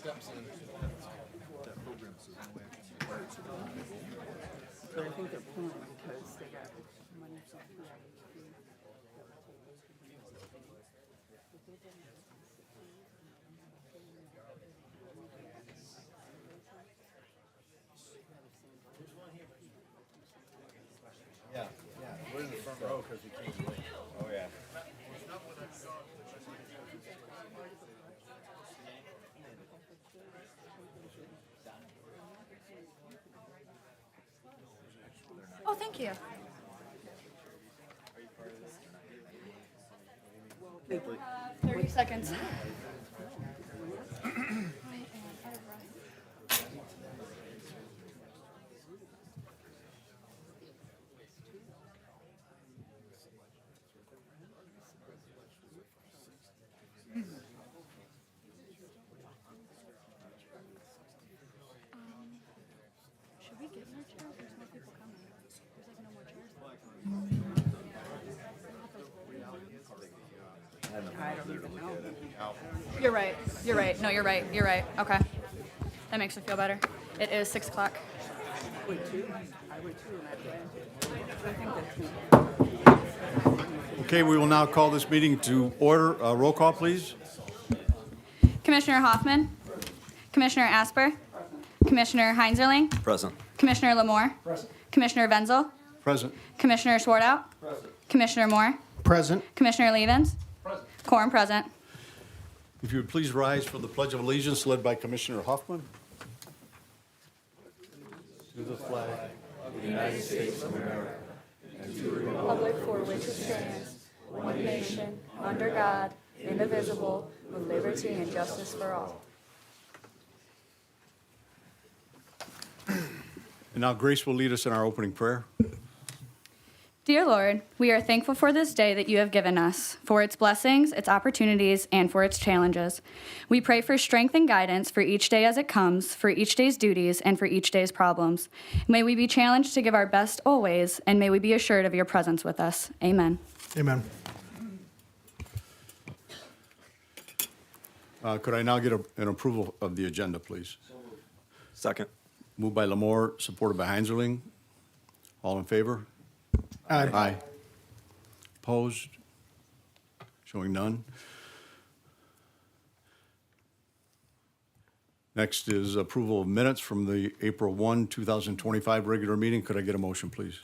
But I think they're pulling because they got money from PIHP that will take those to the university. But they didn't have Yeah, we're in the front row because we can't wait. Oh, yeah. Oh, thank you. 30 seconds. Should we get more chairs? There's more people coming. There's like no more chairs. I don't even know. You're right. You're right. No, you're right. You're right. Okay. That makes me feel better. It is 6 o'clock. I would too, and I planned it. I think that's me. Okay, we will now call this meeting to order. Roll call, please. Commissioner Hoffman. Commissioner Asper. Commissioner Heinzerling. Present. Commissioner Lamore. Present. Commissioner Wenzel. Present. Commissioner Swartout. Present. Commissioner Moore. Present. Commissioner Levens. Present. Quorum present. If you would please rise for the Pledge of Allegiance led by Commissioner Huffman. To the flag of the United States of America. Republic for which it stands, one nation, under God, indivisible, with liberty and justice for all. And now Grace will lead us in our opening prayer. Dear Lord, we are thankful for this day that you have given us, for its blessings, its opportunities, and for its challenges. We pray for strength and guidance for each day as it comes, for each day's duties, and for each day's problems. May we be challenged to give our best always, and may we be assured of your presence with us. Amen. Amen. Could I now get an approval of the agenda, please? Second. Moved by Lamore, supported by Heinzerling. All in favor? Aye. Opposed? Showing none. Next is approval of minutes from the April 1, 2025 regular meeting. Could I get a motion, please?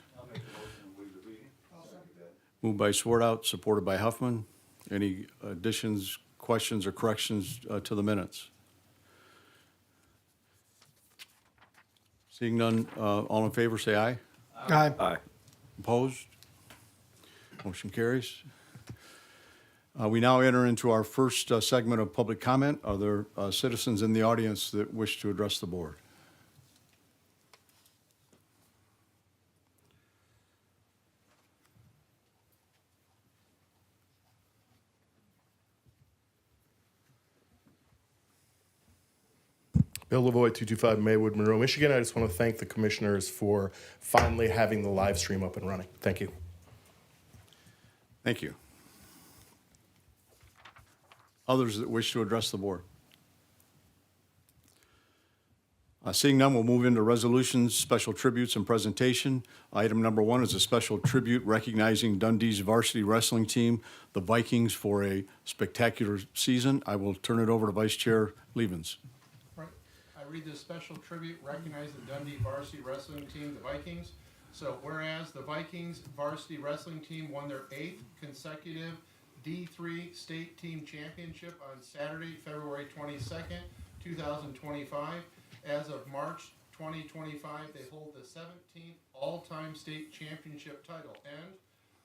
Moved by Swartout, supported by Huffman. Any additions, questions, or corrections to the minutes? Seeing none, all in favor, say aye. Aye. Aye. Opposed? Motion carries. We now enter into our first segment of public comment. Are there citizens in the audience that wish to address the board? Bill Lavoie, 225 Maywood, Monroe, Michigan. I just want to thank the commissioners for finally having the live stream up and running. Thank you. Thank you. Others that wish to address the board? Seeing none, we'll move into resolutions, special tributes, and presentation. Item number 1 is a special tribute recognizing Dundee's varsity wrestling team, the Vikings, for a spectacular season. I will turn it over to Vice Chair Levens. Right. I read this special tribute recognizing the Dundee varsity wrestling team, the Vikings. So whereas the Vikings varsity wrestling team won their 8th consecutive D3 state team championship on Saturday, February 22nd, 2025. As of March 2025, they hold the 17th all-time state championship title. And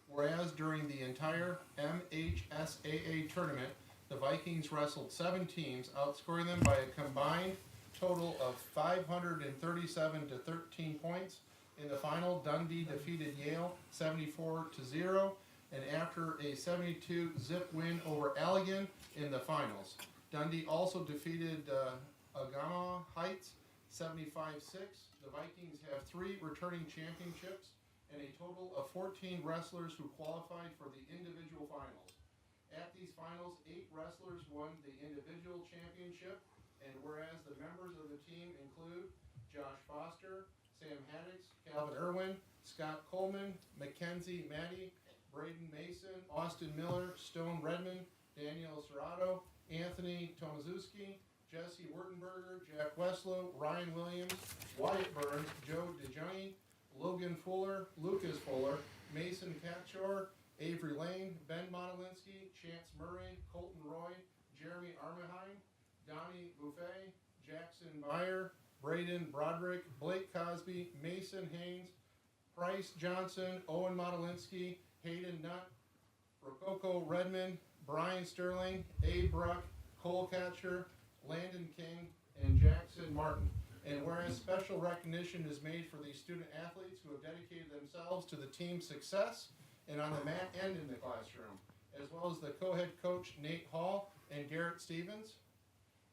whereas during the entire MHSAA tournament, the Vikings wrestled 7 teams, outscoring them by a combined total of 537 to 13 points. In the final, Dundee defeated Yale 74-0, and after a 72-zip win over Allegan in the finals. Dundee also defeated Agama Heights 75-6. The Vikings have 3 returning championships and a total of 14 wrestlers who qualified for the individual finals. At these finals, 8 wrestlers won the individual championship. And whereas the members of the team include Josh Foster, Sam Haddix, Calvin Irwin, Scott Coleman, Mackenzie Maddie, Braden Mason, Austin Miller, Stone Redmond, Daniel Serrato, Anthony Tomaszewski, Jesse Wurtenberger, Jack Westlow, Ryan Williams, Wyatt Burns, Joe DeJohnny, Logan Fuller, Lucas Fuller, Mason Catchor, Avery Lane, Ben Monolinsky, Chance Murray, Colton Roy, Jeremy Armahine, Donnie Buffet, Jackson Meyer, Braden Broderick, Blake Cosby, Mason Haynes, Price Johnson, Owen Modolinsky, Hayden Nutt, Rococo Redmond, Brian Sterling, Abe Bruck, Cole Catcher, Landon King, and Jackson Martin. And whereas special recognition is made for these student athletes who have dedicated themselves to the team's success and on the mat and in the classroom, as well as the co-head coach Nate Hall and Garrett Stevens.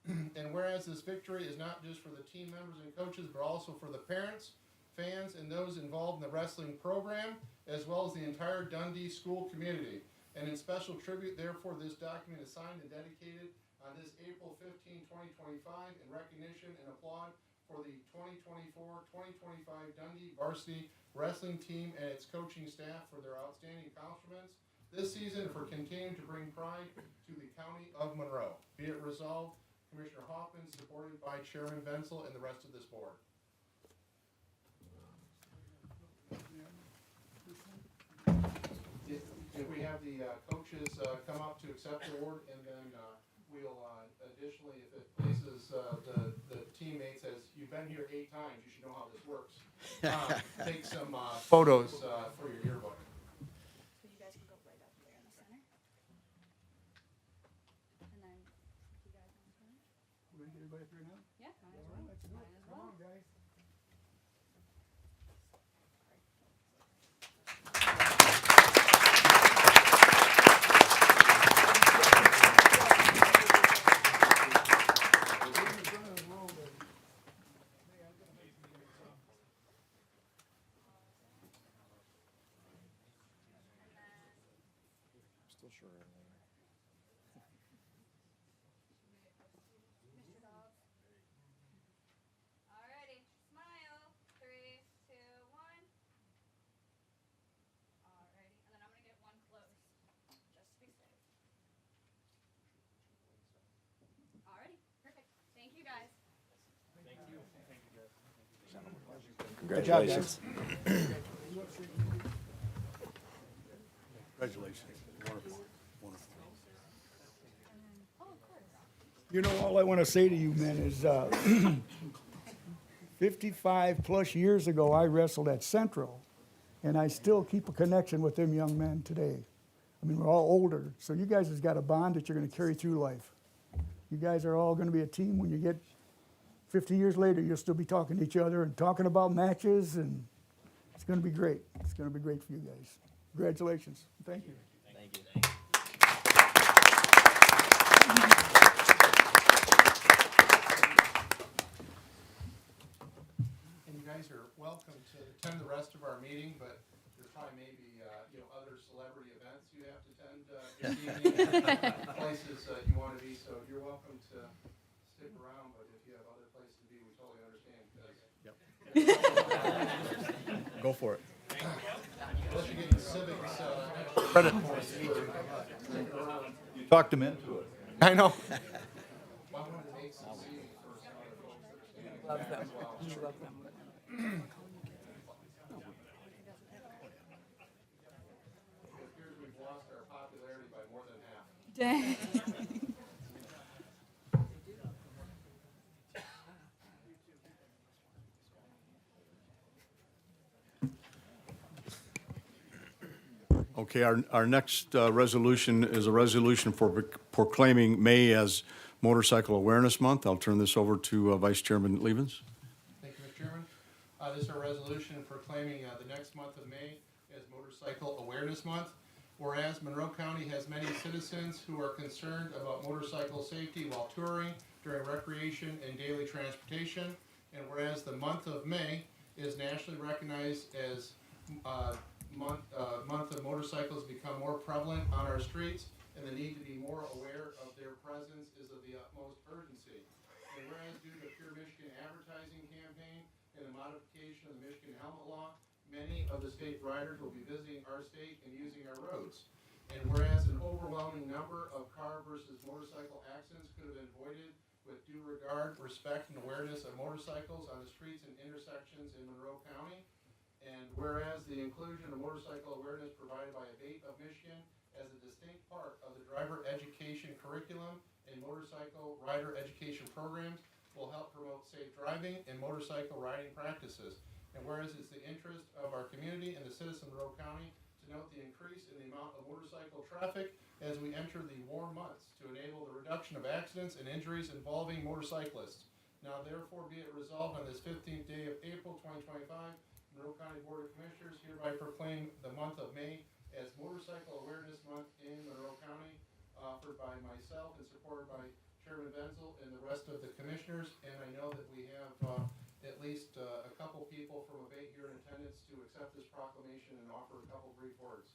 And whereas this victory is not just for the team members and coaches, but also for the parents, fans, and those involved in the wrestling program, as well as the entire Dundee school community. And in special tribute, therefore, this document is signed and dedicated on this April 15, 2025, in recognition and applaud for the 2024-2025 Dundee varsity wrestling team and its coaching staff for their outstanding accomplishments this season, for continuing to bring pride to the county of Monroe. Be it resolved, Commissioner Hoffman, supported by Chairman Bensel and the rest of this board. If we have the coaches come up to accept the award, and then we'll additionally, if it pleases the teammates, as you've been here 8 times, you should know how this works. Take some photos for your yearbook. So you guys can go right up there in the center. And then you guys in the front. We're gonna get everybody up here now? Yeah, might as All well. right, let's do Might it. as Come well. on, guys. Still sure. Alrighty, smile. 3, 2, 1. Alrighty, and then I'm gonna get one close, just to be safe. Alrighty, perfect. Thank you guys. Congratulations. Congratulations. Wonderful. Wonderful. You know, all I want to say to you, men, is 55 plus years ago, I wrestled at Central, and I still keep a connection with them young men today. I mean, we're all older, so you guys has got a bond that you're going to carry through life. You guys are all going to be a team. When you get 50 years later, you'll still be talking to each other and talking about matches, and it's going to be great. It's going to be great for you guys. Congratulations. Thank you. And you guys are welcome to attend the rest of our meeting, but there's probably maybe other celebrity events you have to attend this evening, places you want to be. So you're welcome to stick around, but if you have other places to be, we totally understand. Go for it. Unless you're getting civics credit points. You talked him into it. I know. Might want to make some seating for some other folks that are standing Love back them. as well. We love them. It appears we've lost our popularity by more than half. Dang. Okay, our next resolution is a resolution for proclaiming May as Motorcycle Awareness Month. I'll turn this over to Vice Chairman Levens. Thank you, Mr. Chairman. This is a resolution proclaiming the next month of May as Motorcycle Awareness Month. Whereas Monroe County has many citizens who are concerned about motorcycle safety while touring, during recreation, and daily transportation. And whereas the month of May is nationally recognized as month of motorcycles become more prevalent on our streets, and the need to be more aware of their presence is of the utmost urgency. And of the Michigan Helmet Law, many of the state riders will be visiting our state and using our roads. And whereas an overwhelming number of car versus motorcycle accidents could have been avoided with due regard, respect, and awareness of motorcycles on the streets and intersections in Monroe County. And whereas the inclusion of motorcycle awareness provided by Abate of Michigan as a distinct part of the driver education curriculum and motorcycle rider education programs will help promote safe driving and motorcycle riding practices. And whereas it's the interest of our community and the citizens of Monroe County to note the increase in the amount of motorcycle traffic as we enter the warm months to enable the reduction of accidents and injuries involving motorcyclists. Now therefore be it resolved on this 15th day of April 2025, Monroe County Board of Commissioners hereby proclaim the month of May as Motorcycle Awareness Month in Monroe County, offered by myself and supported by Chairman Benzel and the rest of the commissioners. And I know that we have at least a couple people from Abate here in attendance to accept this proclamation and offer a couple brief words.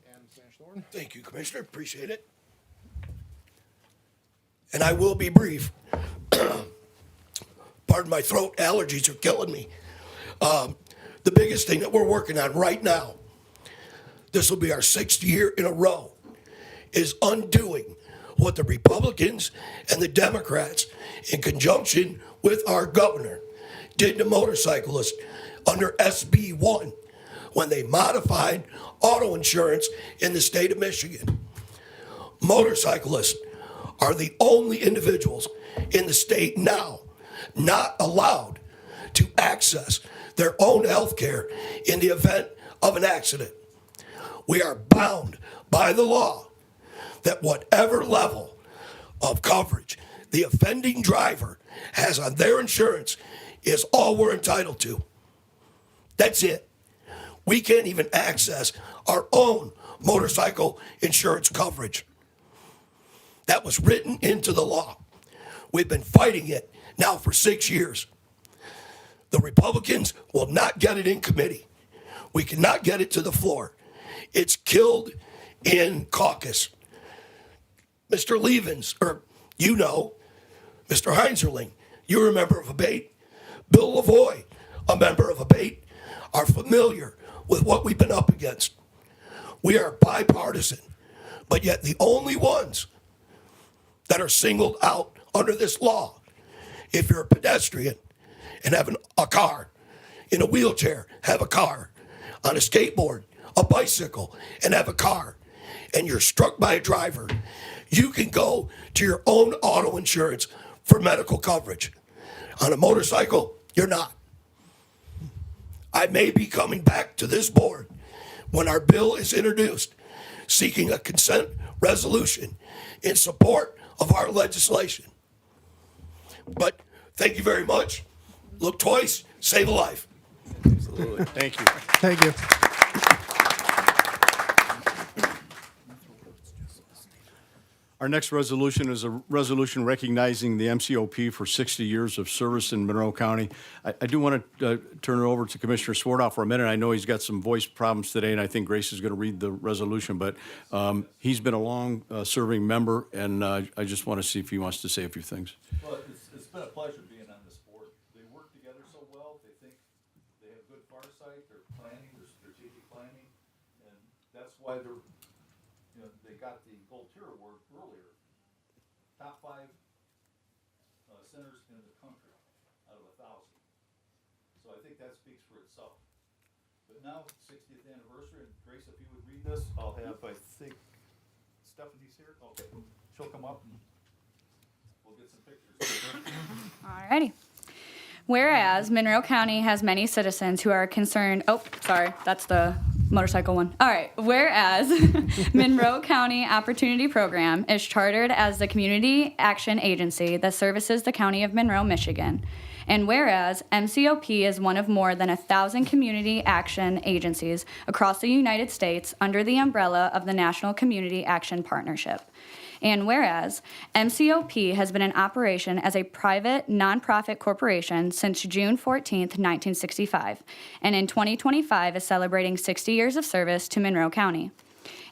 Adam Sandstorm. Thank you, Commissioner. Appreciate it. And I will be brief. Pardon my throat, allergies are killing me. The biggest thing that we're working on right now, this will be our 6th year in a row, is undoing what the Republicans and the Democrats, in conjunction with our governor, did to motorcyclists under SB 1 when they modified auto insurance in the state of Michigan. Motorcyclists are the only individuals in the state now not allowed to access their own health care in the event of an accident. We are bound by the law that whatever level of coverage the offending driver has on their insurance is all we're entitled to. That's it. We can't even access our own motorcycle insurance coverage. That was written into the law. We've been fighting it now for 6 years. The Republicans will not get it in committee. We cannot get it to the floor. It's killed in caucus. Mr. Levens, or you know, Mr. Heinzerling, you're a member of Abate. Bill Lavoie, a member of Abate, are familiar with what we've been up against. We are bipartisan, but yet the only ones that are singled out under this law, if you're a pedestrian and have a car, in a wheelchair, have a car, on a skateboard, a bicycle, and have a car, and you're struck by a driver, you can go to your own auto insurance for medical coverage. On a motorcycle, you're not. I may be coming back to this board when our bill is introduced, seeking a consent resolution in support of our legislation. But thank you very much. Look twice, save a life. Absolutely. Thank you. Thank you. Our next resolution is a resolution recognizing the MCOP for 60 years of service in Monroe County. I do want to turn it over to Commissioner Swartow for a minute. I know he's got some voice problems today, and I think Grace is going to read the resolution, but he's been a long-serving member, and I just want to see if he wants to say a few things. Well, it's been a pleasure being on this board. They work together so well. They think they have good foresight. They're planning, they're strategic planning, and that's why they're, they got the Gold Tier Award earlier. Top 5 centers in the country out of 1,000. So I think that speaks for itself. But now, 60th anniversary, and Grace, if you would read this, I'll have, I think, Stephanie's here. Okay, she'll come up and we'll get some pictures. Alrighty. Whereas Monroe County has many citizens who are concerned, that's the motorcycle one. All right. Whereas Monroe County Opportunity Program is chartered as the community action agency that services the county of Monroe, Michigan. And whereas MCOP is one of more than 1,000 community action agencies across the United States under the umbrella of the National Community Action Partnership. And whereas MCOP has been in operation as a private nonprofit corporation since June 14th, 1965, and in 2025 is celebrating 60 years of service to Monroe County.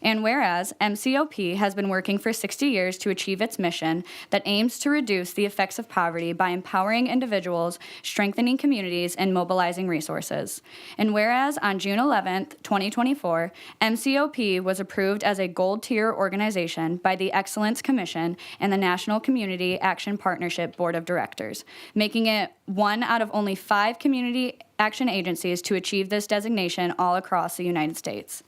And whereas MCOP has been working for 60 years to achieve its mission that aims to reduce the effects of poverty by empowering individuals, strengthening communities, and mobilizing resources. And whereas on June 11th, 2024, MCOP was approved as a gold tier organization by the Excellence Commission and the National Community Action Partnership Board of Directors, making it one out of only 5 community action agencies to achieve this designation all across the United States.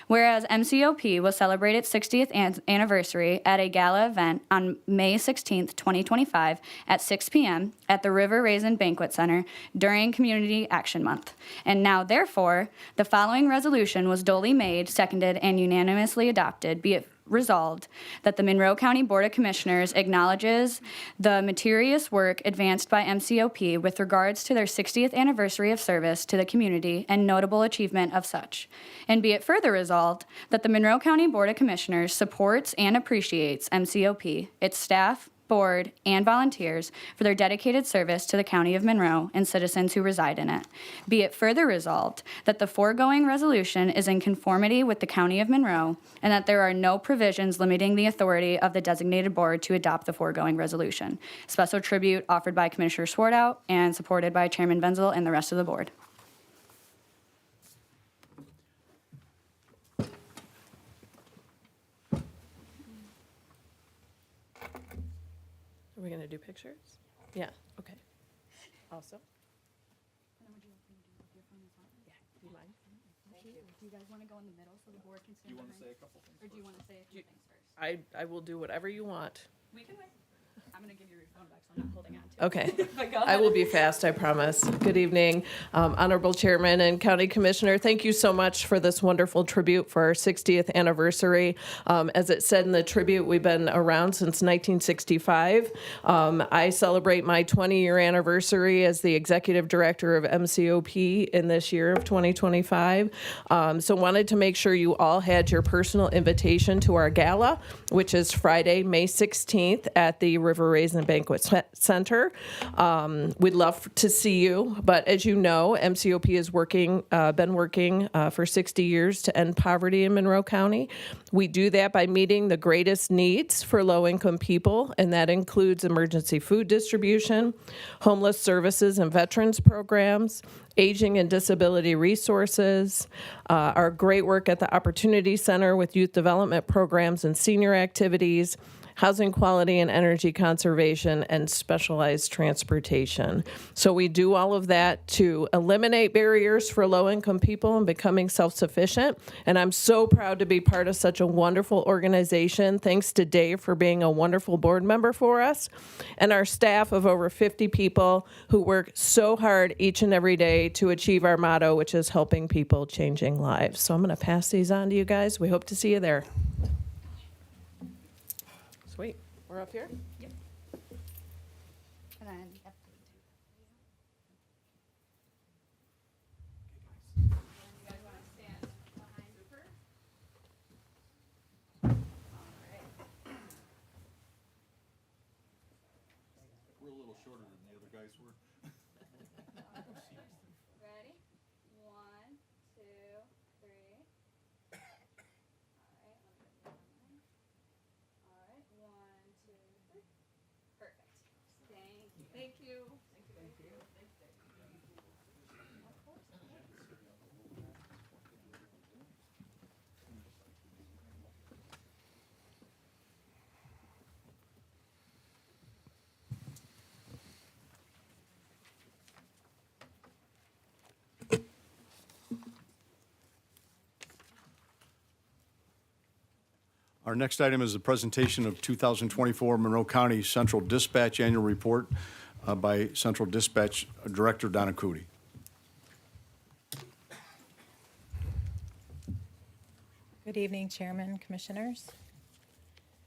Whereas MCOP will celebrate its 60th anniversary at a gala event on May 16, 2025 at 6 p.m. at the River Raisin Banquet Center during Community Action Month. And now, therefore, the following resolution was duly made, seconded, and unanimously adopted, be it resolved that the Monroe County Board of Commissioners acknowledges the meritorious work advanced by MCOP with regards to their 60th anniversary of service to the community and notable achievement of such. And be it further resolved that the Monroe County Board of Commissioners supports and appreciates MCOP, its staff, board, and volunteers for their dedicated service to the County of Monroe and citizens who reside in it. Be it further resolved that the foregoing resolution is in conformity with the County of Monroe and that there are no provisions limiting the authority of the designated board to adopt the foregoing resolution. Special tribute offered by Commissioner Swartout and supported by Chairman Wenzel and the rest of the board. Are we going to do pictures? Yeah, okay. Awesome. Yeah, do you mind? Do you guys want to go in the middle so the board can stand behind? Say a couple things. Or do you want to say a few things first? I will do whatever you want. We can wait. I'm going to give you your phone back, so I'm not holding on to it. Okay. But go I ahead. will be fast, I promise. Good evening, Honorable Chairman and County Commissioner. Thank you so much for this wonderful tribute for our 60th anniversary. As it said in the tribute, we've been around since 1965. I celebrate my 20-year anniversary as the Executive Director of MCOP in this year of 2025. So wanted to make sure you all had your personal invitation to our gala, which is Friday, May 16th at the River Raisin Banquet Center. We'd love to see you, but as you know, MCOP has been working for 60 years to end poverty in Monroe County. We do that by meeting the greatest needs for low-income people, and that includes emergency food distribution, homeless services and veterans programs, aging and disability resources, our great work at the Opportunity Center with youth development programs and senior activities, housing quality and energy conservation, and specialized transportation. So we do all of that to eliminate barriers for low-income people and becoming self-sufficient. And I'm so proud to be part of such a wonderful organization. Thanks to Dave for being a wonderful board member for us, and our staff of over 50 people who work so hard each and every day to achieve our motto, which is helping people, changing lives. So I'm going to pass these on to you guys. We hope to see you there. Sweet. We're up here? Yep. And then, yep. You guys want to stand behind Cooper? All right. We're a little shorter than the other guys were. Ready? 1, 2, 3. All right, let me get that one. All right, 1, 2, 3. Perfect. Thank you. Thank you. Of course. Our next item is the presentation of 2024 Monroe County Central Dispatch Annual Report by Central Dispatch Director Donna Cootie. Good evening, Chairman, Commissioners.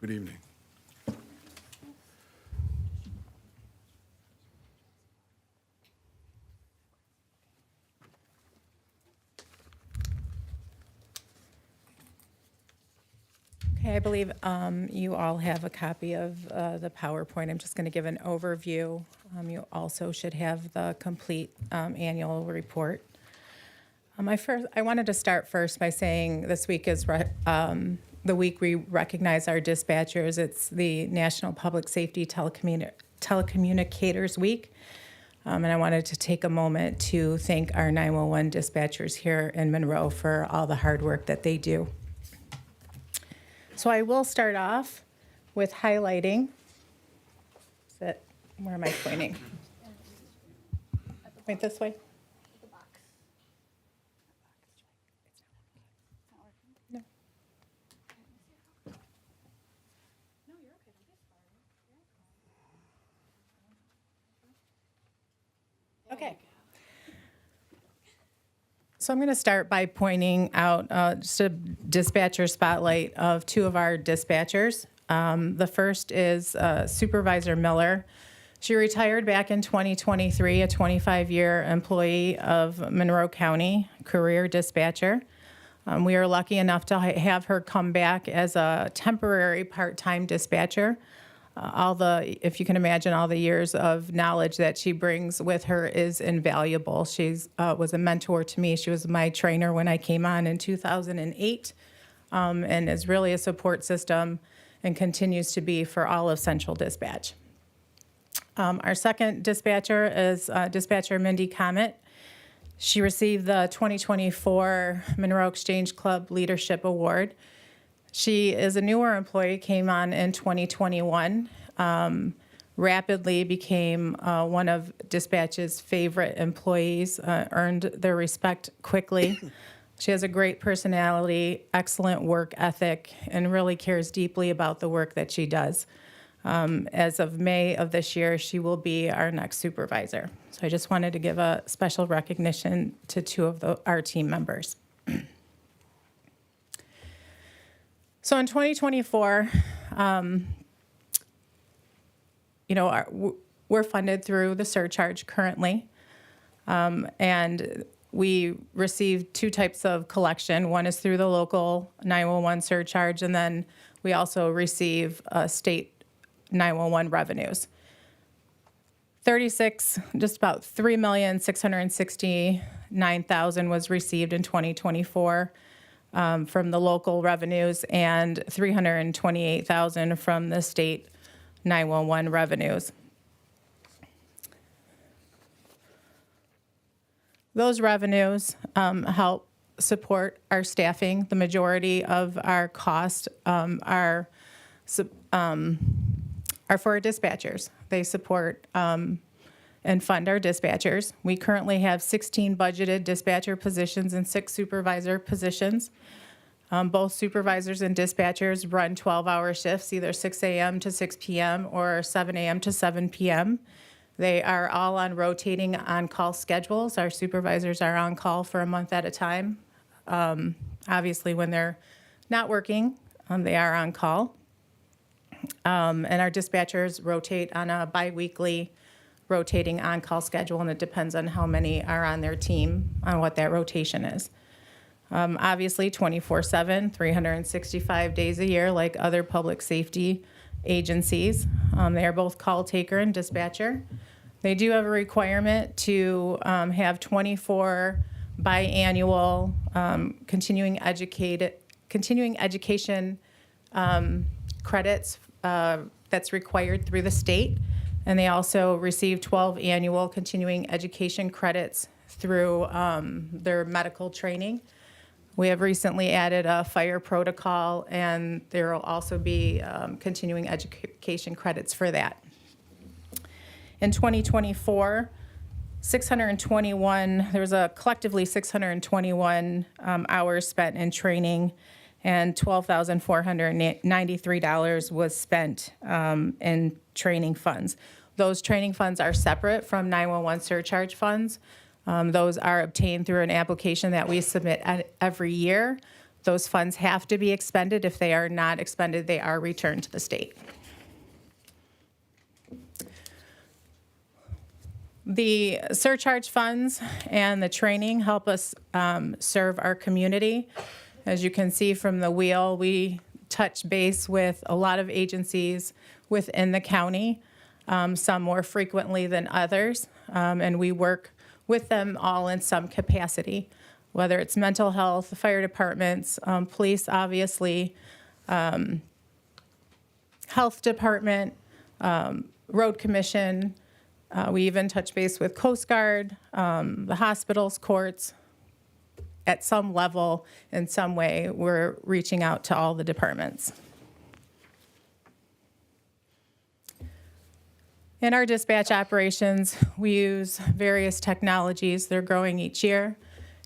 Good evening. Okay, I believe you all have a copy of the PowerPoint. I'm just going to give an overview. You also should have the complete annual report. I wanted to start first by saying this week is the week we recognize our dispatchers. It's the National Public Safety Telecommunicators Week. And I wanted to take a moment to thank our 911 dispatchers here in Monroe for all the hard work that they do. So I will start off with highlighting. Where am I pointing? Point this way. No. Okay. So I'm going to start by pointing out just a dispatcher spotlight of two of our dispatchers. The first is Supervisor Miller. She retired back in 2023, a 25-year employee of Monroe County, career dispatcher. We are lucky enough to have her come back as a temporary part-time dispatcher. If you can imagine, all the years of knowledge that she brings with her is invaluable. She was a mentor to me. She was my trainer when I came on in 2008, and is really a support system and continues to be for all of Central Dispatch. Our second dispatcher is Dispatcher Mindy Comet. She received the 2024 Monroe Exchange Club Leadership Award. She is a newer employee, came on in 2021, rapidly became one of Dispatch's favorite employees, earned their respect quickly. She has a great personality, excellent work ethic, and really cares deeply about the work that she does. As of May of this year, she will be our next supervisor. So I just wanted to give a special recognition to two of our team members. So in 2024, we're funded through the surcharge currently, and we receive two types of collection. One is through the local 911 surcharge, and then we also receive state 911 revenues. Just about $3,669,000 was received in 2024 from the local revenues, and $328,000 from the state 911 revenues. Those revenues help support our staffing. The majority of our costs are for our dispatchers. They support and fund our dispatchers. We currently have 16 budgeted dispatcher positions and 6 supervisor positions. Both supervisors and dispatchers run 12-hour shifts, either 6 a.m. to 6 p.m. or 7 a.m. to 7 p.m. They are all on rotating on-call schedules. Our supervisors are on call for a month at a time. Obviously, when they're not working, they are on call. And our dispatchers rotate on a biweekly rotating on-call schedule, and it depends on how many are on their team on what that rotation is. Obviously, 24/7, 365 days a year, like other public safety agencies. They are both call taker and dispatcher. They do have a requirement to have 24 biannual continuing education credits that's required through the state. And they also receive 12 annual continuing education credits through their medical training. We have recently added a fire protocol, and there will also be continuing education credits for that. In 2024, there was a collectively 621 hours spent in training, and $12,493 was spent in training funds. Those training funds are separate from 911 surcharge funds. Those are obtained through an application that we submit every year. Those funds have to be expended. If they are not expended, they are returned to the state. The surcharge funds and the training help us serve our community. As you can see from the wheel, we touch base with a lot of agencies within the county, some more frequently than others, and we work with them all in some capacity. whether it's mental health, the fire departments, police, obviously, health department, road commission. We even touch base with Coast Guard, the hospitals, courts. At some level, in some way, we're reaching out to all the departments. In our dispatch operations, we use various technologies. They're growing each year.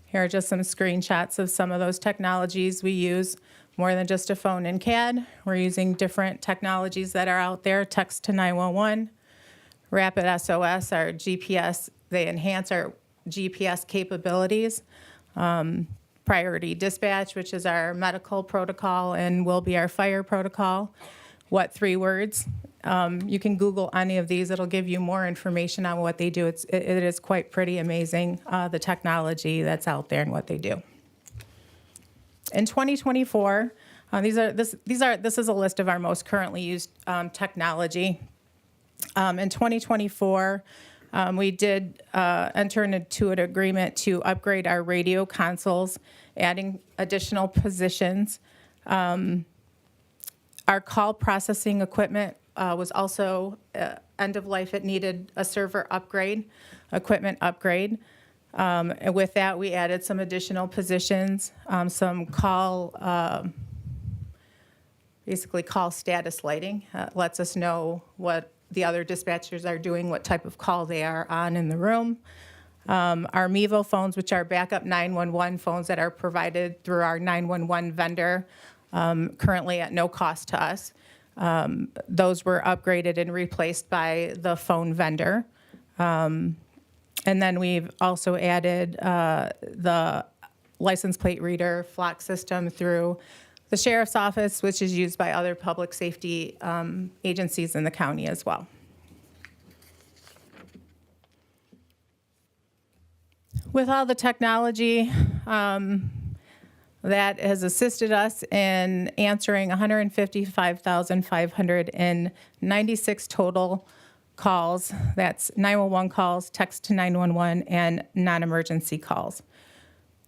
Here are just some screenshots of some of those technologies we use. More than just a phone and CAD. We're using different technologies that are out there. Text to 911, Rapid SOS, our GPS. They enhance our GPS capabilities. Priority dispatch, which is our medical protocol and will be our fire protocol. What 3 words? You can Google any of these. It'll give you more information on what they do. It is quite pretty amazing, the technology that's out there and what they do. In 2024, this is a list of our most currently used technology. In 2024, we did enter into an agreement to upgrade our radio consoles, adding additional positions. Our call processing equipment was also end of life. It needed a server upgrade, equipment upgrade. And with that, we added some additional positions, some basically call status lighting. Lets us know what the other dispatchers are doing, what type of call they are on in the room. Our Mevo phones, which are backup 911 phones that are provided through our 911 vendor, currently at no cost to us. Those were upgraded and replaced by the phone vendor. And then we've also added the license plate reader flock system through the sheriff's office, which is used by other public safety agencies in the county as well. With all the technology that has assisted us in answering 155,596 total calls, that's 911 calls, text to 911, and non-emergency calls.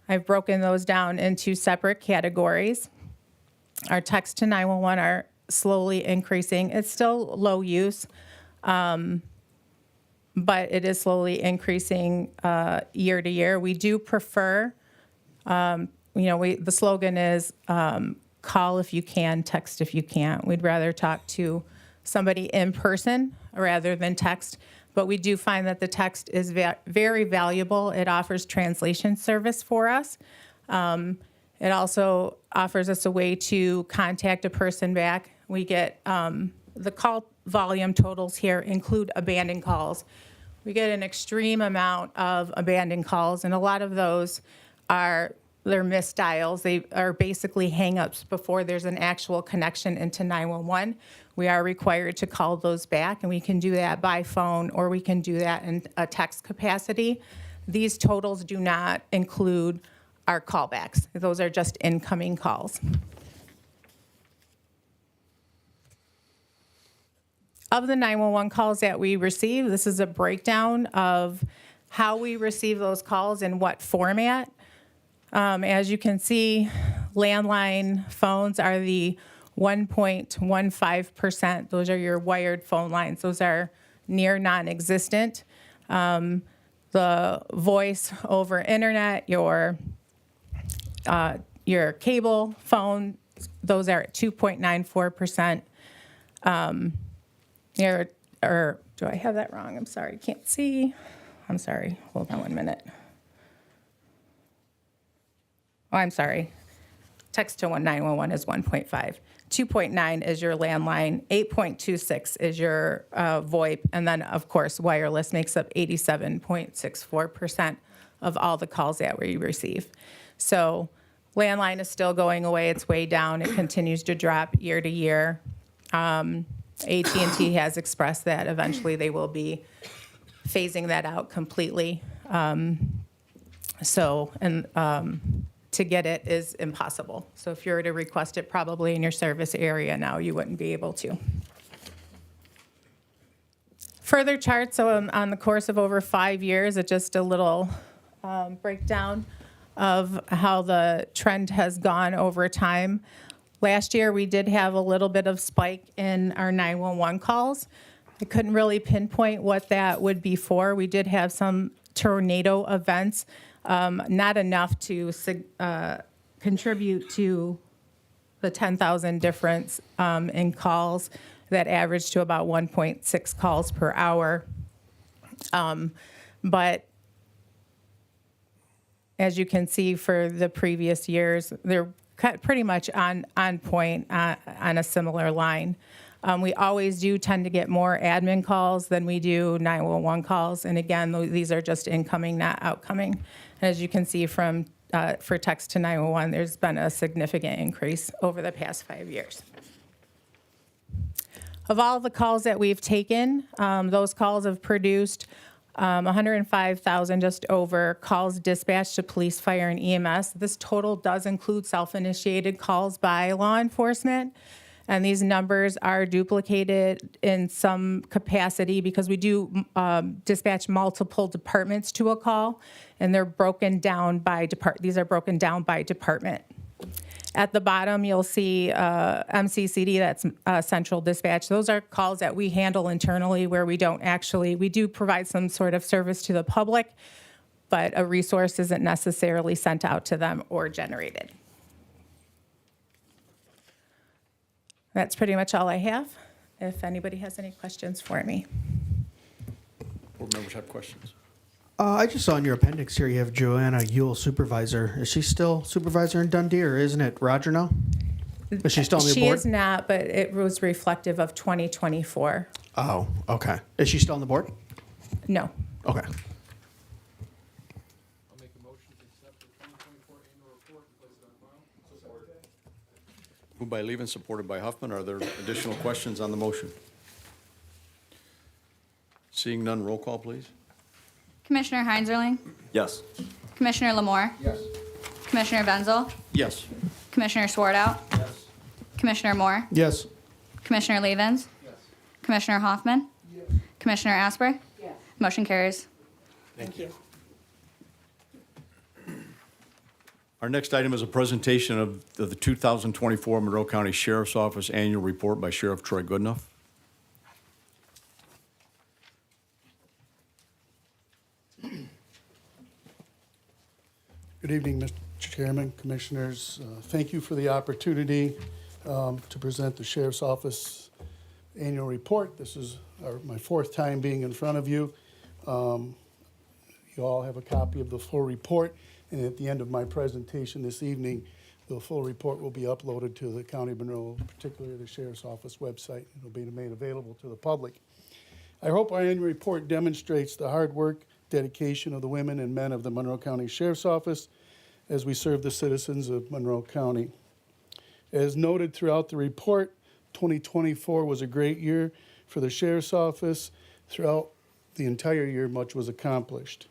I've broken those down into separate categories. Our text to 911 are slowly increasing. It's still low use, but it is slowly increasing year to year. We do prefer, the slogan is call if you can, text if you can't. We'd rather talk to somebody in person rather than text, but we do find that the text is very valuable. It offers translation service for us. It also offers us a way to contact a person back. We get the call volume totals here include abandoned calls. We get an extreme amount of abandoned calls, and a lot of those they're missed dials. They are basically hang-ups before there's an actual connection into 911. We are required to call those back, and we can do that by phone or we can do that in a text capacity. These totals do not include our callbacks. Those are just incoming calls. Of the 911 calls that we receive, this is a breakdown of how we receive those calls and what format. As you can see, landline phones are the 1.15%. Those are your wired phone lines. Those are near non-existent. The voice over internet, your cable phone, those are at 2.94%. Or do I have that wrong? I'm sorry, can't see. I'm sorry, hold on 1 minute. Oh, I'm sorry. Text to 911 is 1.5. 2.9 is your landline. 8.26 is your VoIP. And then, of course, wireless makes up 87.64% of all the calls that we receive. So landline is still going away. It's way down. It continues to drop year to year. AT&T has expressed that eventually they will be phasing that out completely. To get it is impossible. So if you were to request it probably in your service area now, you wouldn't be able to. Further charts on the course of over 5 years, it's just a little breakdown of how the trend has gone over time. Last year, we did have a little bit of spike in our 911 calls. I couldn't really pinpoint what that would be for. We did have some tornado events, not enough to contribute to the 10,000 difference in calls that averaged to about 1.6 calls per hour. But as you can see for the previous years, they're pretty much on point on a similar line. We always do tend to get more admin calls than we do 911 calls. And again, these are just incoming, not outcoming. As you can see from for text to 911, there's been a significant increase over the past 5 years. Of all the calls that we've taken, those calls have produced 105,000, just over, calls dispatched to police, fire, and EMS. This total does include self-initiated calls by law enforcement. And these numbers are duplicated in some capacity because we do dispatch multiple departments to a call, and they're broken down by these are broken down by department. At the bottom, you'll see MCCD, that's central dispatch. Those are calls that we handle internally where we do provide some sort of service to the public, but a resource isn't necessarily sent out to them or generated. That's pretty much all I have. If anybody has any questions for me. Board members have questions? I just saw in your appendix here you have Joanna Yule, supervisor. Is she still supervisor in Dundee, or isn't it Roger now? Is she still on the She board? is not, but it was reflective of 2024. Oh, okay. Is she still on the board? No. Okay. I'll make a motion to accept the 2024 annual report and place it on file. Support. Moved by Levin, supported by Huffman. Are there additional questions on the motion? Seeing none, roll call, please. Commissioner Heinzerling, Yes. Commissioner Lamore, Yes. Commissioner Benzel, Yes. Commissioner Swartout, Yes. Commissioner Moore, Yes. Commissioner Levens, Yes. Commissioner Hoffman, Commissioner Asper. Yes. Motion carries. Thank you. Our next item is a presentation of the 2024 Monroe County Sheriff's Office Annual Report by Sheriff Troy Goodenough. Good evening, Mr. Chairman, Commissioners. Thank you for the opportunity to present the Sheriff's Office Annual Report. This is my fourth time being in front of you. You all have a copy of the full report, and at the end of my presentation this evening, the full report will be uploaded to the County of Monroe, particularly the Sheriff's Office website. It will be made available to the public. I hope our annual report demonstrates the hard work, dedication of the women and men of the Monroe County Sheriff's Office as we serve the citizens of Monroe County. As noted throughout the report, 2024 was a great year for the Sheriff's Office. Throughout the entire year, much was accomplished.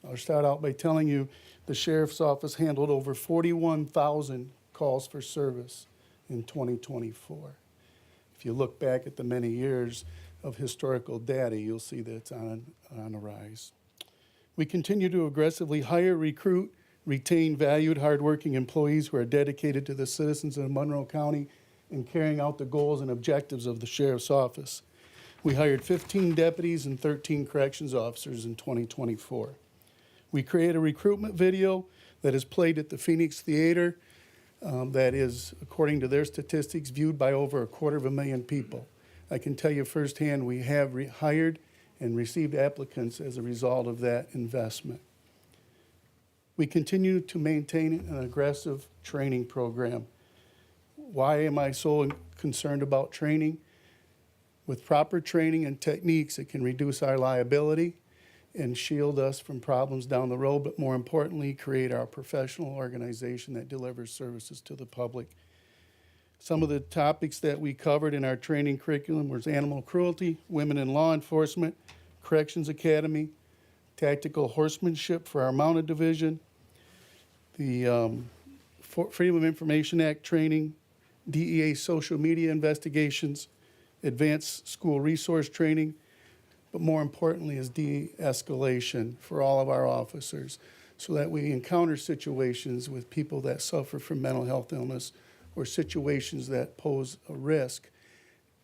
I'll start out by telling you the Sheriff's Office handled over 41,000 calls for service in 2024. If you look back at the many years of historical data, you'll see that it's on a rise. We continue to aggressively hire, recruit, retain valued, hardworking employees who are dedicated to the citizens of Monroe County and carrying out the goals and objectives of the Sheriff's Office. We hired 15 deputies and 13 corrections officers in 2024. We created a recruitment video that is played at the Phoenix Theater that is, according to their statistics, viewed by over 250,000 people. I can tell you firsthand we have hired and received applicants as a result of that investment. We continue to maintain an aggressive training program. Why am I so concerned about training? With proper training and techniques, it can reduce our liability and shield us from problems down the road, but more importantly, create our professional organization that delivers services to the public. Some of the topics that we covered in our training curriculum was animal cruelty, women in law enforcement, corrections academy, tactical horsemanship for our mounted division, the Freedom of Information Act training, DEA social media investigations, advanced school resource training, but more importantly is de-escalation for all of our officers. so that we encounter situations with people that suffer from mental health illness or situations that pose a risk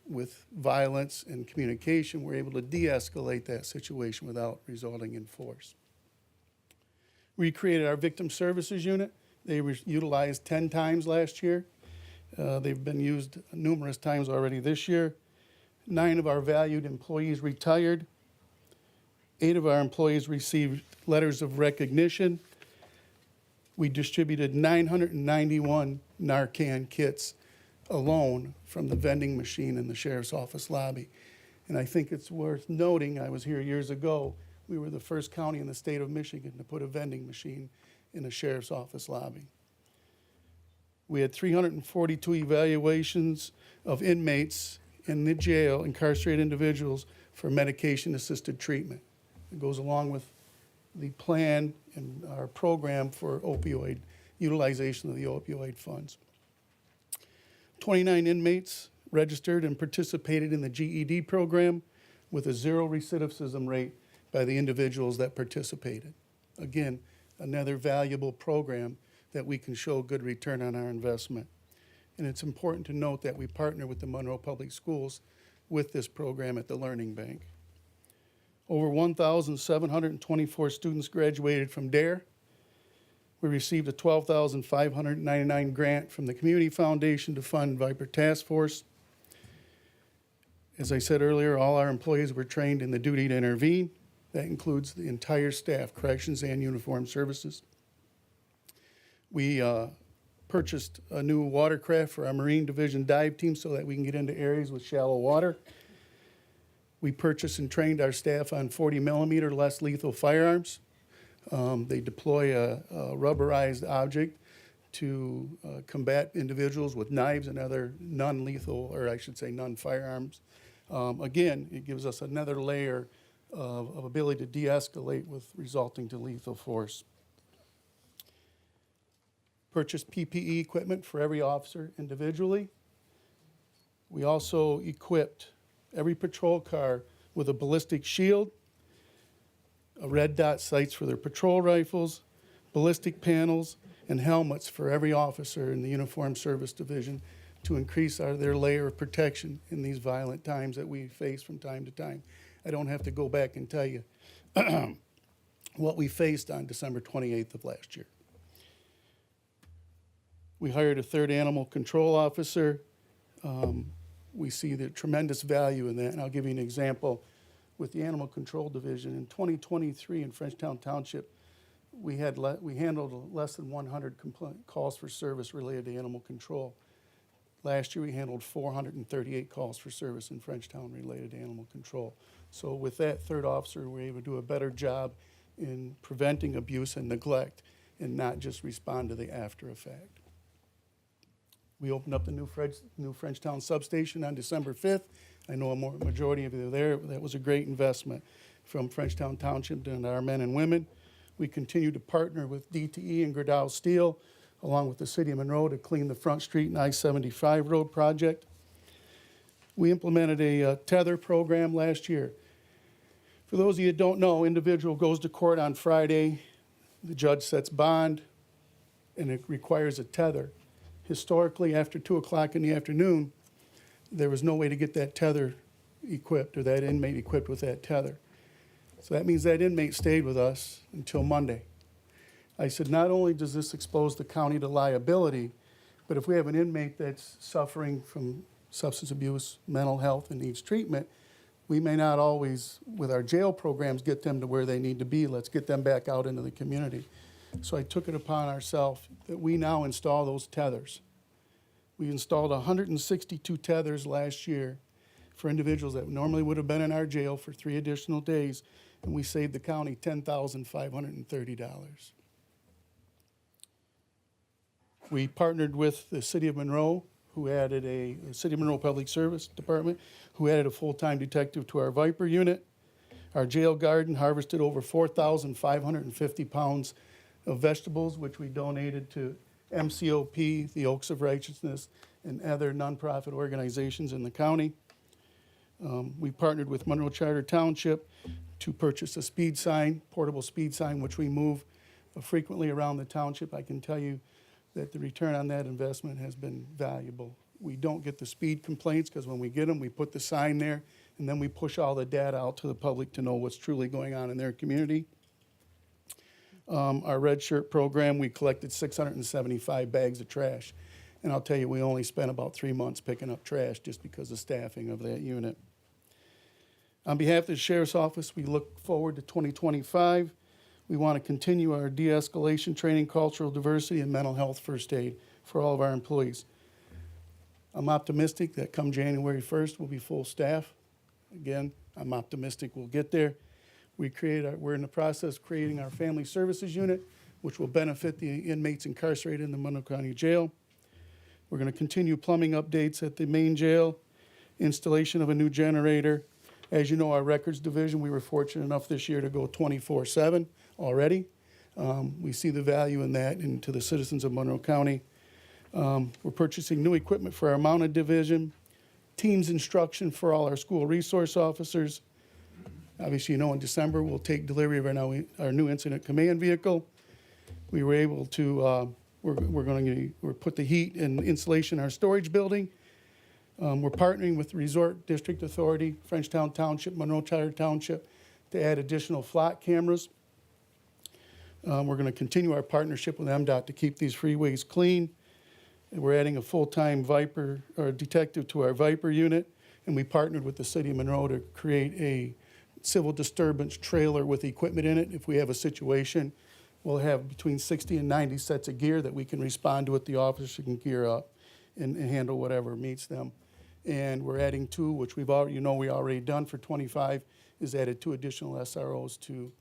with violence and communication, we're able to de-escalate that situation without resulting in force. We created our victim services unit. They were utilized 10 times last year. They've been used numerous times already this year. 9 of our valued employees retired. 8 of our employees received letters of recognition. We distributed 991 Narcan kits alone from the vending machine in the sheriff's office lobby. And I think it's worth noting, I was here years ago, we were the first county in the state of Michigan to put a vending machine in a sheriff's office lobby. We had 342 evaluations of inmates in the jail, incarcerated individuals, for medication-assisted treatment. It goes along with the plan and our program for opioid utilization of the opioid funds. 29 inmates registered and participated in the GED program with a 0 recidivism rate by the individuals that participated. Again, another valuable program that we can show good return on our investment. And it's important to note that we partner with the Monroe Public Schools with this program at the Learning Bank. Over 1,724 students graduated from DARE. We received a $12,599 grant from the Community Foundation to fund Viper Task Force. As I said earlier, all our employees were trained in the duty to intervene. That includes the entire staff, corrections and uniformed services. We purchased a new watercraft for our Marine Division dive team so that we can get into areas with shallow water. We purchased and trained our staff on 40 millimeter less lethal firearms. They deploy a rubberized object to combat individuals with knives and other non-lethal, or I should say non-firearms. Again, it gives us another layer of ability to de-escalate with resulting to lethal force. Purchased PPE equipment for every officer individually. We also equipped every patrol car with a ballistic shield, a red dot sights for their patrol rifles, ballistic panels, and helmets for every officer in the Uniformed Service Division to increase their layer of protection in these violent times that we face from time to time. I don't have to go back and tell you what we faced on December 28th of last year. We hired a 3rd animal control officer. We see the tremendous value in that, and I'll give you an example. With the Animal Control Division, in 2023 in Frenchtown Township, we handled less than 100 calls for service related to animal control. Last year, we handled 438 calls for service in Frenchtown related to animal control. So with that 3rd officer, we're able to do a better job in preventing abuse and neglect and not just respond to the after effect. We opened up the new Frenchtown substation on December 5th. I know a majority of you are there. That was a great investment from Frenchtown Township and our men and women. We continue to partner with DTE and Gerdau Steel, along with the City of Monroe, to clean the Front Street and I-75 road project. We implemented a tether program last year. For those of you that don't know, individual goes to court on Friday, the judge sets bond, and it requires a tether. Historically, after 2 o'clock in the afternoon, there was no way to get that tether equipped or that inmate equipped with that tether. So that means that inmate stayed with us until Monday. I said, not only does this expose the county to liability, but if we have an inmate that's suffering from substance abuse, mental health, and needs treatment, we may not always, with our jail programs, get them to where they need to be. Let's get them back out into the community. So I took it upon ourselves that we now install those tethers. We installed 162 tethers last year for individuals that normally would have been in our jail for 3 additional days, and we saved the county $10,530. We partnered with the City of Monroe, who added the City of Monroe Public Service Department, who added a full-time detective to our Viper unit. Our jail garden harvested over 4,550 pounds of vegetables, which we donated to MCOP, the Oaks of Righteousness, and other nonprofit organizations in the county. We partnered with Monroe Charter Township to purchase a speed sign, portable speed sign, which we move frequently around the township, I can tell you that the return on that investment has been valuable. We don't get the speed complaints because when we get them, we put the sign there and then we push all the data out to the public to know what's truly going on in their community. Our Red Shirt program, we collected 675 bags of trash. And I'll tell you, we only spent about 3 months picking up trash just because of staffing of that unit. On behalf of the Sheriff's Office, we look forward to 2025. We want to continue our de-escalation training, cultural diversity, and mental health first aid for all of our employees. I'm optimistic that come January 1st, we'll be full staff. Again, I'm optimistic we'll get there. We're in the process of creating our family services unit, which will benefit the inmates incarcerated in the Monroe County Jail. We're going to continue plumbing updates at the main jail, installation of a new generator. As you know, our records division, we were fortunate enough this year to go 24/7 already. We see the value in that and to the citizens of Monroe County. We're purchasing new equipment for our mounted division, teams instruction for all our school resource officers. Obviously, you know, in December, we'll take delivery of our new incident command vehicle. We were able to, we're put the heat and insulation in our storage building. We're partnering with the Resort District Authority, Frenchtown Township, Monroe Charter Township, to add additional flock cameras. We're going to continue our partnership with MDOT to keep these freeways clean. And we're adding a full-time Viper or detective to our Viper unit, and we partnered with the City of Monroe to create a civil disturbance trailer with equipment in it. If we have a situation, we'll have between 60 and 90 sets of gear that we can respond to it. The officer can gear up and handle whatever meets them. And we're adding 2, which we've already, we already done for 25, is added 2 additional SROs to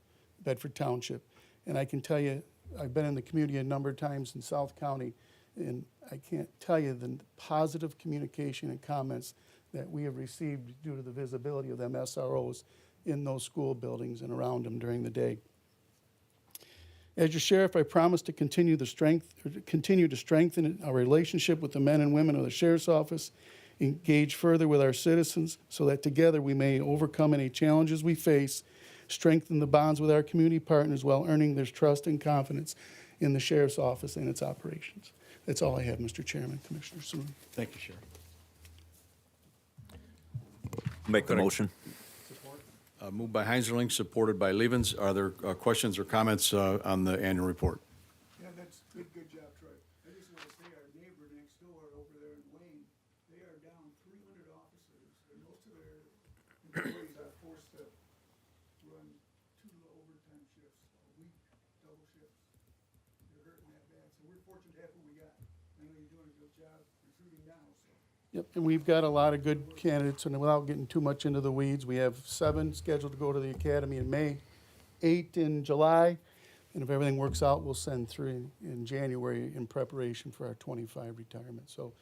Bedford Township. And I can tell you, I've been in the community a number of times in South County, and I can't tell you the positive communication and comments that we have received due to the visibility of them SROs in those school buildings and around them during the day. As your sheriff, I promise to continue to strengthen our relationship with the men and women of the Sheriff's Office, engage further with our citizens so that together we may overcome any challenges we face, strengthen the bonds with our community partners while earning their trust and confidence in the Sheriff's Office and its operations. That's all I have, Mr. Chairman, Commissioner Saloon. Thank you, Sheriff. Make the motion. Moved by Heinzerling, supported by Levens. Are there questions or comments on the annual report? Yeah, that's good job, Troy. I just want to say our neighbor next door over there in Wayne, they are down 300 officers, and most of their employees are forced to run 2 overtime shifts a week, double shifts. They're hurting that bad, so we're fortunate to have who we got. I know you're doing a good job recruiting now, so. Yep, and we've got a lot of good candidates, and without getting too much into the weeds, we have 7 scheduled to go to the academy in May, 8 in July, and if everything works out, we'll send 3 in January in preparation for our 25 retirement. So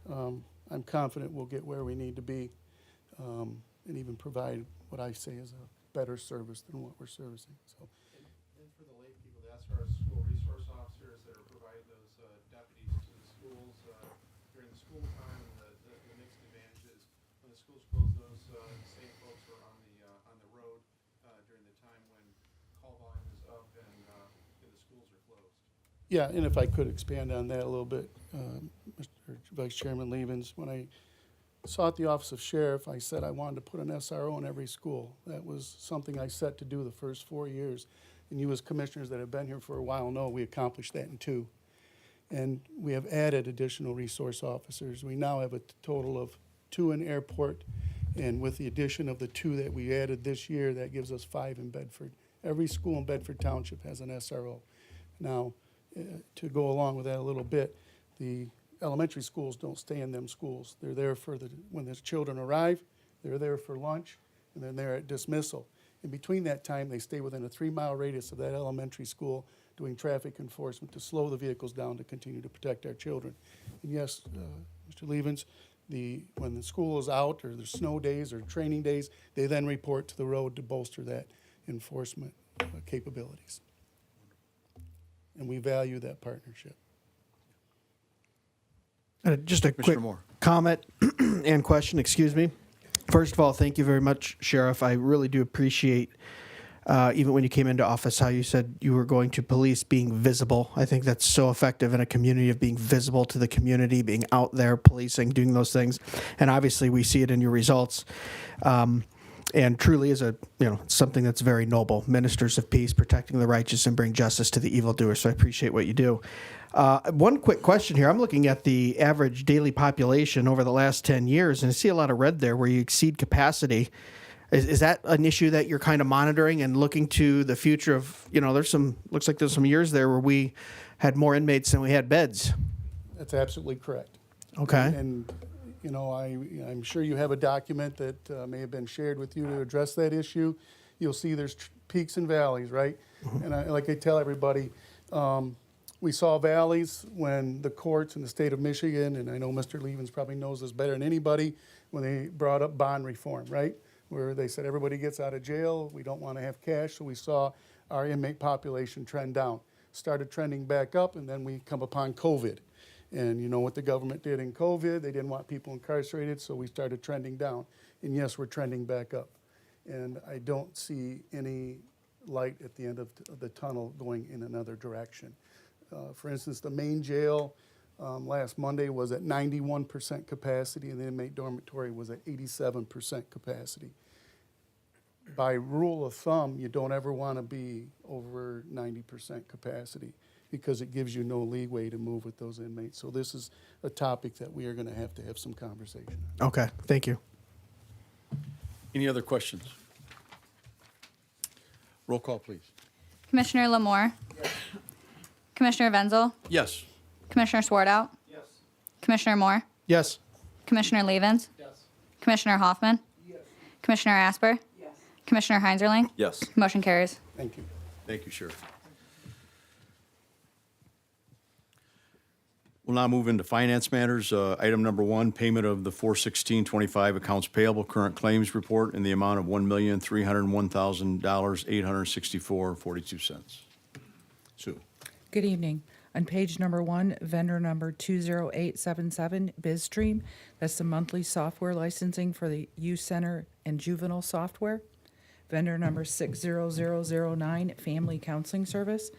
I'm confident we'll get where we need to be and even provide what I say is a better service than what we're servicing. So. And for the lay people, that's our school resource officers that are providing those deputies to the schools during the school time. The mixed advantage is when the schools close, those same folks are on the road during the time when call volume is up and the schools are closed. Yeah, and if I could expand on that a little bit, Mr. Vice Chairman Levens, when I sought the office of sheriff, I said I wanted to put an SRO in every school. That was something I set to do the first 4 years. And you as commissioners that have been here for a while know we accomplished that in 2. And we have added additional resource officers. We now have a total of 2 in airport, and with the addition of the 2 that we added this year, that gives us 5 in Bedford. Every school in Bedford Township has an SRO. Now, to go along with that a little bit, the elementary schools don't stay in them schools. They're there for when the children arrive, they're there for lunch, and then they're at dismissal. In between that time, they stay within a 3-mile radius of that elementary school doing traffic enforcement to slow the vehicles down to continue to protect our children. And yes, Mr. Levens, when the school is out or there's snow days or training days, they then report to the road to bolster that enforcement capabilities. And we value that partnership. Just a quick Moore. comment and question, excuse me. First of all, thank you very much, Sheriff. I really do appreciate even when you came into office, how you said you were going to police being visible. I think that's so effective in a community, of being visible to the community, being out there policing, doing those things. And obviously we see it in your results. And truly is something that's very noble. Ministers of peace, protecting the righteous and bring justice to the evildoer. So I appreciate what you do. One quick question here. I'm looking at the average daily population over the last 10 years, and I see a lot of red there where you exceed capacity. Is that an issue that you're kind of monitoring and looking to the future of, looks like there's some years there where we had more inmates than we had beds. That's absolutely correct. Okay. And I'm sure you have a document that may have been shared with you to address that issue. You'll see there's peaks and valleys, right? Mm-hmm. And like I tell everybody, we saw valleys when the courts in the state of Michigan, and I know Mr. Levens probably knows this better than anybody, when they brought up bond reform, right? Where they said everybody gets out of jail, we don't want to have cash, so we saw our inmate population trend down. Started trending back up, and then we come upon COVID. And you know what the government did in COVID? They didn't want people incarcerated, so we started trending down. And yes, we're trending back up. And I don't see any light at the end of the tunnel going in another direction. For instance, the main jail last Monday was at 91% capacity, and the inmate dormitory was at 87% capacity. By rule of thumb, you don't ever want to be over 90% capacity, because it gives you no leeway to move with those inmates. So this is a topic that we are going to have some conversation on. Okay, thank you. Any other questions? Roll call, please. Commissioner Lamore? Yes. Commissioner Wenzel? Yes. Commissioner Swartout? Yes. Commissioner Moore? Yes. Commissioner Levens? Yes. Commissioner Hoffman? Yes. Commissioner Asper? Yes. Commissioner Heinzerling? Yes. Motion carries. Thank you. Thank you, Sheriff. We'll now move into finance matters. Item number 1, payment of the 4/16/25 accounts payable current claims report in the amount of $1,301,864.42. Sue. Good evening. On page number 1, vendor number 20877, BizStream. That's the monthly software licensing for the youth center and juvenile software. Vendor number 60009, Family Counseling Service.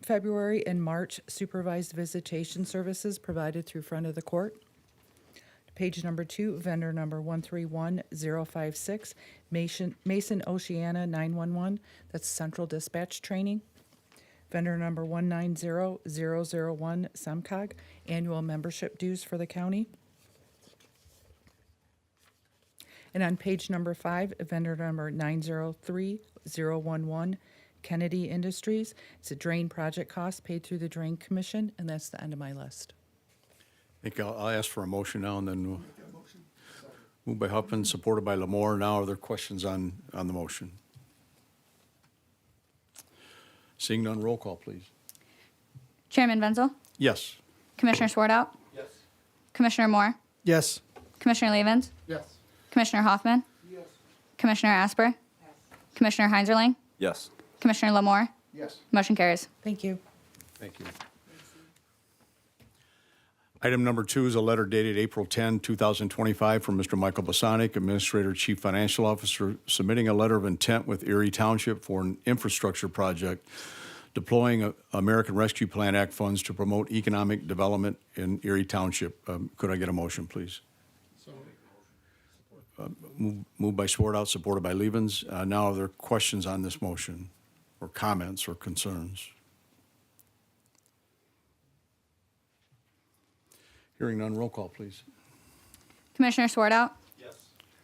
February and March supervised visitation services provided through front of the court. Page number 2, vendor number 131056, Mason Oceana 911. That's Central Dispatch Training. Vendor number 190001, SEMCOG, annual membership dues for the county. And on page number 5, vendor number 903011, Kennedy Industries. It's a drain project cost paid through the Drain Commission, and that's the end of my list. I think I'll ask for a motion now, and then moved by Huffman, supported by Lamore. Now, are there questions on the motion? Seeing none, roll call, please. Chairman Wenzel? Yes. Commissioner Swartout? Yes. Commissioner Moore? Yes. Commissioner Levens? Yes. Commissioner Hoffman? Yes. Commissioner Asper? Yes. Commissioner Heinzerling? Yes. Commissioner Lamore? Yes. Motion carries. Thank you. Thank you. Item number 2 is a letter dated April 10, 2025 from Mr. Michael Bosanic, Administrator Chief Financial Officer, submitting a letter of intent with Erie Township for an infrastructure project deploying American Rescue Plan Act funds to promote economic development in Erie Township. Could I get a motion, please? Moved by Swartout, supported by Levens. Now, are there questions on this motion, or comments, or concerns? Hearing none, roll call, please. Commissioner Swartout? Yes.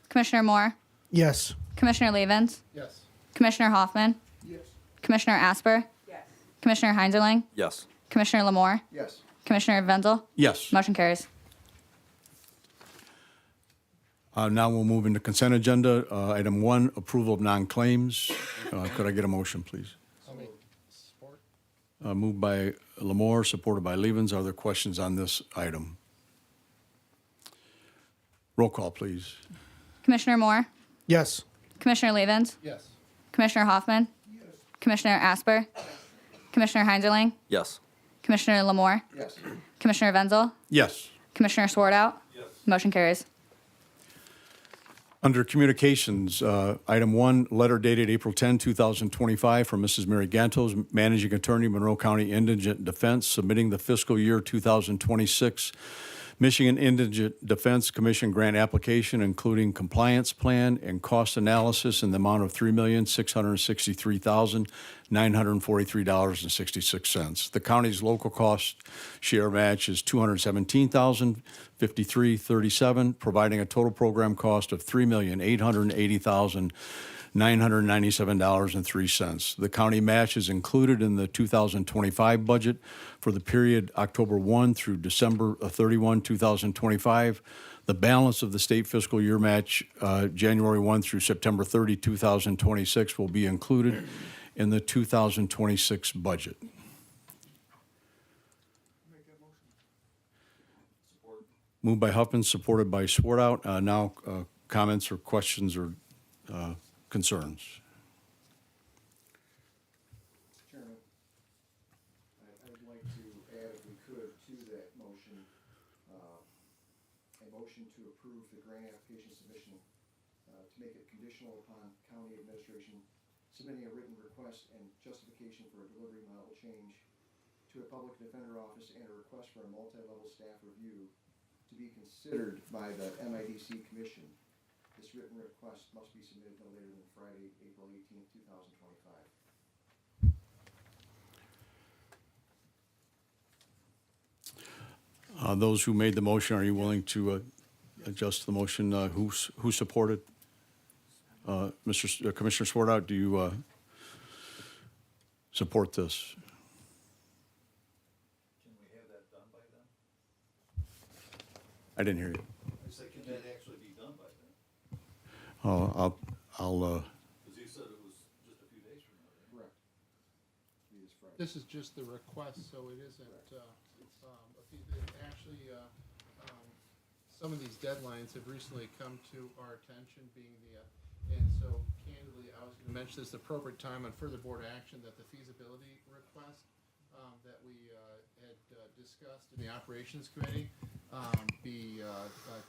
Commissioner Moore? Yes. Commissioner Levens? Yes. Commissioner Hoffman? Yes. Commissioner Asper? Yes. Commissioner Heinzerling? Yes. Commissioner Lamore? Yes. Commissioner Wenzel? Yes. Motion carries. Now we'll move into consent agenda. Item 1, approval of non-claims. Could I get a motion, please? Support. Moved by Lamore, supported by Levens. Are there questions on this item? Roll call, please. Commissioner Moore? Yes. Commissioner Levens? Yes. Commissioner Hoffman? Yes. Commissioner Asper? Commissioner Heinzerling? Yes. Commissioner Lamore? Yes. Commissioner Wenzel? Yes. Commissioner Swartout? Yes. Motion carries. Under Communications, item 1, letter dated April 10, 2025, from Mrs. Mary Gantos, Managing Attorney, Monroe County Indigent Defense, submitting the fiscal year 2026 Michigan Indigent Defense Commission grant application, including compliance plan and cost analysis in the amount of $3,663,943.66. The county's local cost share match is $217,053.37, providing a total program cost of $3,880,997.03. The county match is included in the 2025 budget for the period October 1 through December 31, 2025. The balance of the state fiscal year match, January 1 through September 30, 2026, will be included in the 2026 budget. Moved by Huffman, supported by Swartout. Now, comments or questions or concerns? Chairman, I would like to add, if we could, to that motion, a motion to approve the grant application submission, to make it conditional upon county administration submitting a written request and justification for a delivery model change to a public defender office and a request for a multi-level staff review to be considered by the MIDC Commission. This written request must be submitted no later than Friday, April 18th, 2025. Those who made the motion, are you willing to adjust the motion? Who supported? Commissioner Swartout, do you support this? Can we have that done by then? I didn't hear you. I said, can that actually be done by then? I'll Because you said it was just a few days from now. Correct. This Friday. This is just the request, so it isn't, actually, some of these deadlines have recently come to our attention, being and so candidly, I was gonna mention this, the appropriate time on further board action, that the feasibility request, that we, had, discussed in the operations committee, be,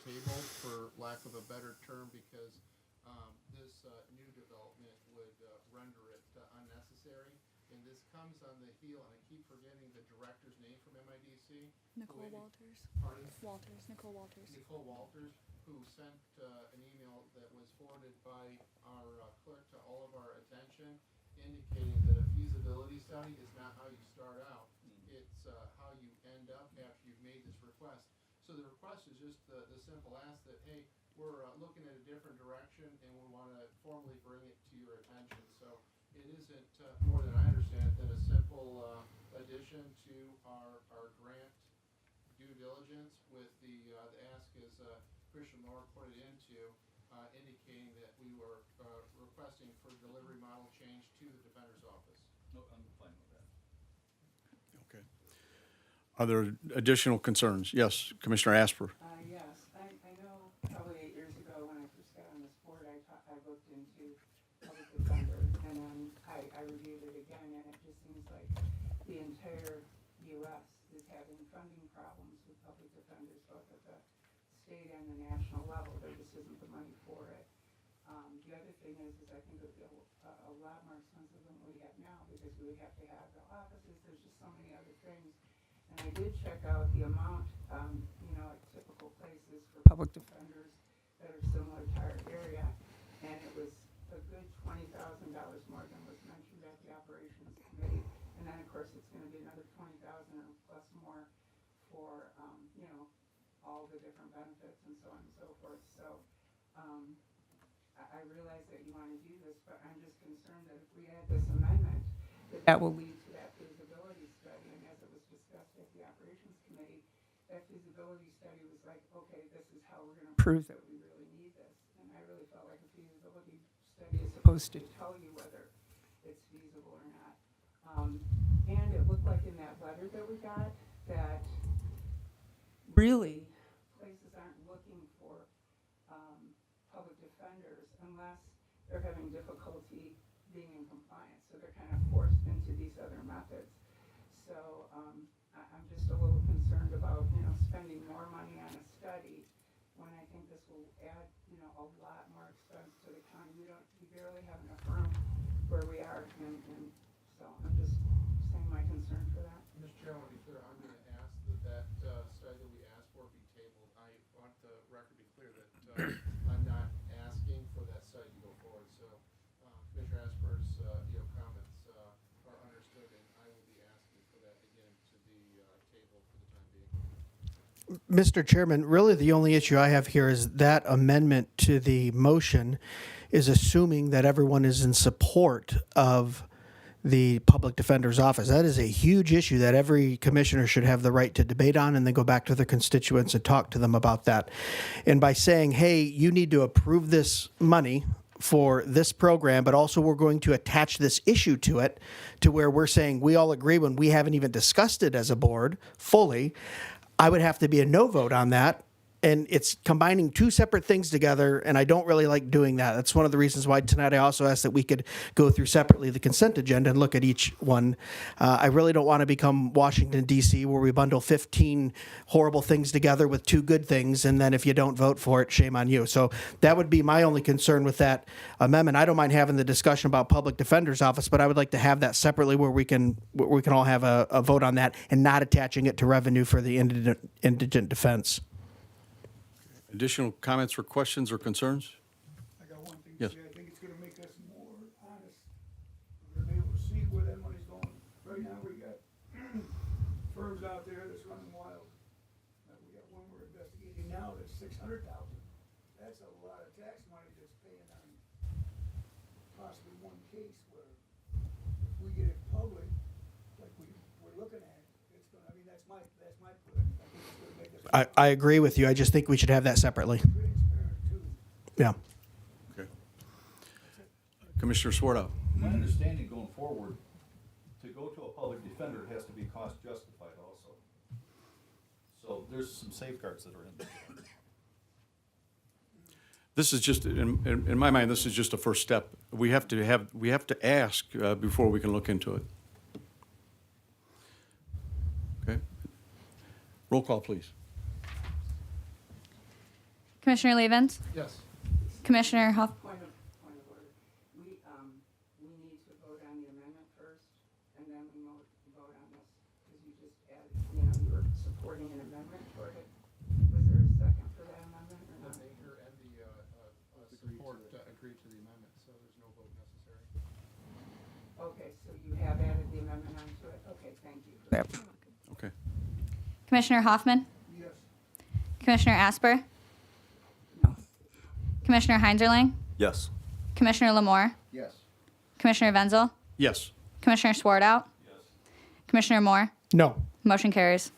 tabled, for lack of a better term, because, this, new development would, render it unnecessary. And this comes on the heel, and I keep forgetting the director's name from MIDC. Nicole Walters. Pardon? Nicole Walters. Nicole Walters, who sent an email that was forwarded by our clerk to all of our attention, indicating that a feasibility study is not how you start out. It's how you end up after you've made this request. So the request is just the simple ask that, hey, we're looking at a different direction, and we want to formally bring it to your attention. So it isn't, more than I understand, than a simple addition to our grant due diligence with the ask, as Christian Moore put it into, indicating that we were requesting for delivery model change to the Defender's Office. No, I'm fine with that. Okay. Are there additional concerns? Yes, Commissioner Asper. Yes, I know probably 8 years ago when I first got on this board, I looked into public defender, and then I reviewed it again, and it just seems like the entire U.S. is having funding problems with public defenders, both at the state and the national level. There just isn't the money for it. The other thing is I think it would be a lot more expensive than what we have now, because we would have to have the offices. There's just so many other things. And I did check out the amount, at typical places for public defenders that are similar to our area, and it was a good $20,000 more than was mentioned at the operations committee. And then, of course, it's going to be another $20,000 or plus more for, all the different benefits and so on and so forth. So I realize that you want to do this, but I'm just concerned that if we add this amendment, that will lead to that feasibility study. And as it was discussed at the operations committee, that feasibility study was like, okay, this is how we're going to prove that we really need this. And I really felt like a feasibility study is supposed to tell you whether it's feasible or not. And it looked like in that letter that we got that really places aren't looking for public defenders unless they're having difficulty being in compliance. So they're kind of forced into these other methods. So I'm just a little concerned about, spending more money on a study when I think this will add, you know, a lot more expense to the county. We barely have enough room where we are, and so I'm just saying my concern for that. Mr. Chairman, to be clear, I'm gonna ask that study that we asked for be tabled. I want the record to be clear that, I'm not asking for that study to go forward, so, Commissioner Asper's, comments, are understood, and I will be asking for that again to be, tabled for the time being. Mr. Chairman, really the only issue I have here is that amendment to the motion is assuming that everyone is in support of the public defender's office. That is a huge issue that every commissioner should have the right to debate on and then go back to their constituents and talk to them about that. And by saying, hey, you need to approve this money for this program, but also we're going to attach this issue to it to where we're saying we all agree when we haven't even discussed it as a board fully, I would have to be a no vote on that. And it's combining two separate things together, and I don't really like doing that. That's one of the reasons why tonight I also asked that we could go through separately the consent agenda and look at each one. I really don't want to become Washington, D.C., where we bundle 15 horrible things together with 2 good things, and then if you don't vote for it, shame on you. So that would be my only concern with that amendment. I don't mind having the discussion about public defender's office, but I would like to have that separately where we can all have a vote on that and not attaching it to revenue for the indigent defense. Additional comments or questions or concerns? I got one thing Yes. to say. I think it's gonna make us more honest. We're gonna be able to see where that money's going. Right now, we got firms out there that's running wild. We got one we're investigating now that's $600,000. That's a lot of tax money that's paying on possibly one case where if we get it public, like we're looking at, it's gonna, I mean, that's my put. I think it's gonna make us I agree with you. I just think we should have that separately. transparent too. Yeah. Okay. Commissioner Swartout. My understanding going forward, to go to a public defender, it has to be cost justified also. So there's some safeguards that are in there. This is just, in my mind, this is just a first step. We have to ask before we can look into it. Okay. Roll call, please. Commissioner Levens? Yes. Commissioner Huff? Point of order. We need to vote on the amendment first, and then we vote on this, because you just added, you were supporting an amendment toward it. Was there a second for that amendment or The not? maker and the, support agreed to the amendment, so there's no vote necessary. Okay, so you have added the amendment onto it? Okay, thank you. Okay. Commissioner Hoffman? Yes. Commissioner Asper? Commissioner Heinzerling? Yes. Commissioner Lamore? Yes. Commissioner Wenzel? Yes. Commissioner Swartout? Yes. Commissioner Moore? No. Motion carries.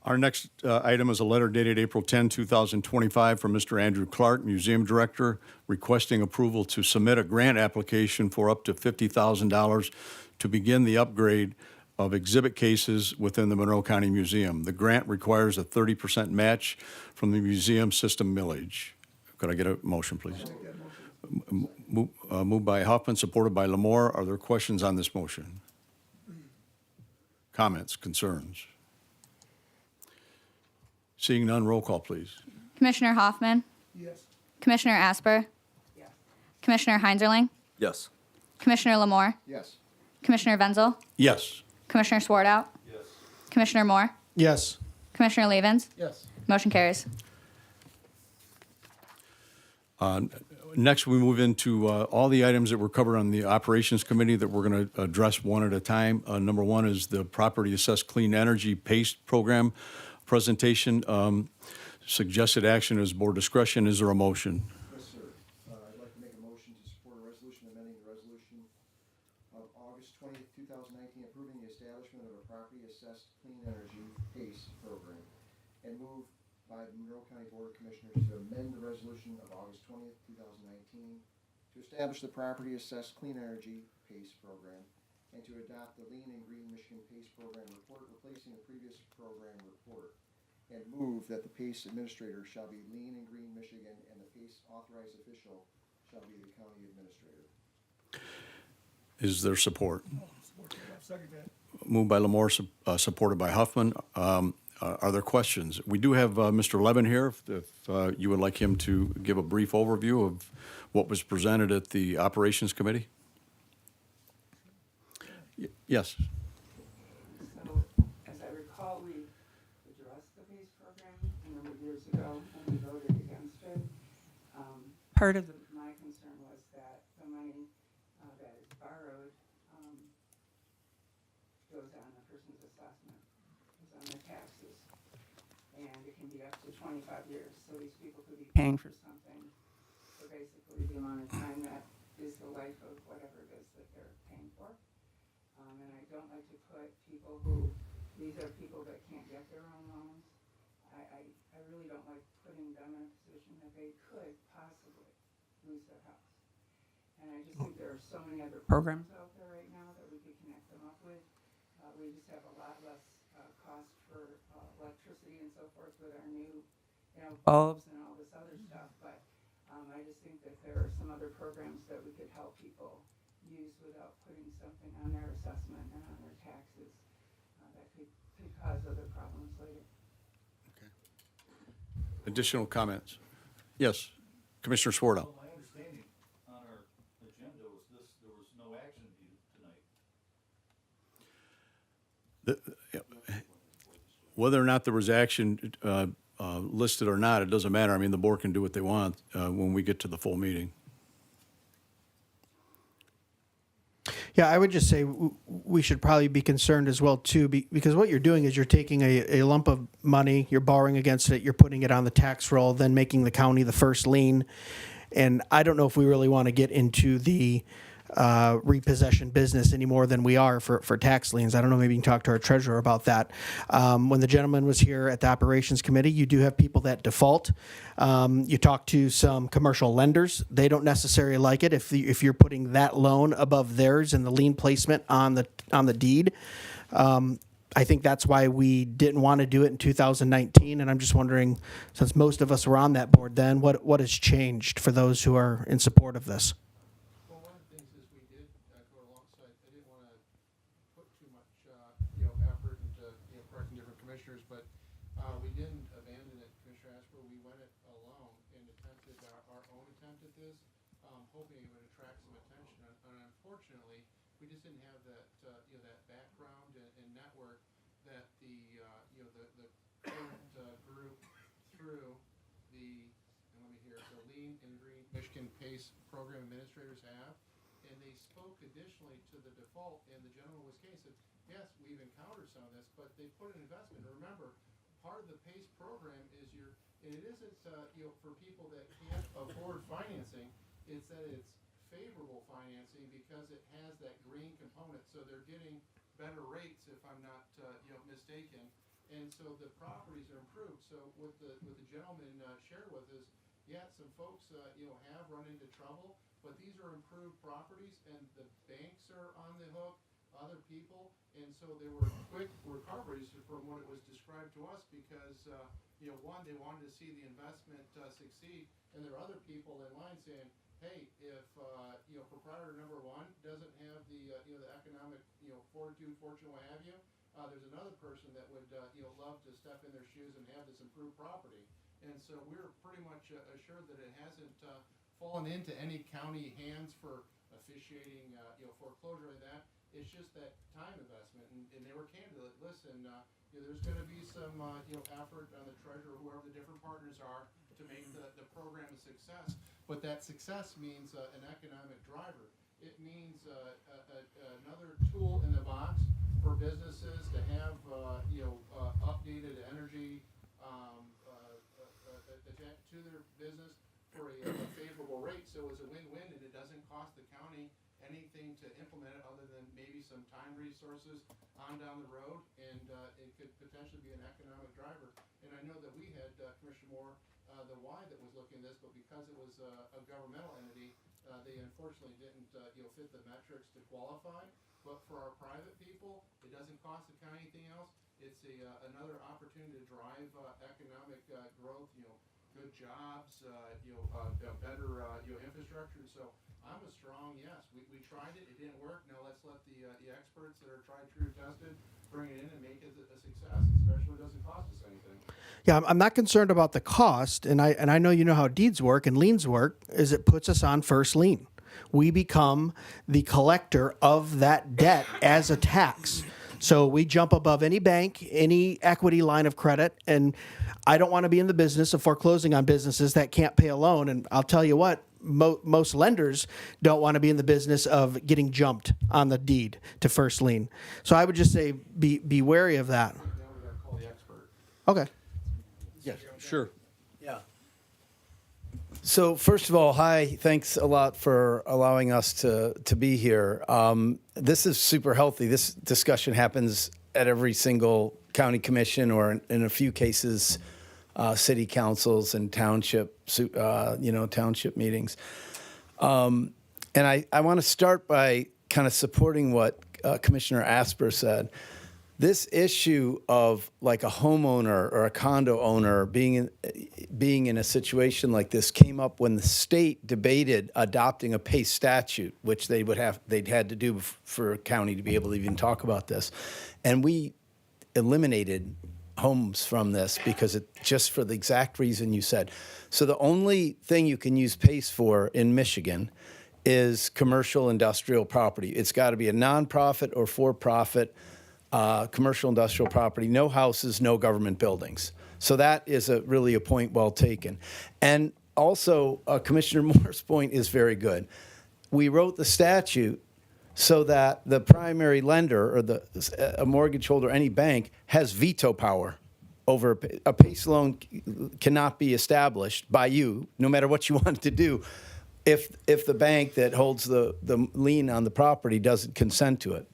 Our next item is a letter dated April 10, 2025 from Mr. Andrew Clark, Museum Director, requesting approval to submit a grant application for up to $50,000 to begin the upgrade of exhibit cases within the Monroe County Museum. The grant requires a 30% match from the museum system millage. Could I get a motion, please? Moved by Hoffman, supported by Lamore. Are there questions on this motion? Comments, concerns? Seeing none, roll call, please. Commissioner Hoffman? Yes. Commissioner Asper? Yes. Commissioner Heinzerling? Yes. Commissioner Lamore? Yes. Commissioner Wenzel? Yes. Commissioner Swartout? Yes. Commissioner Moore? Yes. Commissioner Levens? Yes. Motion carries. Next, we move into all the items that were covered on the Operations Committee that we're going to address one at a time. Number one is the Property Assessed Clean Energy PACE program presentation. Suggested action is board discretion. Is there a motion? Yes, sir. I'd like to make a motion to support a resolution amending the resolution of August 20th, 2019, approving the establishment of a property assessed clean energy PACE program, and move by the Monroe County Board of Commissioners to amend the resolution of August 20th, 2019, to establish the property assessed clean energy PACE program, and to adopt the Lean and Green Michigan PACE program report, replacing the previous program report, and move that the PACE administrator shall be Lean and Green Michigan, and the PACE authorized official shall be the county administrator. Is there support? second that. Moved by Lamore, supported by Huffman. Are there questions? We do have Mr. Levin here, if you would like him to give a brief overview of what was presented at the Operations Committee. Yes. So, as I recall, we addressed the PACE program a number of years ago, and we voted against it. Part of my concern was that the money that is borrowed goes on a person's assessment, goes on their taxes, and it can be up to 25 years. So these people could be paying for something for basically the amount of time that is the life of whatever it is that they're paying for. And I don't like to put people who, these are people that can't get their own loans. I really don't like putting them in a position that they could possibly lose their house. And I just think there are so many other programs out there right now that we could connect them up with. We just have a lot less cost for electricity and so forth with our new, bulbs and all this other stuff. But I just think that there are some other programs that we could help people use without putting something on their assessment and on their taxes that could cause other problems later. Additional comments? Yes, Commissioner Swartout. Well, my understanding on our agenda was this, there was no action needed tonight. Whether or not there was action listed or not, it doesn't matter. I mean, the board can do what they want when we get to the full meeting. Yeah, I would just say we should probably be concerned as well too, because what you're doing is you're taking a lump of money, you're borrowing against it, you're putting it on the tax roll, then making the county the first lien. And I don't know if we really want to get into the repossession business any more than we are for tax liens. I don't know, maybe you can talk to our treasurer about that. When the gentleman was here at the Operations Committee, you do have people that default. You talk to some commercial lenders. They don't necessarily like it if you're putting that loan above theirs and the lien placement on the deed. I think that's why we didn't want to do it in 2019. And I'm just wondering, since most of us were on that board then, what has changed for those who are in support of this? PACE program administrators have, and they spoke additionally to the default, and the gentleman was case said, yes, we've encountered some of this, but they put an investment. Remember, part of the PACE program is and it isn't, for people that can't afford financing, it's that it's favorable financing because it has that green component, so they're getting better rates, if I'm not, mistaken, and so the properties are improved. So what the gentleman shared with us, yeah, some folks, have run into trouble, but these are improved properties, and the banks are on the hook, other people, and so there were quick recoveries from what it was described to us because, one, they wanted to see the investment succeed, and there are other people in line saying, hey, if, proprietor number one doesn't have the economic, fortitude, fortune, what have you, there's another person that would, love to step in their shoes and have this improved property. And so we're pretty much assured that it hasn't fallen into any county hands for officiating, foreclosure like that. It's just that time investment, and they were candid. Listen, there's going to be some, effort on the treasurer, whoever the different partners are, to make the program a success. But that success means an economic driver. It means another tool in the box for businesses to have, updated energy to their business for a favorable rate. So it's a win-win, and it doesn't cost the county anything to implement it other than maybe some time resources on down the road, and it could potentially be an economic driver. And I know that we had, Commissioner Moore, the Y that was looking at this, but because it was a governmental entity, they unfortunately didn't fit the metrics to qualify. But for our private people, it doesn't cost the county anything else. It's another opportunity to drive economic growth, good jobs, better, infrastructure. So I'm a strong yes. We tried it, it didn't work. Now let's let the experts that are tried, true, tested, bring it in and make it a success, especially when it doesn't cost us anything. Yeah, I'm not concerned about the cost, and I know you know how deeds work and liens work, is it puts us on first lien. We become the collector of that debt as a tax. So we jump above any bank, any equity line of credit, and I don't want to be in the business of foreclosing on businesses that can't pay a loan. And I'll tell you what, most lenders don't want to be in the business of getting jumped on the deed to first lien. So I would just say be wary of that. Now we gotta call the expert. Okay. Yes, sure. Yeah. So first of all, hi, thanks a lot for allowing us to be here. This is super healthy. This discussion happens at every single county commission or in a few cases, city councils and township meetings. And I want to start by kind of supporting what Commissioner Asper said. This issue of like a homeowner or a condo owner being in a situation like this came up when the state debated adopting a PACE statute, which they'd had to do for a county to be able to even talk about this, and we eliminated homes from this because just for the exact reason you said. So the only thing you can use PACE for in Michigan is commercial industrial property. It's got to be a nonprofit or for-profit. Commercial industrial property, no houses, no government buildings. So that is really a point well taken. And also, Commissioner Moore's point is very good. We wrote the statute so that the primary lender or a mortgage holder, any bank, has veto power over a PACE loan cannot be established by you, no matter what you want to do, if the bank that holds the lien on the property doesn't consent to it.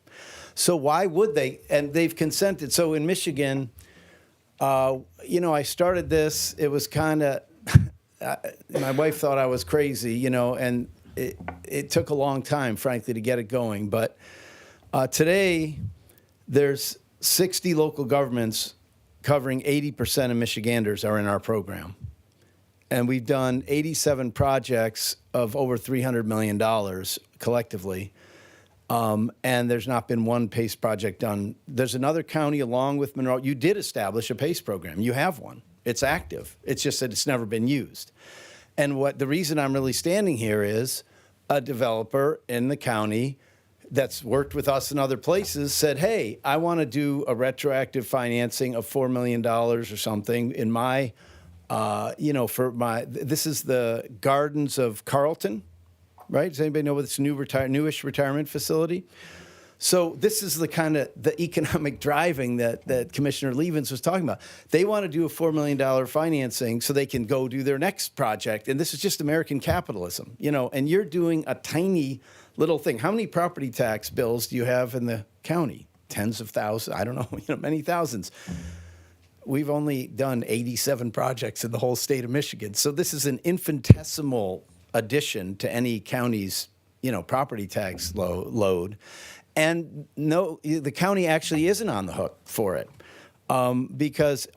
So why would they? And they've consented. So in Michigan, I started this. It was kind of, my wife thought I was crazy, and it took a long time, frankly, to get it going. But today, there's 60 local governments covering 80% of Michiganders are in our program. And we've done 87 projects of over $300 million collectively. And there's not been one PACE project done. There's another county along with Monroe. You did establish a PACE program. You have one. It's active. It's just that it's never been used. And the reason I'm really standing here is a developer in the county that's worked with us in other places said, hey, I want to do a retroactive financing of $4 million or something in my, this is the Gardens of Carlton. Right? Does anybody know what this newish retirement facility? So this is the kind of the economic driving that Commissioner Levens was talking about. They want to do a $4 million financing so they can go do their next project. And this is just American capitalism, and you're doing a tiny little thing. How many property tax bills do you have in the county? Tens of thousands. I don't know, many thousands. We've only done 87 projects in the whole state of Michigan. So this is an infinitesimal addition to any county's, property tax load. And no, the county actually isn't on the hook for it. Because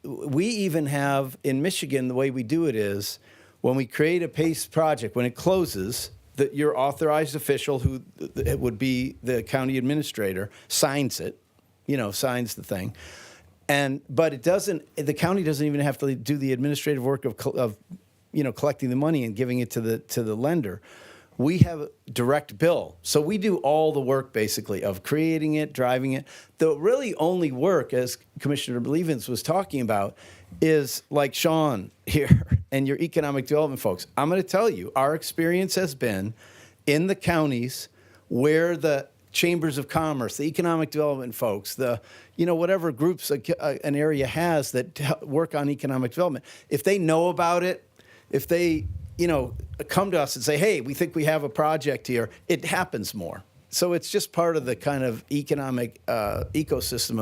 we even have in Michigan, the way we do it is when we create a PACE project, when it closes, your authorized official, who it would be the county administrator, signs it, signs the thing. But the county doesn't even have to do the administrative work of collecting the money and giving it to the lender. We have a direct bill. So we do all the work, basically, of creating it, driving it. The really only work, as Commissioner Levens was talking about, is like Sean here and your economic development folks. I'm going to tell you, our experience has been in the counties where the chambers of commerce, the economic development folks, whatever groups an area has that work on economic development, if they know about it, if they, come to us and say, hey, we think we have a project here, it happens more. So it's just part of the kind of economic ecosystem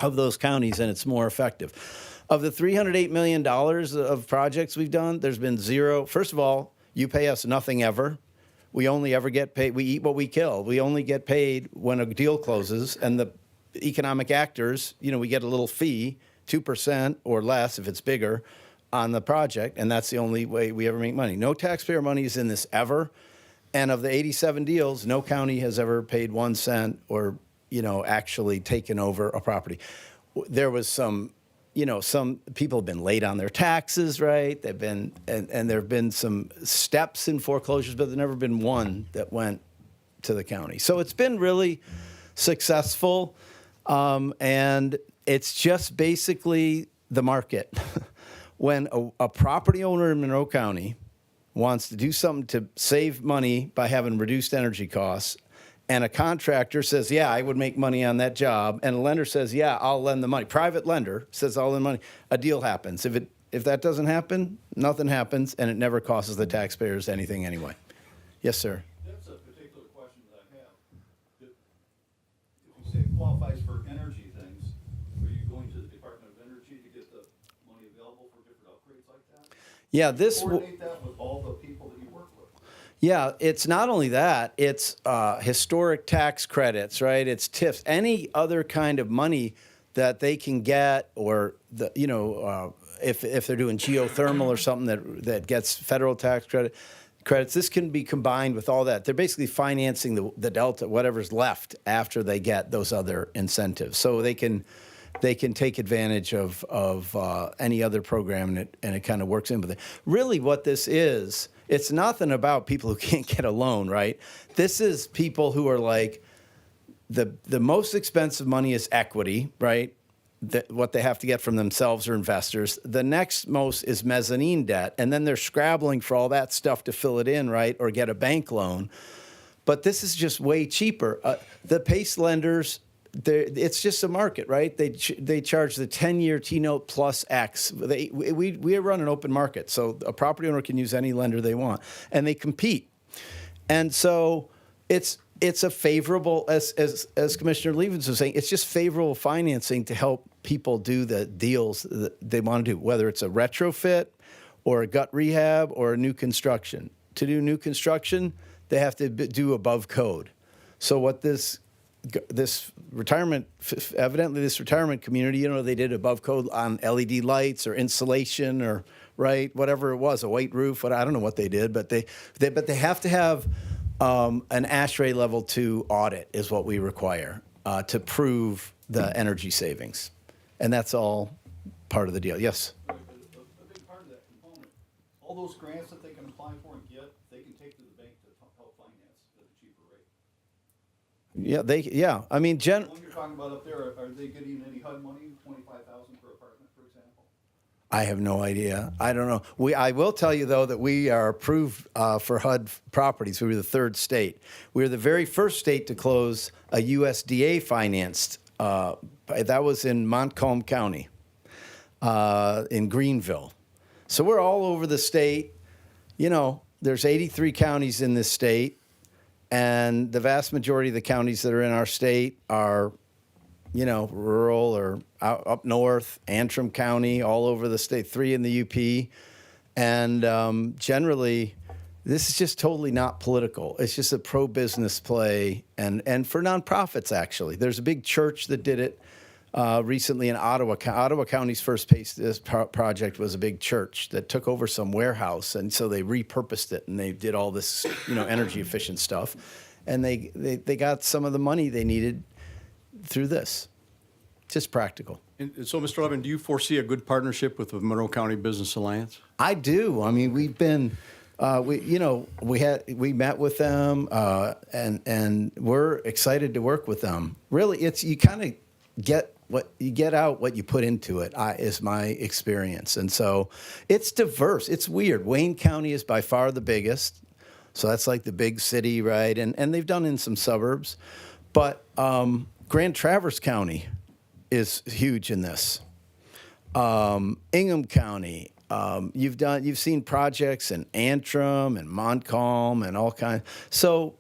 of those counties, and it's more effective. Of the $308 million of projects we've done, there's been zero. First of all, you pay us nothing ever. We only ever get paid. We eat what we kill. We only get paid when a deal closes, and the economic actors, we get a little fee, 2% or less if it's bigger, on the project, and that's the only way we ever make money. No taxpayer money is in this ever. And of the 87 deals, no county has ever paid 1 cent or, actually taken over a property. There was some people have been late on their taxes, right? They've been, and there have been some steps in foreclosures, but there's never been one that went to the county. So it's been really successful. And it's just basically the market. When a property owner in Monroe County wants to do something to save money by having reduced energy costs, and a contractor says, yeah, I would make money on that job, and a lender says, yeah, I'll lend the money. Private lender says, I'll lend money. A deal happens. If that doesn't happen, nothing happens, and it never costs the taxpayers anything anyway. Yes, sir. That's a particular question that I have. If you say it qualifies for energy things, are you going to the Department of Energy to get the money available for different upgrades like that? Yeah, Coordinate that with all the people that you work with. Yeah, it's not only that, it's historic tax credits, right? It's TIFs, any other kind of money that they can get, or if they're doing geothermal or something that gets federal tax credits, this can be combined with all that. They're basically financing the delta, whatever's left after they get those other incentives. So they can take advantage of any other program, and it kind of works in with it. Really what this is, it's nothing about people who can't get a loan, right? This is people who are like, the most expensive money is equity, right? What they have to get from themselves or investors. The next most is mezzanine debt, and then they're scrabbling for all that stuff to fill it in, right? Or get a bank loan. But this is just way cheaper. The PACE lenders, it's just a market, right? They charge the 10-year T-note plus X. We run an open market, so a property owner can use any lender they want, and they compete. And so it's a favorable, as Commissioner Levens was saying, it's just favorable financing to help people do the deals that they want to do, whether it's a retrofit or a gut rehab or a new construction. To do new construction, they have to do above code. So what this retirement community, they did above code on LED lights or insulation or, right, whatever it was, a white roof, I don't know what they did, but they have to have an ASHRAE level 2 audit is what we require to prove the energy savings. And that's all part of the deal. Yes? A big part of that component, all those grants that they can apply for and get, they can take to the bank to help finance at a cheaper rate. I mean, The one you're talking about up there, are they getting any HUD money, $25,000 per apartment, for example? I have no idea. I don't know. I will tell you, though, that we are approved for HUD properties. We were the third state. We were the very first state to close a USDA-financed. That was in Montcalm County, in Greenville. So we're all over the state. There's 83 counties in this state, and the vast majority of the counties that are in our state are rural or up north, Antrim County, all over the state, 3 in the UP. And generally, this is just totally not political. It's just a pro-business play, and for nonprofits, actually. There's a big church that did it recently in Ottawa. Ottawa County's first PACE project was a big church that took over some warehouse, and so they repurposed it, and they did all this energy efficient stuff. And they got some of the money they needed through this. Just practical. And so, Mr. Levin, do you foresee a good partnership with the Monroe County Business Alliance? I do. I mean, we've been, we met with them, and we're excited to work with them. Really, you kind of get out what you put into it, is my experience. And so it's diverse. It's weird. Wayne County is by far the biggest. So that's like the big city, right? And they've done in some suburbs. But Grand Traverse County is huge in this. Ingham County, you've seen projects in Antrim and Montcalm and all kinds. So,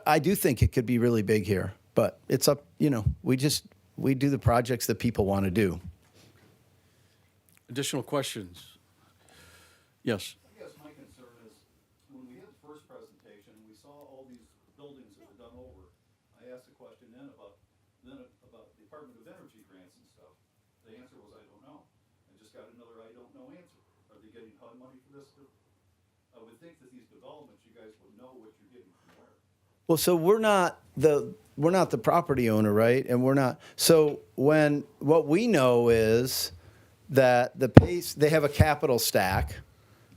I do think it could be really big here, but it's up, we do the projects that people want to do. Additional questions? Yes. I guess my concern is, when we had the first presentation, we saw all these buildings that were done over. I asked a question then about Department of Energy grants and stuff. The answer was, I don't know. I just got another I don't know answer. Are they getting HUD money for this? I would think that these developments, you guys would know what you're getting from where. Well, so we're not the property owner, right? And we're not. So what we know is that they have a capital stack,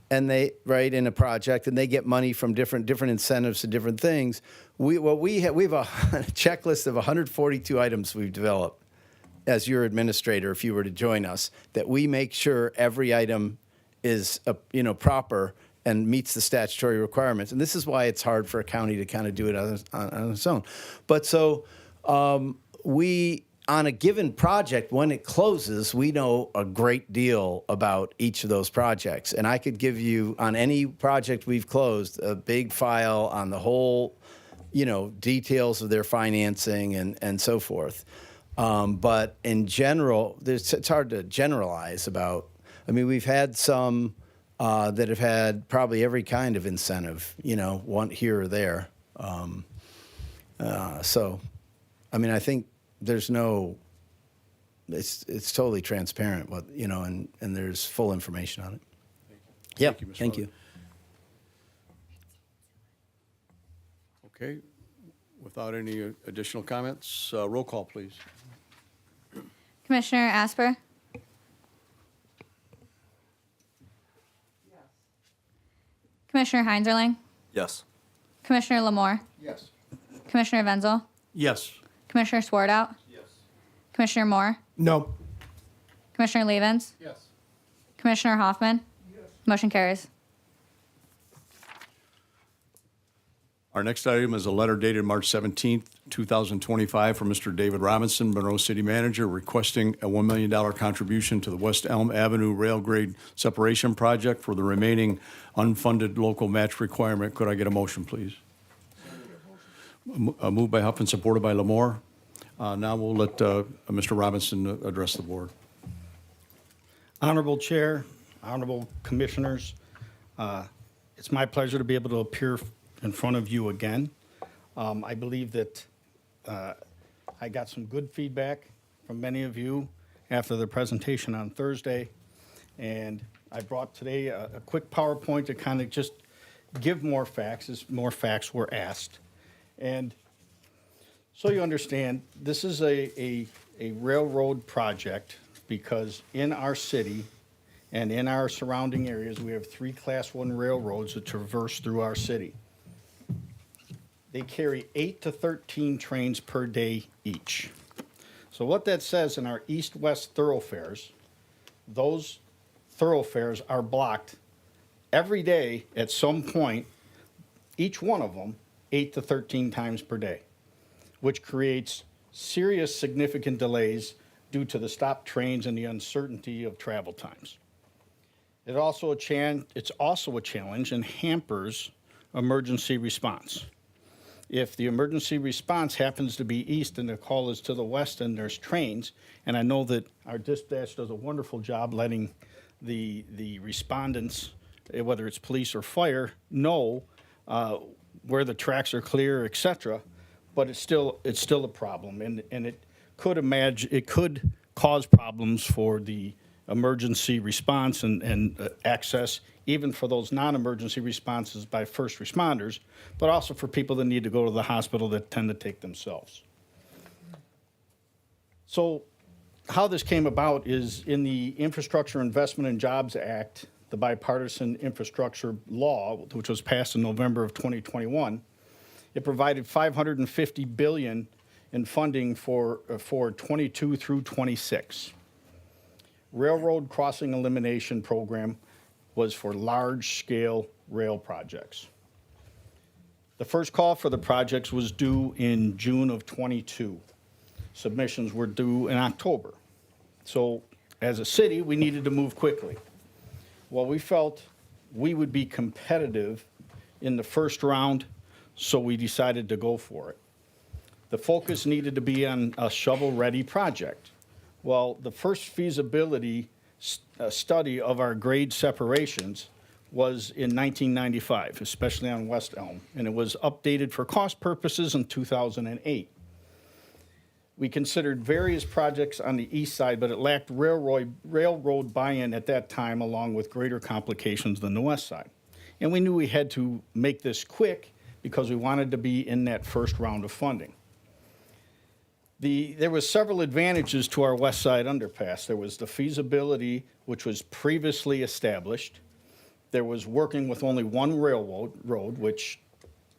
and they in a project, and they get money from different incentives to different things. We have a checklist of 142 items we've developed as your administrator, if you were to join us, that we make sure every item is proper and meets the statutory requirements. And this is why it's hard for a county to kind of do it on its own. But so we, on a given project, when it closes, we know a great deal about each of those projects. And I could give you, on any project we've closed, a big file on the whole, details of their financing and so forth. But in general, it's hard to generalize about. I mean, we've had some that have had probably every kind of incentive, one here or there. So, I mean, I think there's it's totally transparent, and there's full information on it. Yeah, Thank you, Mr. thank Rutherford. you. Okay. Without any additional comments, roll call, please. Commissioner Asper? Yes. Commissioner Heinzerling? Yes. Commissioner Lamore? Yes. Commissioner Wenzel? Yes. Commissioner Swartout? Yes. Commissioner Moore? No. Commissioner Levens? Yes. Commissioner Hoffman? Motion carries. Our next item is a letter dated March 17th, 2025, from Mr. David Robinson, Monroe City Manager, requesting a $1 million contribution to the West Elm Avenue Rail Grade Separation Project for the remaining unfunded local match requirement. Could I get a motion, please? Moved by Huff and supported by Lamore. Now we'll let Mr. Robinson address the board. Honorable Chair, honorable commissioners, it's my pleasure to be able to appear in front of you again. I believe that I got some good feedback from many of you after the presentation on Thursday, and I brought today a quick PowerPoint to kind of just give more facts as more facts were asked. And so you understand, this is a railroad project because in our city and in our surrounding areas, we have 3 Class I railroads that traverse through our city. They carry 8 to 13 trains per day each. So what that says in our east-west thoroughfares, those thoroughfares are blocked every day at some point, each one of them, 8 to 13 times per day, which creates serious significant delays due to the stopped trains and the uncertainty of travel times. It's also a challenge and hampers emergency response. If the emergency response happens to be east and the call is to the west and there's trains, and I know that our dispatch does a wonderful job letting the respondents, whether it's police or fire, know where the tracks are clear, et cetera, but it's still a problem, and it could cause problems for the emergency response and access, even for those non-emergency responses by first responders, but also for people that need to go to the hospital that tend to take themselves. So how this came about is in the Infrastructure Investment and Jobs Act, the bipartisan infrastructure law, which was passed in November of 2021, it provided $550 billion in funding for 22 through 26. Railroad Crossing Elimination Program was for large-scale rail projects. The first call for the projects was due in June of 22. Submissions were due in October. So as a city, we needed to move quickly. Well, we felt we would be competitive in the first round, so we decided to go for it. The focus needed to be on a shovel-ready project. Well, the first feasibility study of our grade separations was in 1995, especially on West Elm, and it was updated for cost purposes in 2008. We considered various projects on the east side, but it lacked railroad buy-in at that time, along with greater complications than the west side. And we knew we had to make this quick because we wanted to be in that first round of funding. There was several advantages to our west side underpass. There was the feasibility, which was previously established. There was working with only one railroad, which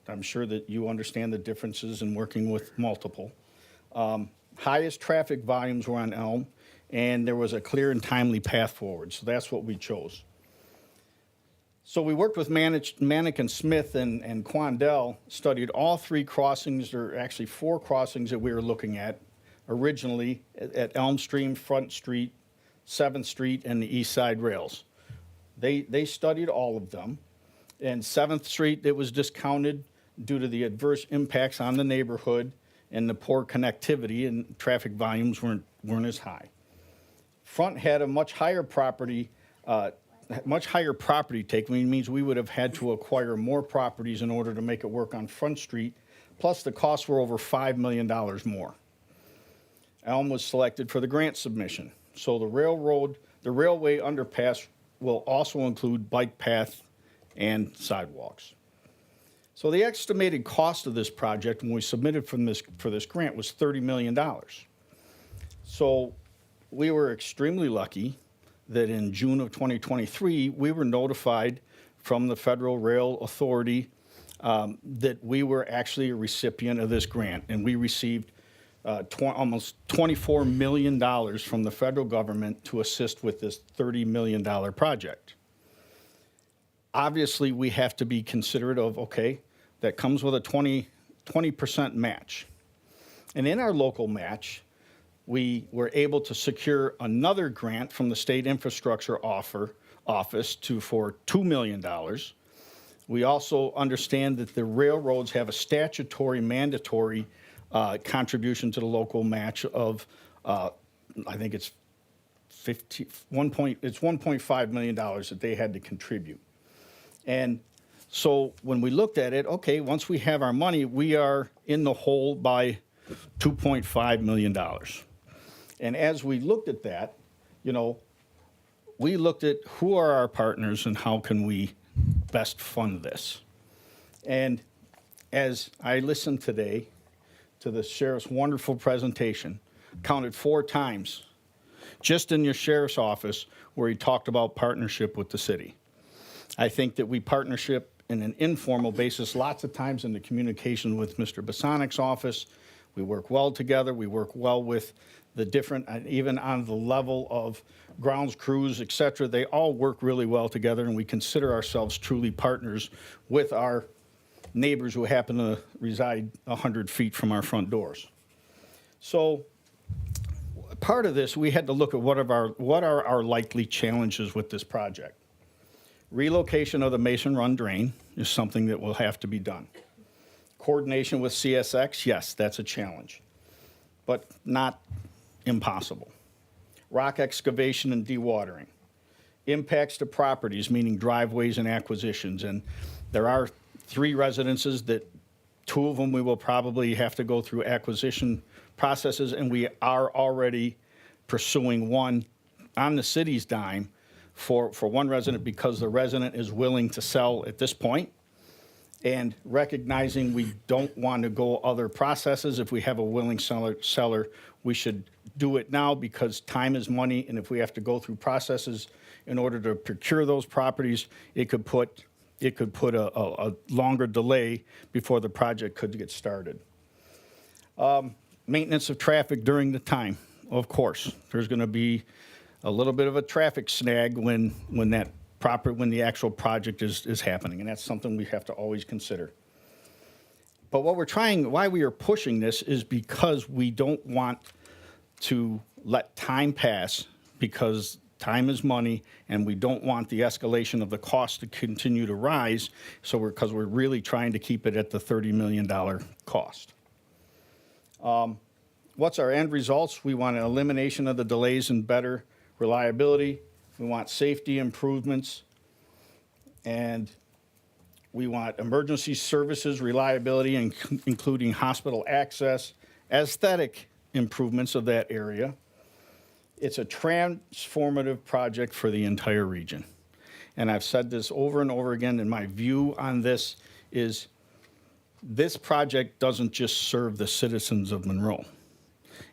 I'm sure that you understand the differences in working with multiple. Highest traffic volumes were on Elm, and there was a clear and timely path forward. So that's what we chose. So we worked with Manick and Smith and Quandel, studied all three crossings, or actually four crossings that we were looking at originally at Elm Stream, Front Street, 7th Street, and the East Side Rails. They studied all of them. And 7th Street, it was discounted due to the adverse impacts on the neighborhood and the poor connectivity, and traffic volumes weren't as high. Front had a much higher property take, which means we would have had to acquire more properties in order to make it work on Front Street, plus the costs were over $5 million more. Elm was selected for the grant submission. So the railway underpass will also include bike path and sidewalks. So the estimated cost of this project when we submitted for this grant was $30 million. So we were extremely lucky that in June of 2023, we were notified from the Federal Rail Authority that we were actually a recipient of this grant, and we received almost $24 million from the federal government to assist with this $30 million project. Obviously, we have to be considerate of, okay, that comes with a 20% match. And in our local match, we were able to secure another grant from the State Infrastructure Office for $2 million. We also understand that the railroads have a statutory mandatory contribution to the local match of, I think it's $1.5 million that they had to contribute. And so when we looked at it, okay, once we have our money, we are in the hole by $2.5 million. And as we looked at that, we looked at who are our partners and how can we best fund this. And as I listened today to the sheriff's wonderful presentation, counted 4 times just in your sheriff's office where he talked about partnership with the city. I think that we partnership in an informal basis lots of times in the communication with Mr. Bosanic's office. We work well together. We work well with the different, even on the level of grounds crews, et cetera. They all work really well together, and we consider ourselves truly partners with our neighbors who happen to reside 100 feet from our front doors. So part of this, we had to look at what are our likely challenges with this project. Relocation of the Mason Run drain is something that will have to be done. Coordination with CSX, yes, that's a challenge, but not impossible. Rock excavation and dewatering. Impacts to properties, meaning driveways and acquisitions. And there are 3 residences that 2 of them we will probably have to go through acquisition processes, and we are already pursuing one on the city's dime for one resident because the resident is willing to sell at this point, and recognizing we don't want to go other processes. If we have a willing seller, we should do it now because time is money, and if we have to go through processes in order to procure those properties, it could put a longer delay before the project could get started. Maintenance of traffic during the time, of course. There's going to be a little bit of a traffic snag when the actual project is happening, and that's something we have to always consider. But why we are pushing this is because we don't want to let time pass, because time is money, and we don't want the escalation of the cost to continue to rise. So because we're really trying to keep it at the $30 million cost. What's our end results? We want an elimination of the delays and better reliability. We want safety improvements, and we want emergency services reliability, including hospital access, aesthetic improvements of that area. It's a transformative project for the entire region. And I've said this over and over again, and my view on this is this project doesn't just serve the citizens of Monroe.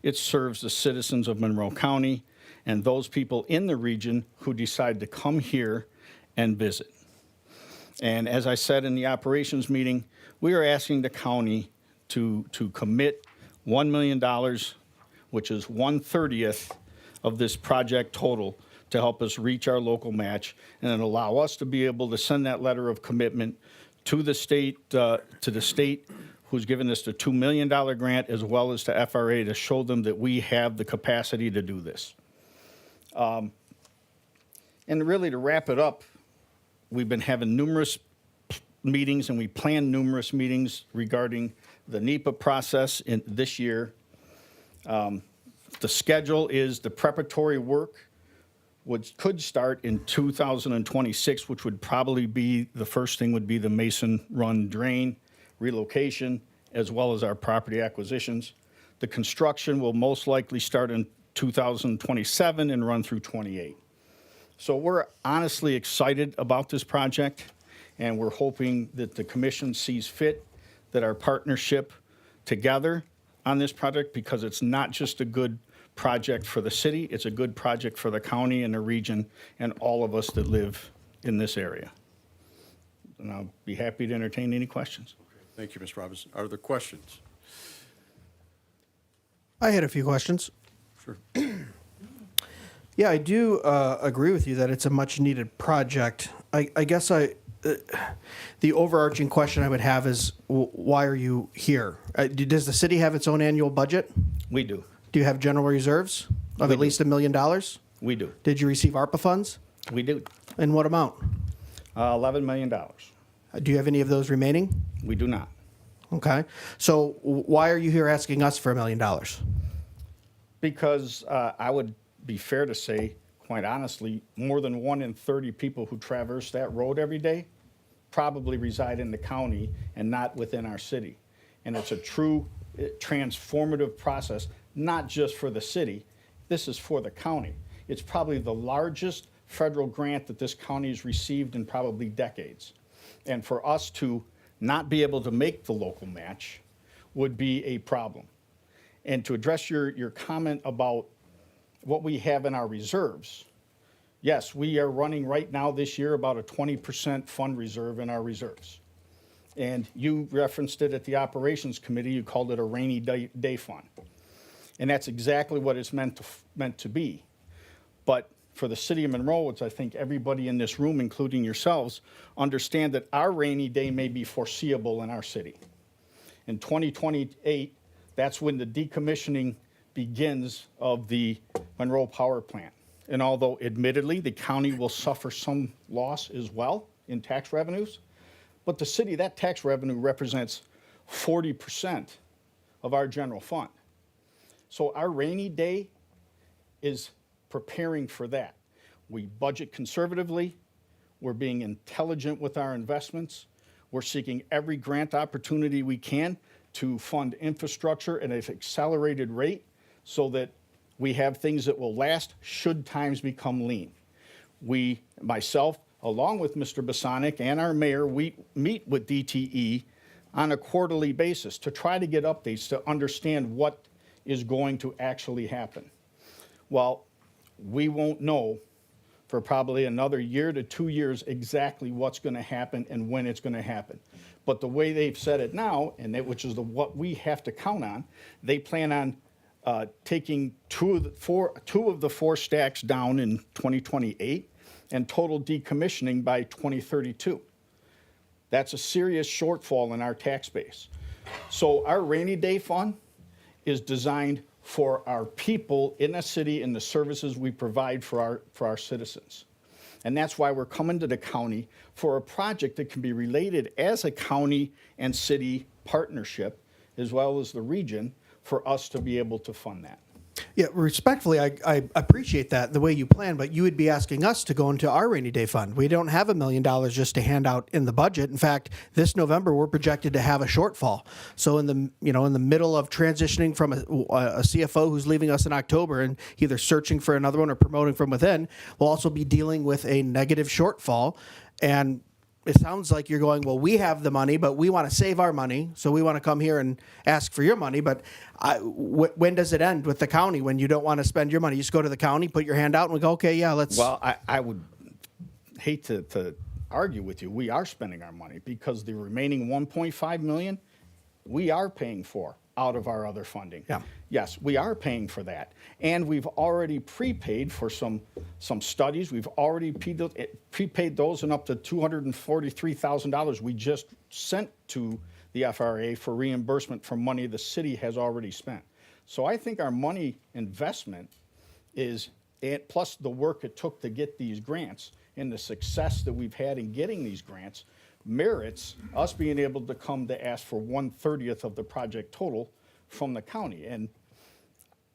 It serves the citizens of Monroe County and those people in the region who decide to come here and visit. And as I said in the operations meeting, we are asking the county to commit $1 million, which is 1/30th of this project total, to help us reach our local match and then allow us to be able to send that letter of commitment to the state, who's given us the $2 million grant, as well as to FRA, to show them that we have the capacity to do this. And really, to wrap it up, we've been having numerous meetings, and we plan numerous meetings regarding the NEPA process in this year. The schedule is the preparatory work, which could start in 2026, which would probably be, the first thing would be the Mason Run drain relocation, as well as our property acquisitions. The construction will most likely start in 2027 and run through 28. So we're honestly excited about this project, and we're hoping that the commission sees fit that our partnership together on this project, because it's not just a good project for the city, it's a good project for the county and the region and all of us that live in this area. And I'll be happy to entertain any questions. Thank you, Mr. Robinson. Are there questions? I had a few questions. Sure. Yeah, I do agree with you that it's a much needed project. I guess the overarching question I would have is, why are you here? Does the city have its own annual budget? We do. Do you have general reserves of at least $1 million? We do. Did you receive ARPA funds? We do. And what amount? $11 million. Do you have any of those remaining? We do not. Okay. So why are you here asking us for $1 million? Because I would be fair to say, quite honestly, more than 1 in 30 people who traverse that road every day probably reside in the county and not within our city. And it's a true transformative process, not just for the city. This is for the county. It's probably the largest federal grant that this county has received in probably decades. And for us to not be able to make the local match would be a problem. And to address your comment about what we have in our reserves, yes, we are running right now this year about a 20% fund reserve in our reserves. And you referenced it at the operations committee. You called it a rainy day fund. And that's exactly what it's meant to be. But for the city of Monroe, which I think everybody in this room, including yourselves, understand that our rainy day may be foreseeable in our city. In 2028, that's when the decommissioning begins of the Monroe Power Plant. And although admittedly the county will suffer some loss as well in tax revenues, but the city, that tax revenue represents 40% of our general fund. So our rainy day is preparing for that. We budget conservatively. We're being intelligent with our investments. We're seeking every grant opportunity we can to fund infrastructure at an accelerated rate so that we have things that will last should times become lean. We, myself, along with Mr. Bosonic and our mayor, we meet with DTE on a quarterly basis to try to get updates to understand what is going to actually happen. Well, we won't know for probably another year to 2 years exactly what's going to happen and when it's going to happen. But the way they've said it now, and which is what we have to count on, they plan on taking two of the four stacks down in 2028 and total decommissioning by 2032. That's a serious shortfall in our tax base. So our rainy day fund is designed for our people in the city and the services we provide for our citizens. And that's why we're coming to the county for a project that can be related as a county and city partnership, as well as the region, for us to be able to fund that. Yeah, respectfully, I appreciate that, the way you plan, but you would be asking us to go into our rainy day fund. We don't have $1 million just to hand out in the budget. In fact, this November, we're projected to have a shortfall. So in the middle of transitioning from a CFO who's leaving us in October and either searching for another one or promoting from within, we'll also be dealing with a negative shortfall. And it sounds like you're going, well, we have the money, but we want to save our money, so we want to come here and ask for your money. But when does it end with the county when you don't want to spend your money? You just go to the county, put your hand out, and we go, okay, yeah, let's. Well, I would hate to argue with you. We are spending our money because the remaining 1.5 million, we are paying for out of our other funding. Yeah. Yes, we are paying for that. And we've already prepaid for some studies. We've already prepaid those and up to $243,000 we just sent to the FRA for reimbursement from money the city has already spent. So I think our money investment is, plus the work it took to get these grants and the success that we've had in getting these grants, merits us being able to come to ask for 1/30 of the project total from the county. And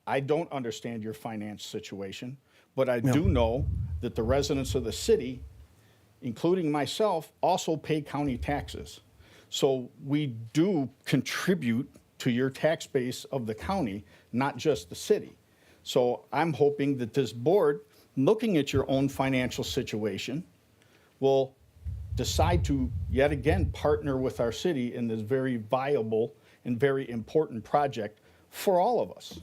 I don't understand your finance situation, but I do know that the residents of the city, including myself, also pay county taxes. So we do contribute to your tax base of the county, not just the city. So I'm hoping that this board, looking at your own financial situation, will decide to, yet again, partner with our city in this very viable and very important project for all of us.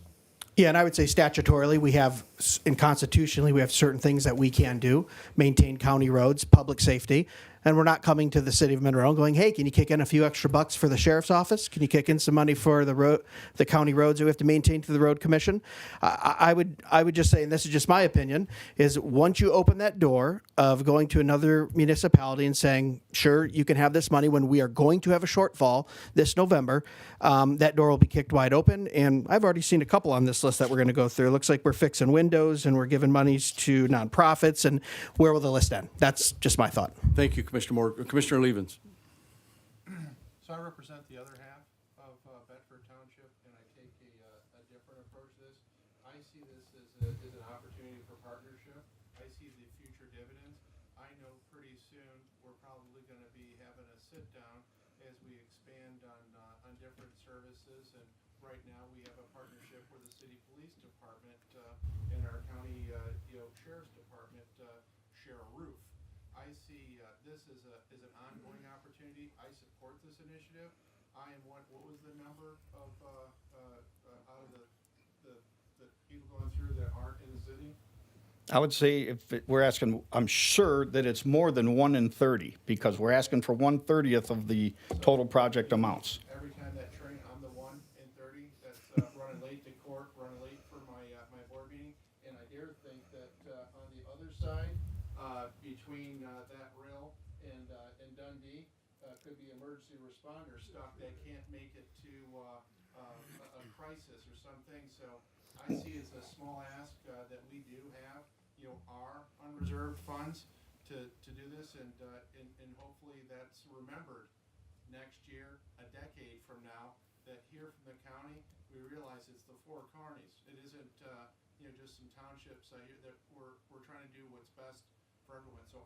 Yeah, and I would say statutorily, we have, and constitutionally, we have certain things that we can do, maintain county roads, public safety, and we're not coming to the city of Monroe and going, hey, can you kick in a few extra bucks for the sheriff's office? Can you kick in some money for the county roads that we have to maintain through the road commission? I would just say, and this is just my opinion, is once you open that door of going to another municipality and saying, sure, you can have this money when we are going to have a shortfall this November, that door will be kicked wide open. And I've already seen a couple on this list that we're going to go through. It looks like we're fixing windows and we're giving monies to nonprofits. And where will the list end? That's just my thought. Thank you, Commissioner Moore. Commissioner Levens. So I represent the other half of Bedford Township, and I take a different approach to this. I see this as an opportunity for partnership. I see the future dividends. I know pretty soon we're probably going to be having a sit-down as we expand on different services. And right now we have a partnership with the city police department and our county sheriff's department share a roof. I see this as an ongoing opportunity. I support this initiative. I am what was the number of out of the people going through that aren't in the city? I would say we're asking, I'm sure that it's more than 1 in 30 because we're asking for 1/30 of the total project amounts. Every time that train, I'm the 1 in 30 that's running late to court, running late for my board meeting. And I dare think that on the other side, between that rail and Dundee, could be emergency responders stuck that can't make it to a crisis or something. So I see it's a small ask that we do have, our unreserved funds to do this, and hopefully that's remembered next year, a decade from now, that here from the county, we realize it's the four counties. It isn't just some townships here, that we're trying to do what's best for everyone. So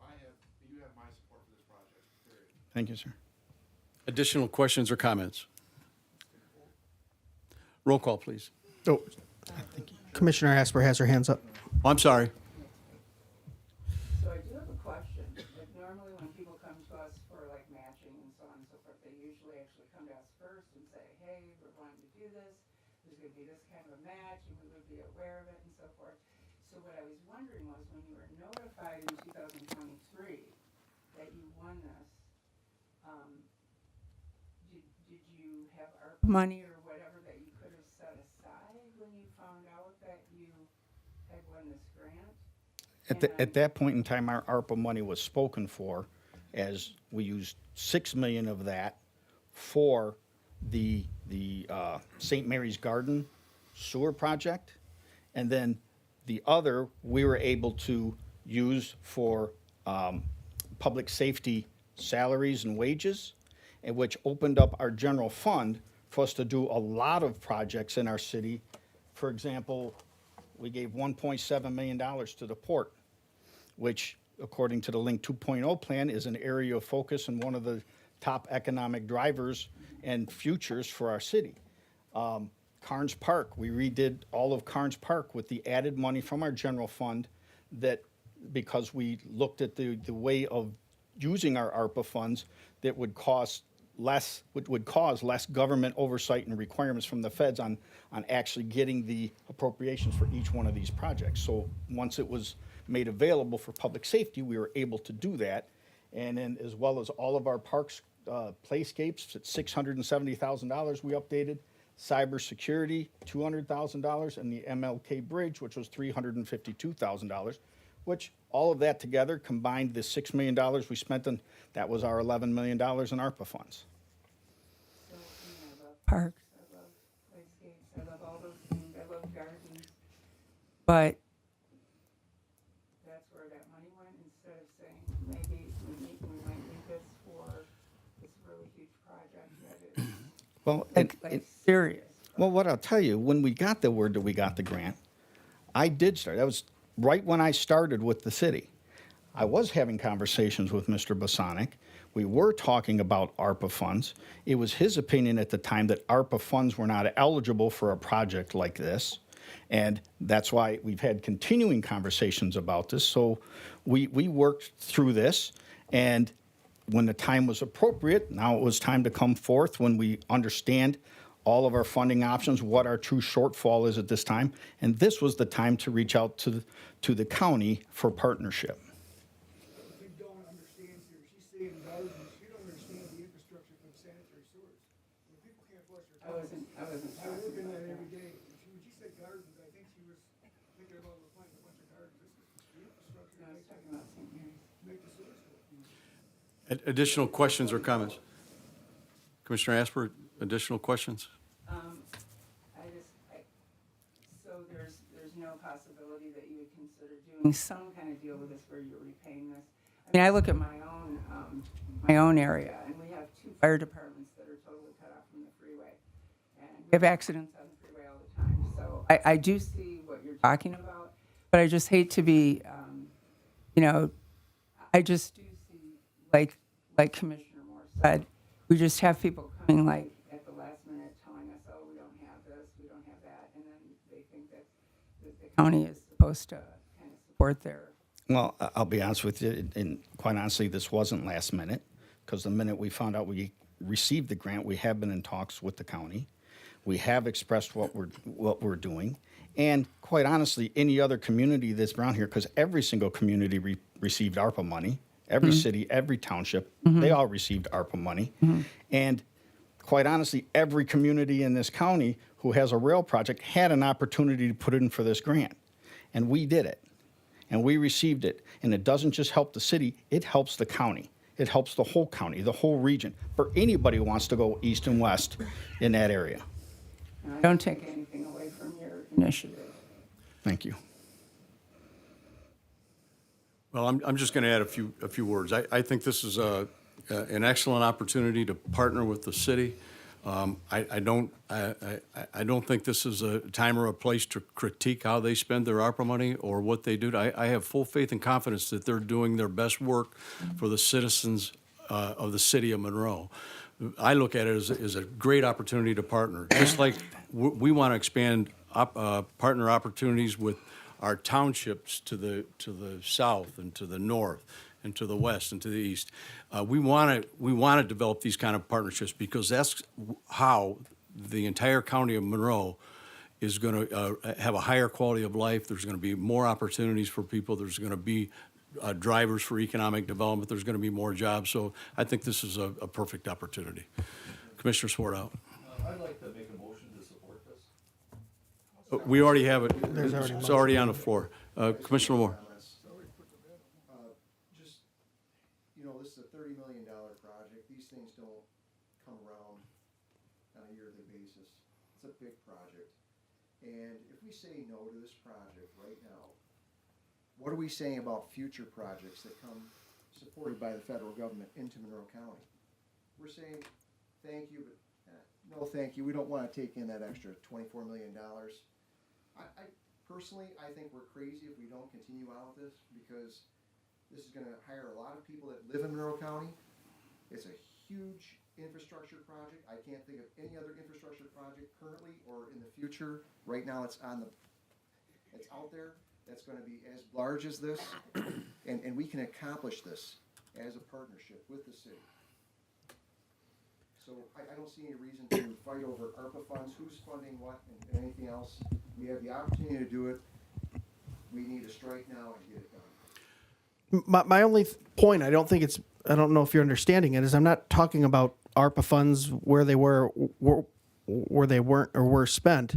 you have my support for this project, period. Thank you, sir. Additional questions or comments? Roll call, please. Oh, Commissioner Asper has her hands up. Oh, I'm sorry. So I do have a question. Like normally when people come to us for like matching and so on and so forth, they usually actually come to us first and say, hey, we're wanting to do this. There's going to be this kind of a match and we would be aware of it and so forth. So what I was wondering was when you were notified in 2023 that you won this, did you have ARPA money or whatever that you could have set aside when you found out that you had won this grant? At that point in time, our ARPA money was spoken for, as we used $6 million of that for the St. Mary's Garden sewer project, and then the other we were able to use for public safety salaries and wages, and which opened up our general fund for us to do a lot of projects in our city. For example, we gave $1.7 million to the port, which, according to the Link 2.0 plan, is an area of focus and one of the top economic drivers and futures for our city. Carnes Park, we redid all of Carnes Park with the added money from our general fund that, because we looked at the way of using our ARPA funds, that would cause less government oversight and requirements from the feds on actually getting the appropriations for each one of these projects. So once it was made available for public safety, we were able to do that. And then, as well as all of our parks, playscapes at $670,000 we updated, cybersecurity, $200,000, and the MLK Bridge, which was $352,000, which all of that together combined the $6 million we spent on, that was our $11 million in ARPA funds. So, I love parks, I love playscapes, I love all those things, I love gardens. But that's where that money went, instead of saying, maybe we might need this for this really huge project that is Well, serious. Well, what I'll tell you, when we got the word that we got the grant, I did start. That was right when I started with the city. I was having conversations with Mr. Bosanic. We were talking about ARPA funds. It was his opinion at the time that ARPA funds were not eligible for a project like this. And that's why we've had continuing conversations about this. So we worked through this, and when the time was appropriate, now it was time to come forth when we understand all of our funding options, what our true shortfall is at this time. And this was the time to reach out to the county for partnership. You don't understand here. She's saying gardens. You don't understand the infrastructure for the sanitary sewers. When people can't flush their toilets. I wasn't I work in talking that about every that. day. When she said gardens, I think she was thinking about planting a bunch of gardens. This is the infrastructure No, I was talking about St. Mary's. make the sewers go. Additional questions or comments? Commissioner Asper, additional questions? So there's no possibility that you would consider doing some kind of deal with this where you're repaying this? I mean, I look at my own area, and we have 2 fire departments that are totally cut off from the freeway. And we have accidents on the freeway all the time. So I do see what you're talking about, but I just hate to be, I just do see, like Commissioner Moore said, we just have people coming like at the last minute telling us, oh, we don't have this, we don't have that, and then they think that the county is supposed to kind of support their. Well, I'll be honest with you, and quite honestly, this wasn't last minute, because the minute we found out we received the grant, we have been in talks with the county. We have expressed what we're doing, and quite honestly, any other community that's around here, because every single community received ARPA money, every city, every township, they all received ARPA money, and quite honestly, every community in this county who has a rail project had an opportunity to put in for this grant, and we did it. And we received it. And it doesn't just help the city, it helps the county. It helps the whole county, the whole region, for anybody who wants to go east and west in that area. I don't take anything away from your initiative. Thank you. Well, I'm just going to add a few words. I think this is an excellent opportunity to partner with the city. I don't think this is a time or a place to critique how they spend their ARPA money or what they do. I have full faith and confidence that they're doing their best work for the citizens of the city of Monroe. I look at it as a great opportunity to partner. Just like we want to expand partner opportunities with our townships to the south and to the north and to the west and to the east. We want to develop these kind of partnerships because that's how the entire county of Monroe is going to have a higher quality of life. There's going to be more opportunities for people. There's going to be drivers for economic development. There's going to be more jobs. So I think this is a perfect opportunity. Commissioner Swartout. I'd like to make a motion to support this. We already have it. It's already on the floor. Commissioner Moore. This is a $30 million project. These things don't come around on a yearly basis. It's a big project. And if we say no to this project right now, what are we saying about future projects that come supported by the federal government into Monroe County? We're saying, thank you, but no thank you. We don't want to take in that extra $24 million. Personally, I think we're crazy if we don't continue on with this, because this is gonna hire a lot of people that live in Monroe County. It's a huge infrastructure project. I can't think of any other infrastructure project currently or in the future. Right now, it's out there, that's gonna be as large as this, and we can accomplish this as a partnership with the city. So I don't see any reason to fight over ARPA funds, who's funding what, and anything else. We have the opportunity to do it. We need to strike now and get it done. My only point, I don't know if you're understanding it, is I'm not talking about ARPA funds where they were, where they weren't or were spent.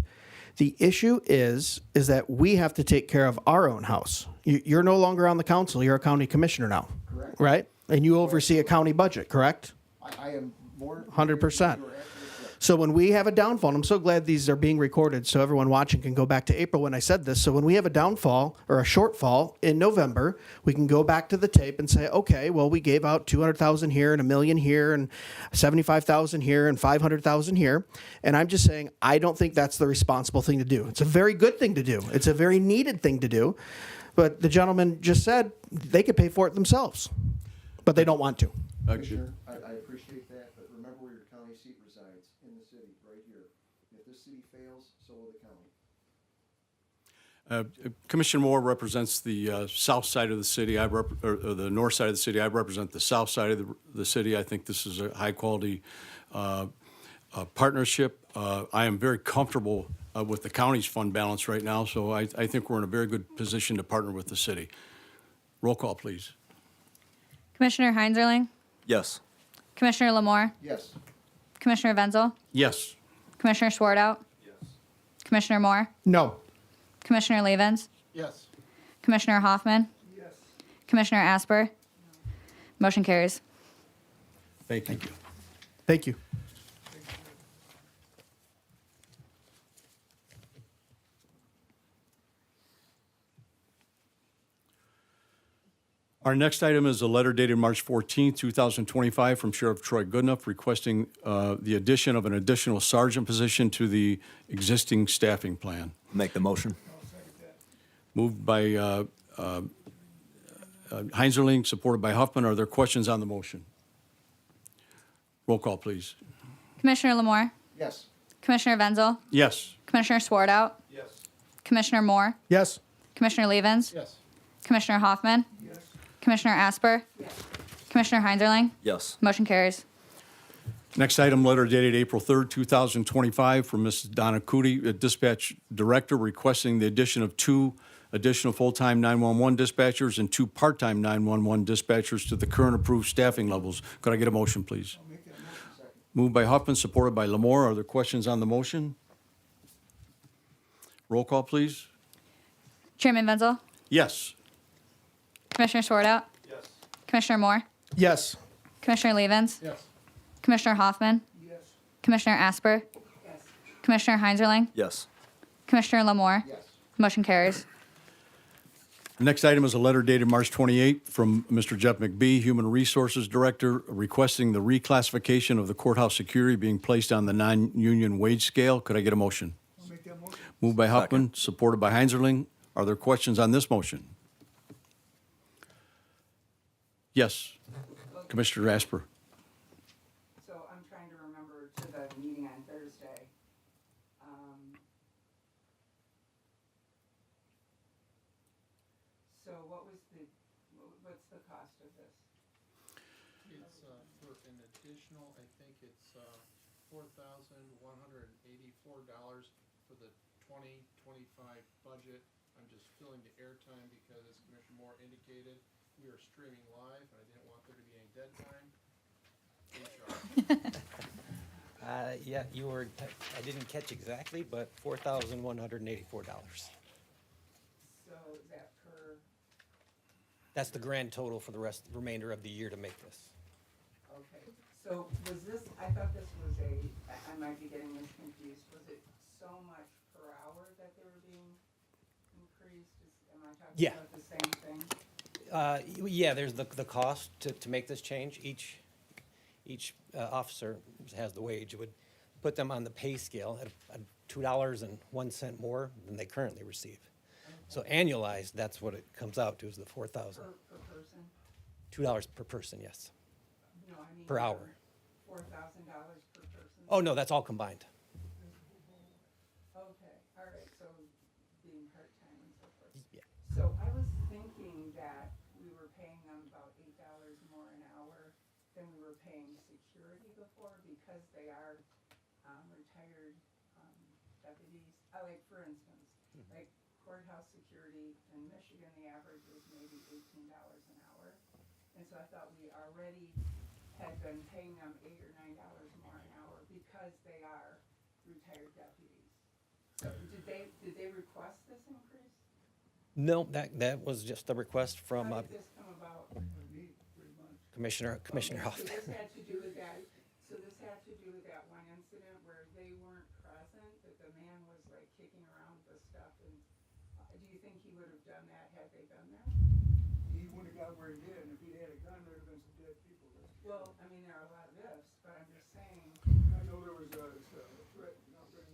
The issue is that we have to take care of our own house. You're no longer on the council. You're a county commissioner now. Correct. Right? And you oversee a county budget, correct? I am more. 100%. So when we have a downfall, and I'm so glad these are being recorded so everyone watching can go back to April when I said this. So when we have a downfall or a shortfall in November, we can go back to the tape and say, okay, well, we gave out 200,000 here and $1 million here and 75,000 here and 500,000 here. And I'm just saying, I don't think that's the responsible thing to do. It's a very good thing to do. It's a very needed thing to do. But the gentleman just said they could pay for it themselves, but they don't want to. Commissioner, I appreciate that, but remember where your county seat resides, in the city, right here. If this city fails, so will the county. Commissioner Moore represents the south side of the city. or the north side of the city. I represent the south side of the city. I think this is a high-quality partnership. I am very comfortable with the county's fund balance right now, so I think we're in a very good position to partner with the city. Roll call, please. Commissioner Heinzerling, Yes. Commissioner Lamore, Yes. Commissioner Wenzel, Yes. Commissioner Swartout, Yes. Commissioner Moore, No. Commissioner Levens, Yes. Commissioner Hoffman, Yes. Commissioner Asper. Motion carries. Thank you. Thank you. Our next item is a letter dated March 14, 2025, from Sheriff Troy Goodenough requesting the addition of an additional sergeant position to the existing staffing plan. Make the motion. Moved by Heinzerling, supported by Huffman. Are there questions on the motion? Roll call, please. Commissioner Lamore, Yes. Commissioner Wenzel, Yes. Commissioner Swartout, Yes. Commissioner Moore, Yes. Commissioner Levens, Yes. Commissioner Hoffman, Yes. Commissioner Asper, Commissioner Heinzerling. Yes. Motion carries. Next item, letter dated April 3rd, 2025, from Mrs. Donna Cootie, Dispatch Director, requesting the addition of 2 additional full-time 911 dispatchers and 2 part-time 911 dispatchers to the current approved staffing levels. Could I get a motion, please? I'll make that motion second. Moved by Huffman, supported by Lamore. Are there questions on the motion? Roll call, please. Chairman Wenzel, Yes. Commissioner Swartout, Yes. Commissioner Moore, Yes. Commissioner Levens, Yes. Commissioner Hoffman, Yes. Commissioner Asper, Yes. Commissioner Heinzerling, Yes. Commissioner Lamore. Yes. Motion carries. Next item is a letter dated March 28 from Mr. Jeff McBee, Human Resources Director, requesting the reclassification of the courthouse security being placed on the non-union wage scale. Could I get a motion? I'll make that motion. Moved by Huffman, supported by Heinzerling. Are there questions on this motion? Yes. Commissioner Asper. So I'm trying to remember to the meeting on Thursday. So what's the cost of this? It's for an additional, I think it's $4,184 for the 2025 budget. I'm just filling the airtime because, as Commissioner Moore indicated, we are streaming live, and I didn't want there to be any dead time. Yeah, I didn't catch exactly, but $4,184. So is that per, That's the grand total for the remainder of the year to make this. okay. So was this, I thought this was I might be getting this confused. Was it so much per hour that they were being increased? Am I talking Yeah. about the same thing? Yeah, there's the cost to make this change. Each officer has the wage. It would put them on the pay scale at $2.01 more than they currently receive. So annualized, that's what it comes out to, is the 4,000. Per person? $2 per person, yes, No, I mean. per hour. $4,000 per person? Oh, no, that's all combined. Okay, all right, so being part-time and so forth. Yeah. So I was thinking that we were paying them about $8 more an hour than we were paying security before because they are retired deputies. Like, for instance, like courthouse security in Michigan, the average was maybe $18 an hour. And so I thought we already had been paying them $8 or $9 more an hour because they are retired deputies. So did they request this increase? No, that was just a request from How did this come about? Commissioner Okay, so Hoffman. this had to do with that, one incident where they weren't present, that the man was like kicking around the stuff, and do you think he would have done that had they been there? He wouldn't have got where he did, and if he'd had a gun, there'd have been some dead people there. Well, I mean, there are a lot of ifs, but I'm just saying, I know there was a threat up in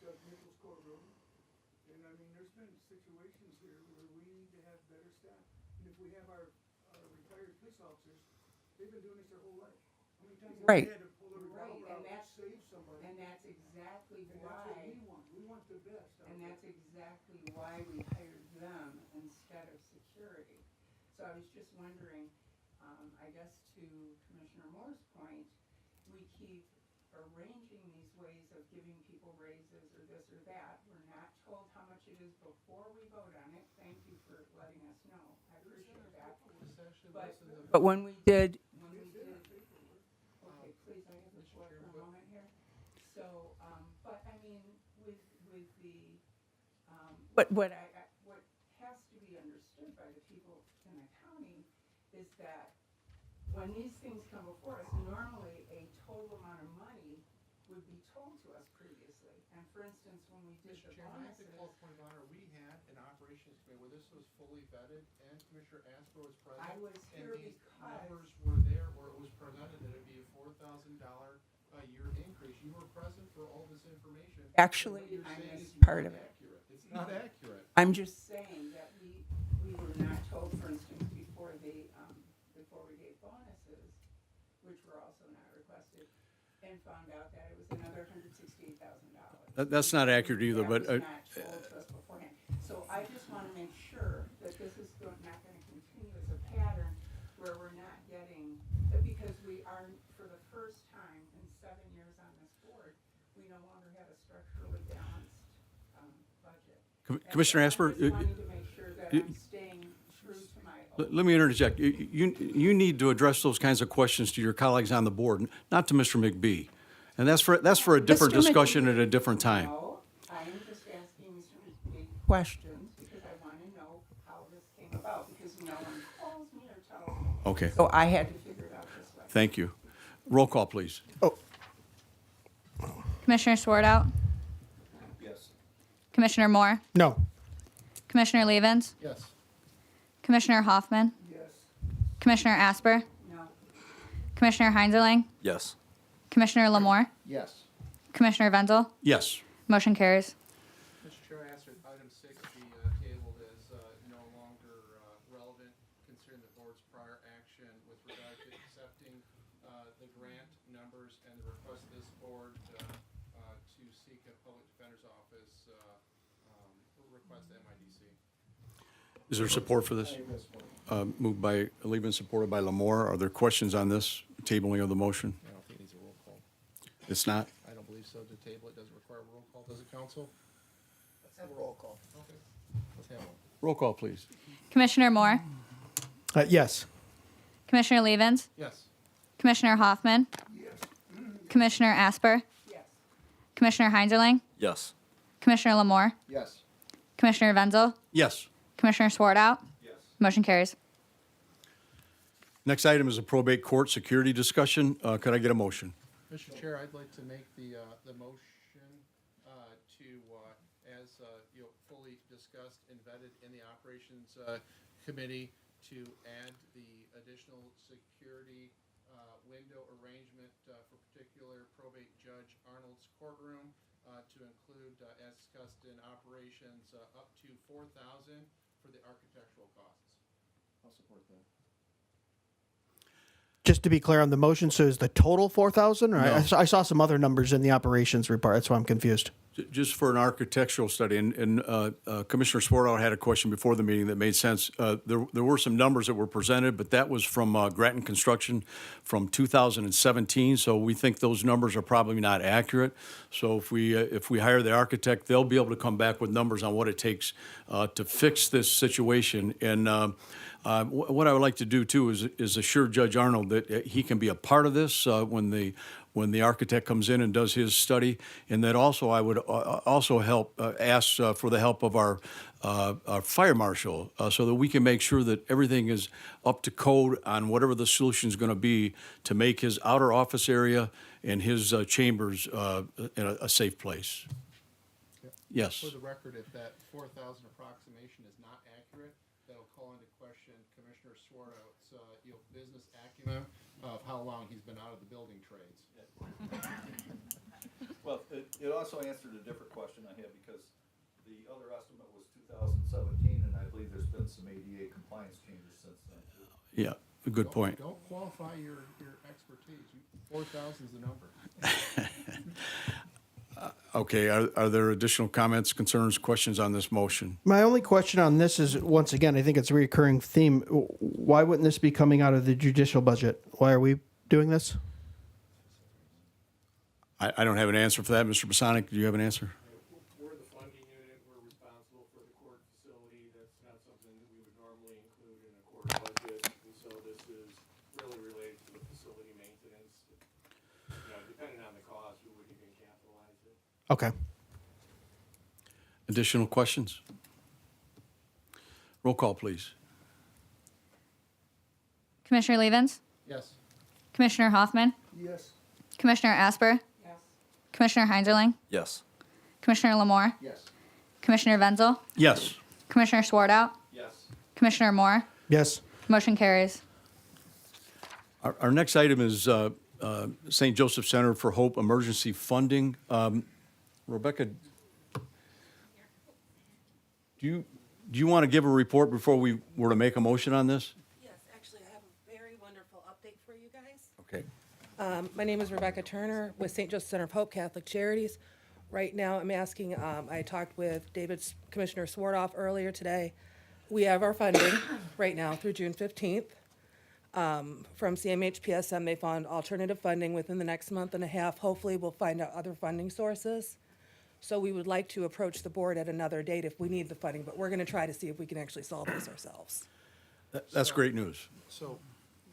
Judge Nichols' courtroom, and I mean, there's been situations here where we need to have better staff. And if we have our retired police officers, they've been doing this their whole life. How many times have Right. they had to pull a revolver out and save somebody? and that's exactly And why. that's what we want. We want the best. out And there. that's exactly why we hired them instead of security. So I was just wondering, I guess to Commissioner Moore's point, we keep arranging these ways of giving people raises or this or that. We're not told how much it is before we vote on it. Thank you for letting us know. I appreciate that. But when we did. Okay, please, I have the floor for a moment here. So, but I mean, with the, what has to be understood by the people in the county is that when these things come before us, normally a total amount of money would be told to us previously. And for instance, when we did the Mr. Chairman, I have to bonuses. call point of honor. We had an operations committee where this was fully vetted and Commissioner Asper was present. I was here And these because- numbers were there where it was presented that it'd be a $4,000 a year increase. You were present for all this information. Actually, What you're I saying missed is part not of it. accurate. It's not accurate. I'm just saying that we were not told, for instance, before we gave bonuses, which were also not requested, and found out that it was another $168,000. That's not accurate either, but That was not told to us beforehand. So I just want to make sure that this is not going to continue as a pattern where we're not getting, because we are, for the first time in 7 years on this board, we no longer have a structurally balanced budget. Commissioner Asper, I just wanted to make sure that I'm staying true to my oath. let me interject. You need to address those kinds of questions to your colleagues on the board, not to Mr. McBee. And that's for a different Mr. discussion at McBee, a different time. No, I am just asking Mr. McBee questions because I want to know how this came about, because no one calls me or tells me. Okay. So I had to figure it out this way. Thank you. Roll call, please. Commissioner Swartout, Yes. Commissioner Moore, No. Commissioner Levens, Yes. Commissioner Hoffman, Yes. Commissioner Asper, No, Commissioner Heinzeling, Yes. Commissioner Lamore, Yes. Commissioner Wenzel. Yes. Motion carries. Mr. Chair, I asked that item 6 be tabled as no longer relevant, considering the board's prior action with regard to accepting the grant numbers and the request of this board to seek a public defender's office request to MIDC. Is there support for this? Moved by Levin, supported by Lamore. Are there questions on this tabling of the motion? I don't think it needs a roll call. It's not? I don't believe so. To table, it doesn't require a roll call, does it, council? Let's have a roll call. Okay. Let's have one. Roll call, please. Commissioner Moore, Yes. Commissioner Levens, Yes. Commissioner Hoffman, Commissioner Asper, yes. Commissioner Heinzeling, Yes. Commissioner Lamore, Yes. Commissioner Wenzel, Yes. Commissioner Swartout. Yes. Motion carries. Next item is a probate court security discussion. Could I get a motion? Mr. Chair, I'd like to make the motion as fully discussed and vetted in the operations committee, to add the additional security window arrangement for particular probate judge Arnold's courtroom to to include, as discussed in operations, up to $4,000 for the architectural costs. I'll support that. Just to be clear on the motion, so is the total 4,000? Or No. I saw some other numbers in the operations report. That's why I'm confused. Just for an architectural study, and Commissioner Swartout had a question before the meeting that made sense. There were some numbers that were presented, but that was from Grattan Construction from 2017, so we think those numbers are probably not accurate. So if we hire the architect, they'll be able to come back with numbers on what it takes to fix this situation. And what I would like to do too is assure Judge Arnold that he can be a part of this when the architect comes in and does his study, and that also I would also ask for the help of our fire marshal so that we can make sure that everything is up to code on whatever the solution is going to be to make his outer office area and his chambers in a safe place. Yes. For the record, if that 4,000 approximation is not accurate, that'll call into question Commissioner Swartout's, business acumen of how long he's been out of the building trades. Well, it also answered a different question I had, because the other estimate was 2017, and I believe there's been some ADA compliance changes since then, too. Yeah, a good point. Don't qualify your expertise. 4,000 is the number. Okay, are there additional comments, concerns, questions on this motion? My only question on this is, once again, I think it's a recurring theme. Why wouldn't this be coming out of the judicial budget? Why are we doing this? I don't have an answer for that. Mr. Masonic, do you have an answer? We're the funding unit. We're responsible for the court facility. That's not something that we would normally include in a court budget. And so this is really related to the facility maintenance. Depending on the cost, we would even capitalize it. Okay. Additional questions? Roll call, please. Commissioner Levens? Yes. Commissioner Hoffman? Yes. Commissioner Asper? Yes. Commissioner Heinzerling? Yes. Commissioner Lamore? Yes. Commissioner Wenzel? Yes. Commissioner Swartout? Yes. Commissioner Moore? Yes. Motion carries. Our next item is St. Joseph Center for Hope emergency funding. Rebecca, do you want to give a report before we were to make a motion on this? Yes, actually, I have a very wonderful update for you guys. Okay. My name is Rebecca Turner with St. Joseph Center of Hope Catholic Charities. Right now, I'm asking, I talked with Commissioner Swartoff earlier today. We have our funding right now through June 15th. From CMHPSM, they found alternative funding within the next month and a half. Hopefully, we'll find out other funding sources. So we would like to approach the board at another date if we need the funding, but we're going to try to see if we can actually solve this ourselves. That's great news. So,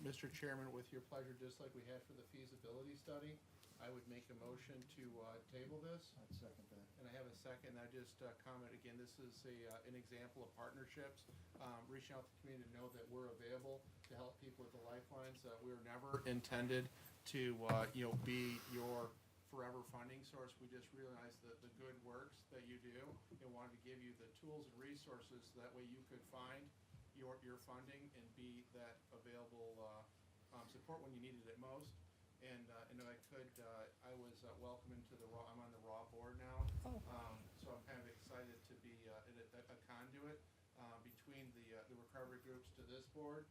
Mr. Chairman, with your pleasure, just like we had for the feasibility study, I would make a motion to table this. I'd second that. And I have a second. I just comment again, this is an example of partnerships. Reaching out to the community to know that we're available to help people with the lifelines. We were never intended to be your forever funding source. We just realized that the good works that you do and wanted to give you the tools and resources so that way you could find your funding and be that available support when you needed it most. And if I could, I was welcomed into the RAW. I'm on the RAW board now. So I'm kind of excited to be a conduit between the recovery groups to this board.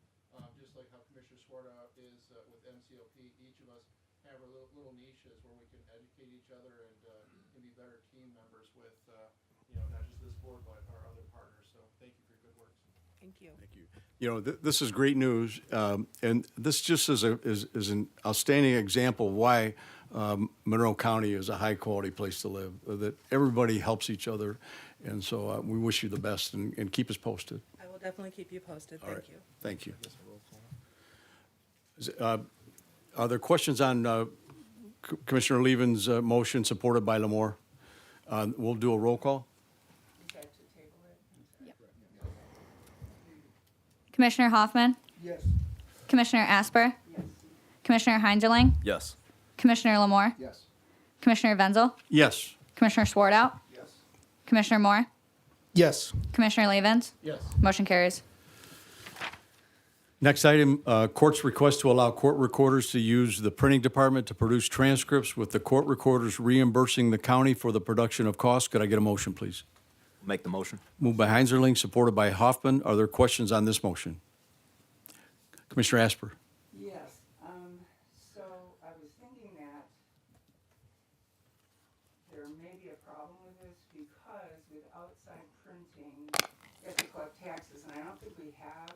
Just like how Commissioner Swartout is with MCOP, each of us have our little niches where we can educate each other and be better team members with, not just this board, but our other partners. So thank you for your good work. Thank you. Thank you. This is great news, and this just is an outstanding example of why Monroe County is a high-quality place to live, that everybody helps each other, and so we wish you the best, and keep us posted. I will definitely keep you posted. All Thank right. you. Thank you. Are there questions on Commissioner Levin's motion supported by Lamore? We'll do a roll call. Commissioner Hoffman? Yes. Commissioner Asper? Commissioner Heinzerling? Yes. Commissioner Lamore? Yes. Commissioner Wenzel? Yes. Commissioner Swartout? Yes. Commissioner Moore? Yes. Commissioner Levens? Yes. Motion carries. Next item, court's request to allow court recorders to use the printing department to produce transcripts with the court recorders reimbursing the county for the production of costs. Could I get a motion, please? Make the motion. Moved by Heinzerling, supported by Hoffman. Are there questions on this motion? Commissioner Asper. Yes, so I was thinking that there may be a problem with this because with outside printing, you have to collect taxes, and I don't think we have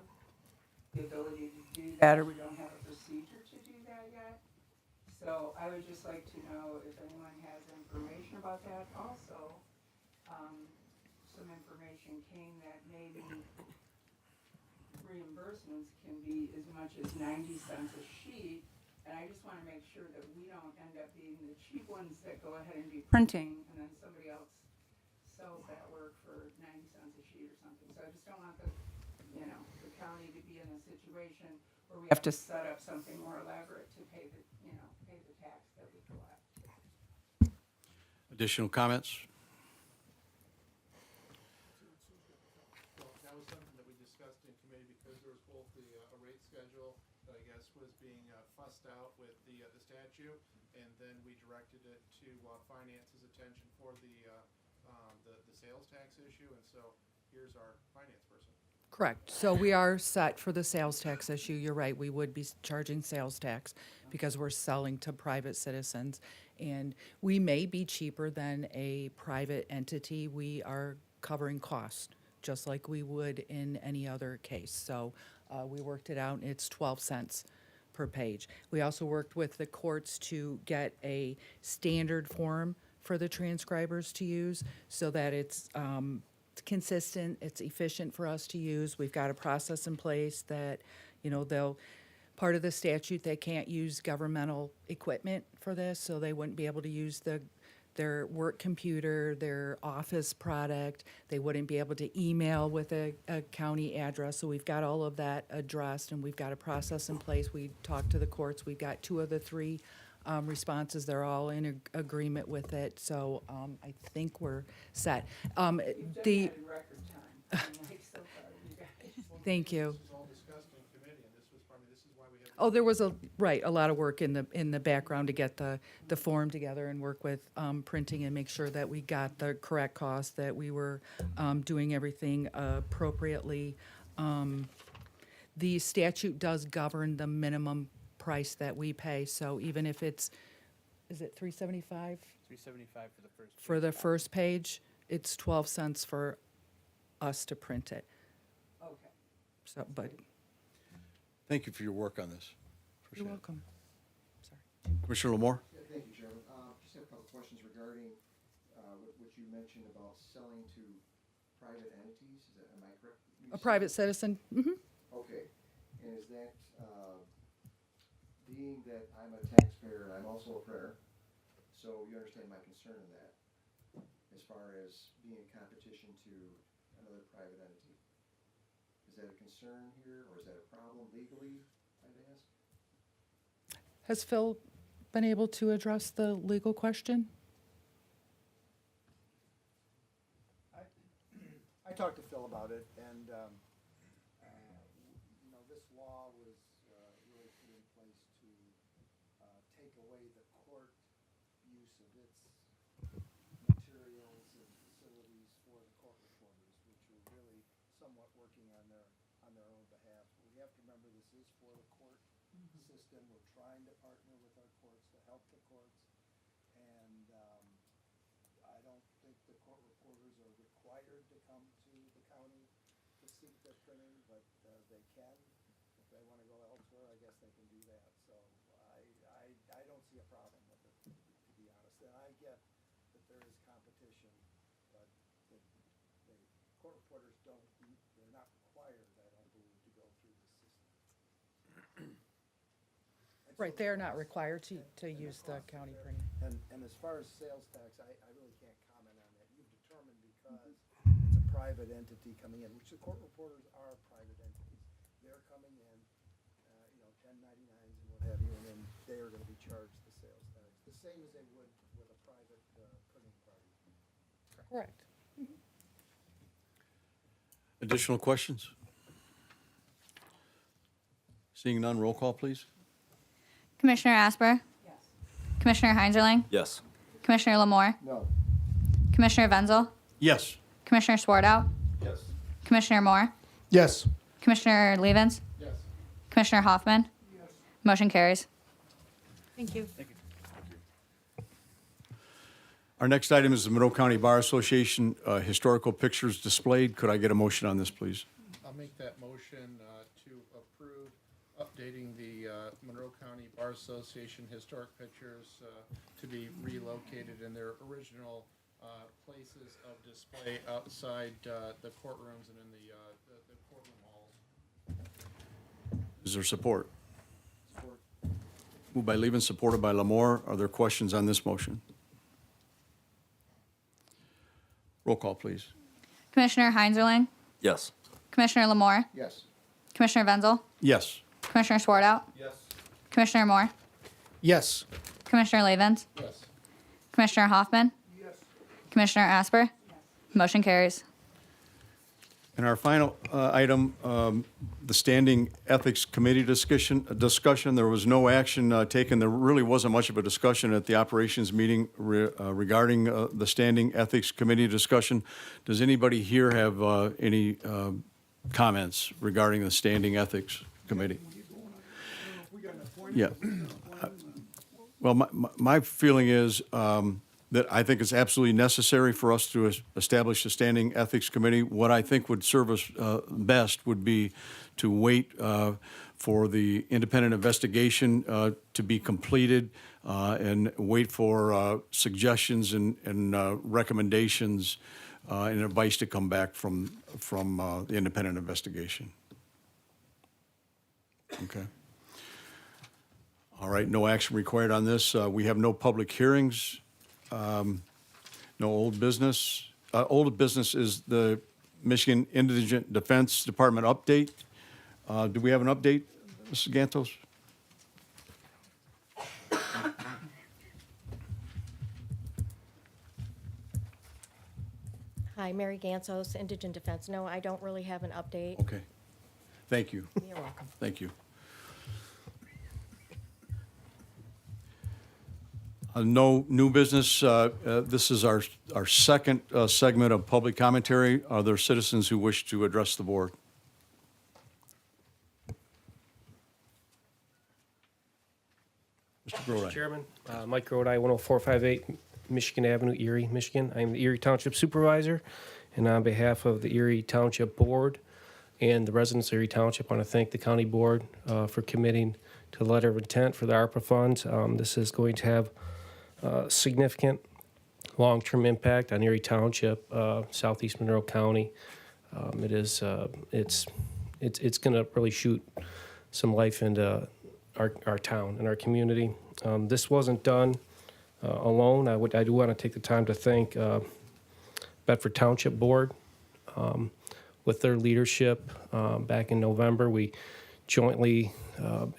the ability to do that, or we don't have a procedure to do that yet. So I would just like to know if anyone has information about that. Also, some information came that maybe reimbursements can be as much as 90 cents a sheet, and I just want to make sure that we don't end up being the cheap ones that go ahead and do printing, and then somebody else sells that work for 90 cents a sheet or something. So I just don't want the county to be in a situation where we have to set up something more elaborate to pay the tax that we collect. Additional comments? Well, that was something that we discussed in committee because there was both a rate schedule that I guess was being fussed out with the statute, and then we directed it to finance's attention for the sales tax issue, and so here's our finance person. Correct. So we are set for the sales tax issue. You're right. We would be charging sales tax because we're selling to private citizens. And we may be cheaper than a private entity. We are covering costs, just like we would in any other case. So we worked it out, and it's 12 cents per page. We also worked with the courts to get a standard form for the transcribers to use so that it's consistent, it's efficient for us to use. We've got a process in place that, part of the statute, they can't use governmental equipment for this, so they wouldn't be able to use their work computer, their office product. They wouldn't be able to email with a county address. So we've got all of that addressed, and we've got a process in place. We talked to the courts. We've got 2 of the 3 responses. They're all in agreement with it. So I think we're set. The Thank you. This was all discussed in committee, and this is why we have. Oh, there was a lot of work in the background to get the form together and work with printing and make sure that we got the correct cost, that we were doing everything appropriately. The statute does govern the minimum price that we pay, so even if is it $3.75? $3.75 for the first. For the first page, it's 12 cents for us to print it. Okay. So, but Thank you for your work on this. you're Appreciate it. welcome. Commissioner Lamore? Yeah, thank you, Chairman. Just have a couple questions regarding what you mentioned about selling to private entities. Am I correct? A private citizen? Mm-hmm. Okay. And is that, being that I'm a taxpayer and I'm also a printer, so you understand my concern in that, as far as being in competition to another private entity. Is that a concern here, or is that a problem legally, I'd ask? Has Phil been able to address the legal question? I talked to Phil about it, and this law was really put in place to take away the court use of its materials and facilities for the court reporters, which were really somewhat working on their own behalf. We have to remember this is for the court system. We're trying to partner with our courts to help the courts, and I don't think the court reporters are required to come to the county to seek their printing, but they can. If they want to go elsewhere, I guess they can do that. So I don't see a problem with it, to be honest. And I get that there is competition, but the court reporters they're not required, I don't believe, to go through this system. Right, they're not required to use the county printing. And as far as sales tax, I really can't comment on that. You've determined because it's a private entity coming in, which the court reporters are private entities. They're coming in, 1099s and what have you, and then they are going to be charged the sales tax, the same as they would with a private printing party. Correct. Additional questions? Seeing none, roll call, please. Commissioner Asper? Yes. Commissioner Heinzerling? Yes. Commissioner Lamore? No. Commissioner Wenzel? Yes. Commissioner Swartout? Yes. Commissioner Moore? Yes. Commissioner Levens? Yes. Commissioner Hoffman? Motion carries. Thank you. Our next item is the Monroe County Bar Association historical pictures displayed. Could I get a motion on this, please? I'll make that motion to approve updating the Monroe County Bar Association historic pictures to be relocated in their original places of display outside the courtrooms and in the courtroom halls. Is there support? Support. Moved by Levens, supported by Lamore. Are there questions on this motion? Roll call, please. Commissioner Heinzerling? Yes. Commissioner Lamore? Yes. Commissioner Wenzel? Yes. Commissioner Swartout? Yes. Commissioner Moore? Yes. Commissioner Levens? Yes. Commissioner Hoffman? Commissioner Asper? Motion carries. And our final item, the Standing Ethics Committee discussion. There was no action taken. There really wasn't much of a discussion at the operations meeting regarding the Standing Ethics Committee discussion. Does anybody here have any comments regarding the Standing Ethics Committee? Yeah. Well, my feeling is that I think it's absolutely necessary for us to establish a standing ethics committee. What I think would serve us best would be to wait for the independent investigation to be completed and wait for suggestions and recommendations and advice to come back from the independent investigation. Okay. All right, no action required on this. We have no public hearings. No old business. Old business is the Michigan Indigent Defense Department update. Do we have an update, Mrs. Gantos? Hi, Mary Gansos, Indigent Defense. No, I don't really have an update. Okay. Thank you. You're welcome. Thank you. No new business. This is our second segment of public commentary. Are there citizens who wish to address the board? Mr. Grody. Mr. Chairman, Mike Grody, 10458 Michigan Avenue, Erie, Michigan. I'm the Erie Township Supervisor, and on behalf of the Erie Township Board and the residents of Erie Township, I want to thank the county board for committing to the letter of intent for the ARPA funds. This is going to have significant long-term impact on Erie Township, southeast Monroe County. It's going to really shoot some life into our town and our community. This wasn't done alone. I do want to take the time to thank Bedford Township Board with their leadership. Back in November, we jointly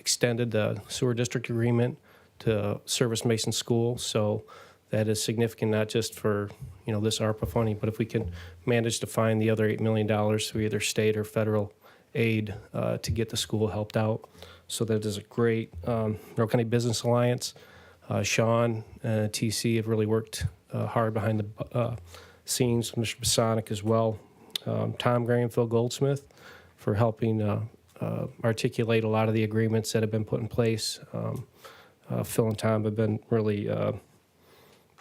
extended the sewer district agreement to service Mason School. So that is significant, not just for this ARPA funding, but if we can manage to find the other $8 million through either state or federal aid to get the school helped out. So that is a great Monroe County Business Alliance. Sean and TC have really worked hard behind the scenes. Mr. Basonic as well. Tom Graham, Phil Goldsmith for helping articulate a lot of the agreements that have been put in place. Phil and Tom have been really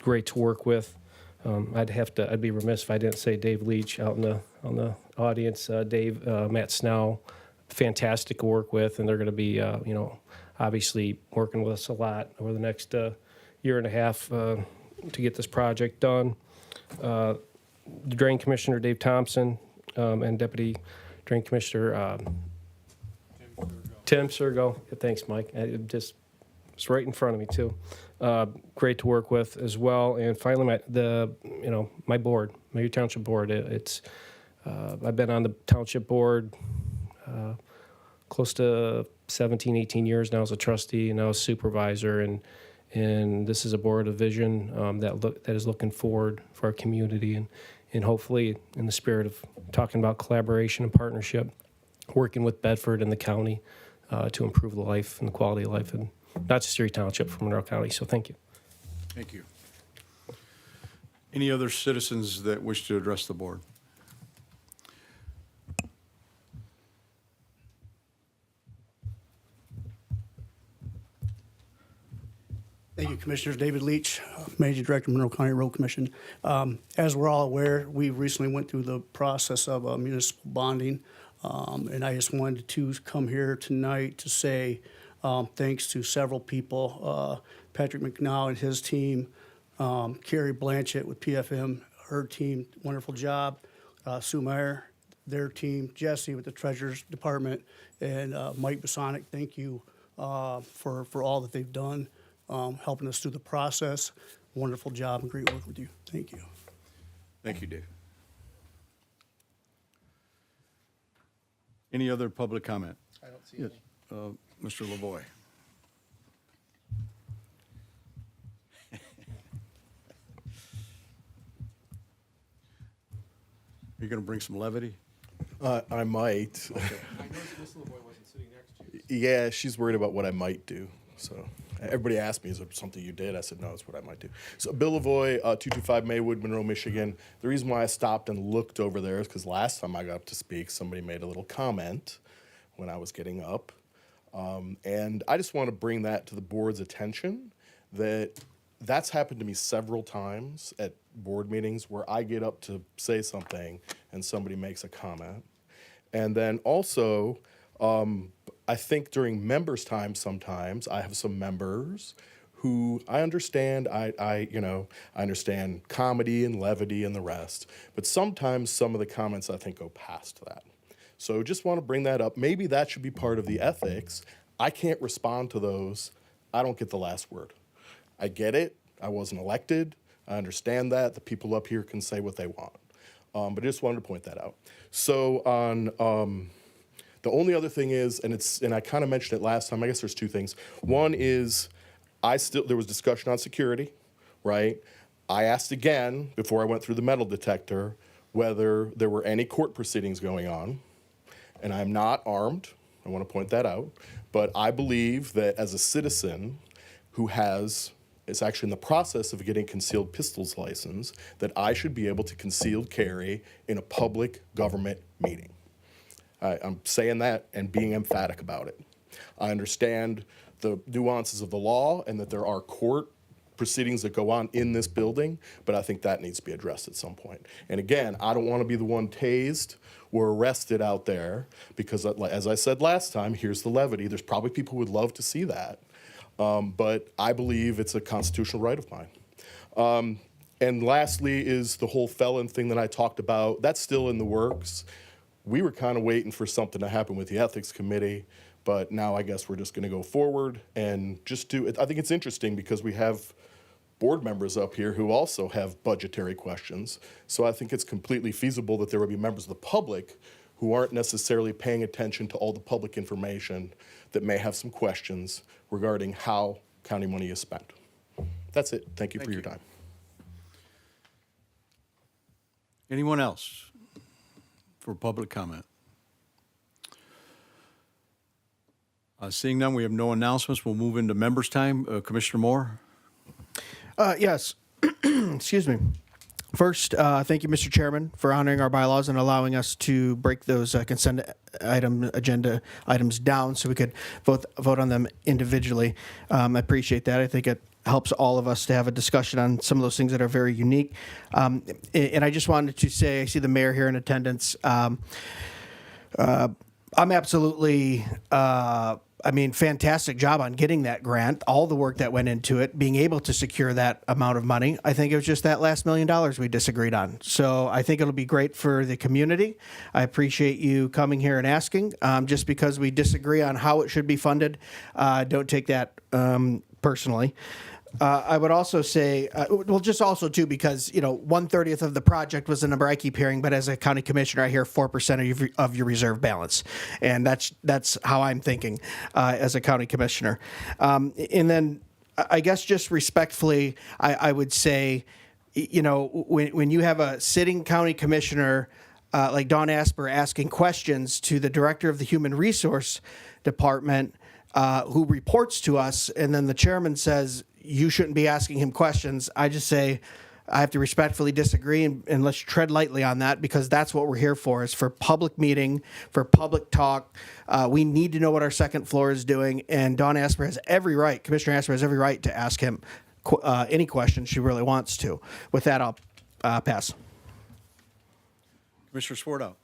great to work with. I'd be remiss if I didn't say Dave Leach out on the audience. Dave, Matt Snell, fantastic to work with, and they're going to be, obviously working with us a lot over the next year and a half to get this project done. The Drain Commissioner Dave Thompson and Deputy Drain Commissioner Tim Sergo. Thanks, Mike. It's right in front of me too. Great to work with as well. And finally, my board, my township board. I've been on the township board close to 17, 18 years now as a trustee and now a supervisor. And this is a board of vision that is looking forward for our community and hopefully in the spirit of talking about collaboration and partnership, working with Bedford and the county to improve the life and the quality of life, and not just Erie Township, from Monroe County. So thank you. Thank you. Any other citizens that wish to address the board? Thank you, Commissioners. David Leach, Managing Director, Monroe County Road Commission. As we're all aware, we recently went through the process of municipal bonding, and I just wanted to come here tonight to say thanks to several people, Patrick McNow and his team, Carrie Blanchett with PFM, her team, wonderful job, Sue Meyer, their team, Jesse with the Treasurer's Department, and Mike Bosonic, thank you for all that they've done. Helping us through the process. Wonderful job and great work with you. Thank you. Thank you, Dave. Any other public comment? I don't see Yes, any. Mr. Lavoy. Are you going to bring some levity? I might. I noticed Miss LaVoy wasn't sitting next to you. Yeah, she's worried about what I might do. So everybody asked me, is it something you did? I said, no, it's what I might do. So Bill Lavoy, 225 Maywood, Monroe, Michigan. The reason why I stopped and looked over there is because last time I got up to speak, somebody made a little comment when I was getting up. And I just want to bring that to the board's attention, that that's happened to me several times at board meetings where I get up to say something and somebody makes a comment. And then also, I think during members' time sometimes, I have some members who I understand, I understand comedy and levity and the rest, but sometimes some of the comments I think go past that. So just want to bring that up. Maybe that should be part of the ethics. I can't respond to those. I don't get the last word. I get it. I wasn't elected. I understand that. The people up here can say what they want. But I just wanted to point that out. So on the only other thing is, and I kind of mentioned it last time, I guess there's two things. One is there was discussion on security, right? I asked again before I went through the metal detector whether there were any court proceedings going on. And I'm not armed. I want to point that out. But I believe that as a citizen who is actually in the process of getting concealed pistols license, that I should be able to concealed carry in a public government meeting. I'm saying that and being emphatic about it. I understand the nuances of the law and that there are court proceedings that go on in this building, but I think that needs to be addressed at some point. And again, I don't want to be the one tased or arrested out there because, as I said last time, here's the levity. There's probably people who would love to see that, but I believe it's a constitutional right of mine. And lastly is the whole felon thing that I talked about. That's still in the works. We were kind of waiting for something to happen with the ethics committee, but now I guess we're just going to go forward and just do it. I think it's interesting because we have board members up here who also have budgetary questions. So I think it's completely feasible that there will be members of the public who aren't necessarily paying attention to all the public information that may have some questions regarding how county money is spent. That's it. Thank you for your time. Anyone else for public comment? Seeing none, we have no announcements. We'll move into members' time. Commissioner Moore? Yes. Excuse me. First, thank you, Mr. Chairman, for honoring our bylaws and allowing us to break those consent agenda items down so we could vote on them individually. I appreciate that. I think it helps all of us to have a discussion on some of those things that are very unique. And I just wanted to say, I see the mayor here in attendance. I'm absolutely, fantastic job on getting that grant, all the work that went into it, being able to secure that amount of money. I think it was just that last $1 million we disagreed on. So I think it'll be great for the community. I appreciate you coming here and asking. Just because we disagree on how it should be funded, don't take that personally. I would also say, just also too, because 1/30 of the project was the number I keep hearing, but as a county commissioner, I hear 4% of your reserve balance, and that's how I'm thinking as a county commissioner. And then, I guess just respectfully, I would say, when you have a sitting county commissioner like Dawn Asper asking questions to the director of the Human Resource Department, who reports to us, and then the chairman says, you shouldn't be asking him questions. I just say, I have to respectfully disagree, and let's tread lightly on that, because that's what we're here for, is for public meeting, for public talk. We need to know what our second floor is doing, and Dawn Asper has every right, Commissioner Asper has every right to ask him any questions she really wants to. With that, I'll pass. Commissioner Swartout.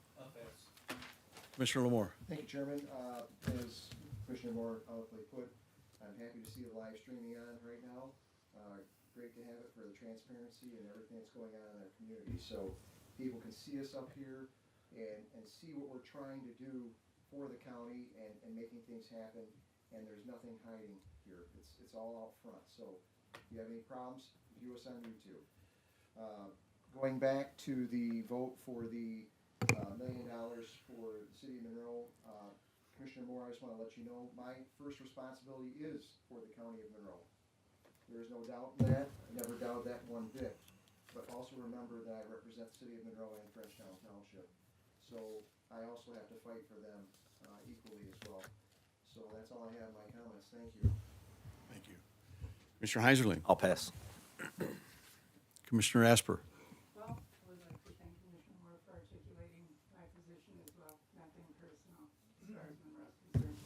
Commissioner Lamore. Thank you, Chairman. As Commissioner Moore eloquently put, I'm happy to see the live streaming on right now. Great to have it for the transparency and everything that's going on in our community. So people can see us up here and see what we're trying to do for the county and making things happen. And there's nothing hiding here. It's all out front. So if you have any problems, view us on YouTube. Going back to the vote for the $1 million for the city of Monroe, Commissioner Moore, I just want to let you know, my first responsibility is for the county of Monroe. There is no doubt in that. I never doubted that one bit. But also remember that I represent the city of Monroe and Frenchtown Township. So I also have to fight for them equally as well. So that's all I have in my comments. Thank you. Thank you. Commissioner Heiserling. I'll pass. Commissioner Asper. Well, I would like to thank Commissioner Moore for articulating my position as well. Nothing personal as far as Monroe's concerned.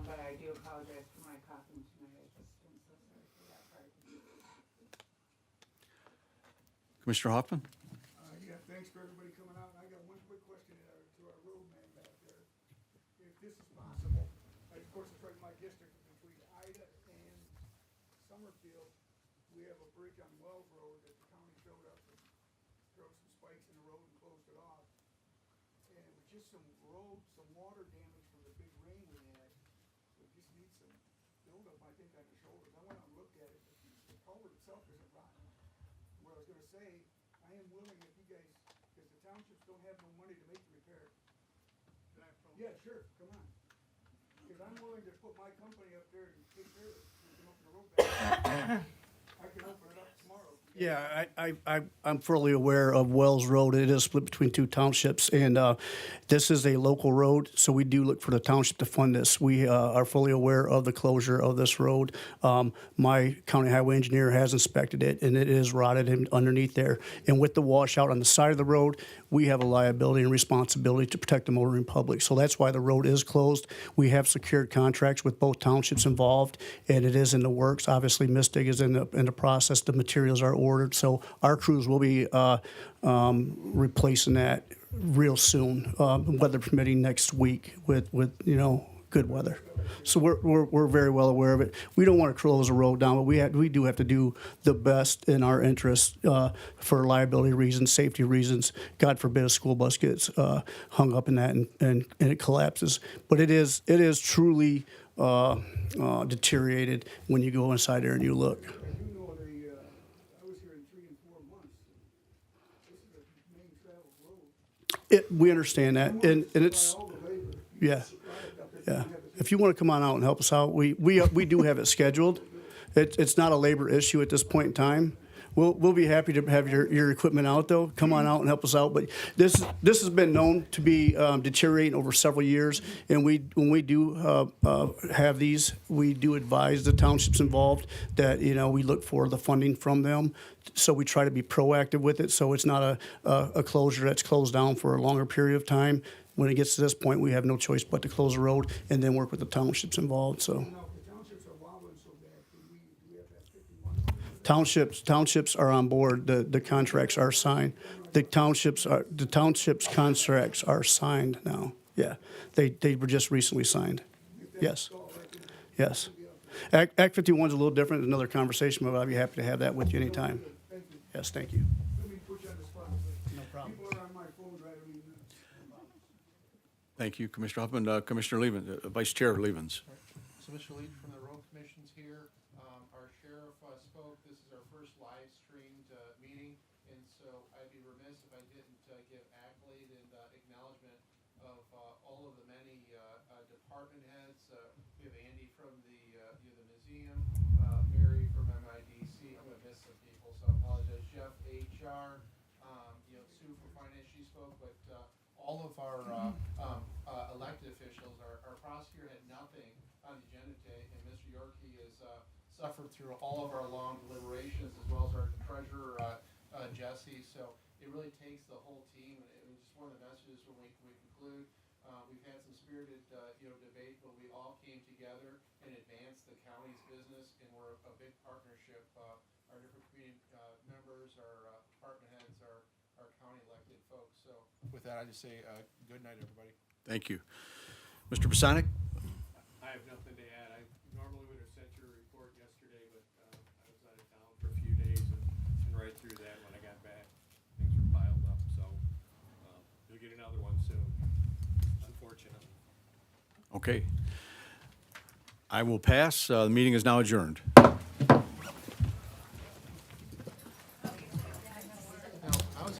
But I do apologize for my coughing tonight. I just am so sorry for that part. Commissioner Hoffman. Yeah, thanks for everybody coming out. I got one quick question to our road man back there. If this is possible, of course, it's right in my district between Ida and Summerfield. We have a bridge on Wells Road that the county showed up and threw some spikes in the road and closed it off. And it was just some water damage from the big rain we had. We just need some buildup, I think, on the shoulders. I went out and looked at it, but the culvert itself isn't rotten. What I was gonna say, I am willing if you guys, because the townships don't have no money to make the repair. Yeah, sure, come on. Because I'm willing to put my company up there and take care of it. We can open the road back. I can open it up tomorrow. Yeah, I'm fully aware of Wells Road. It is split between two townships, and this is a local road, so we do look for the township to fund this. We are fully aware of the closure of this road. My county highway engineer has inspected it, and it is rotted underneath there. And with the washout on the side of the road, we have a liability and responsibility to protect the motoring public. So that's why the road is closed. We have secured contracts with both townships involved, and it is in the works. Obviously, Mystic is in the process. The materials are ordered, so our crews will be replacing that real soon, weather permitting next week with good weather. So we're very well aware of it. We don't want to close the road down, but we do have to do the best in our interest for liability reasons, safety reasons. God forbid a school bus gets hung up in that and it collapses. But it is truly deteriorated when you go inside there and you look. We understand that, and it's, yeah. If you want to come on out and help us out, we do have it scheduled. It's not a labor issue at this point in time. We'll be happy to have your equipment out though. Come on out and help us out. But this has been known to be deteriorating over several years, and when we do have these, we do advise the townships involved that we look for the funding from them. So we try to be proactive with it, so it's not a closure that's closed down for a longer period of time. When it gets to this point, we have no choice but to close the road and then work with the townships involved. So. Townships are on board. The contracts are signed. The townships contracts are signed now. Yeah, they were just recently signed. Yes. Act 51 is a little different. Another conversation, but I'd be happy to have that with you anytime. Yes, thank you. No problem. Thank you, Commissioner Hoffman. Commissioner Levens, Vice Chair Levens. So Mr. Lee from the road commission's here. Our sheriff spoke. This is our first live streamed meeting, and so I'd be remiss if I didn't give accolade and acknowledgement of all of the many department heads. We have Andy from the museum, Mary from MIDC. I'm going to miss some people, so I apologize. Jeff, HR, Sue for Finance, she spoke, but all of our elected officials, our prosecutor had nothing on the agenda today, and Mr. Yorkie has suffered through all of our long deliberations, as well as our treasurer, Jesse. So it really takes the whole team, and just one of the messages when we conclude, we've had some spirited debate, but we all came together and advanced the county's business, and we're a big partnership. Our different community members, our department heads, our county elected folks. So with that, I just say good night, everybody. Thank you. Mr. Pasonic? I have nothing to add. I normally would have sent your report yesterday, but I was out of town for a few days and right through that when I got back, things were piled up. So you'll get another one soon, unfortunately. Okay. I will pass. The meeting is now adjourned.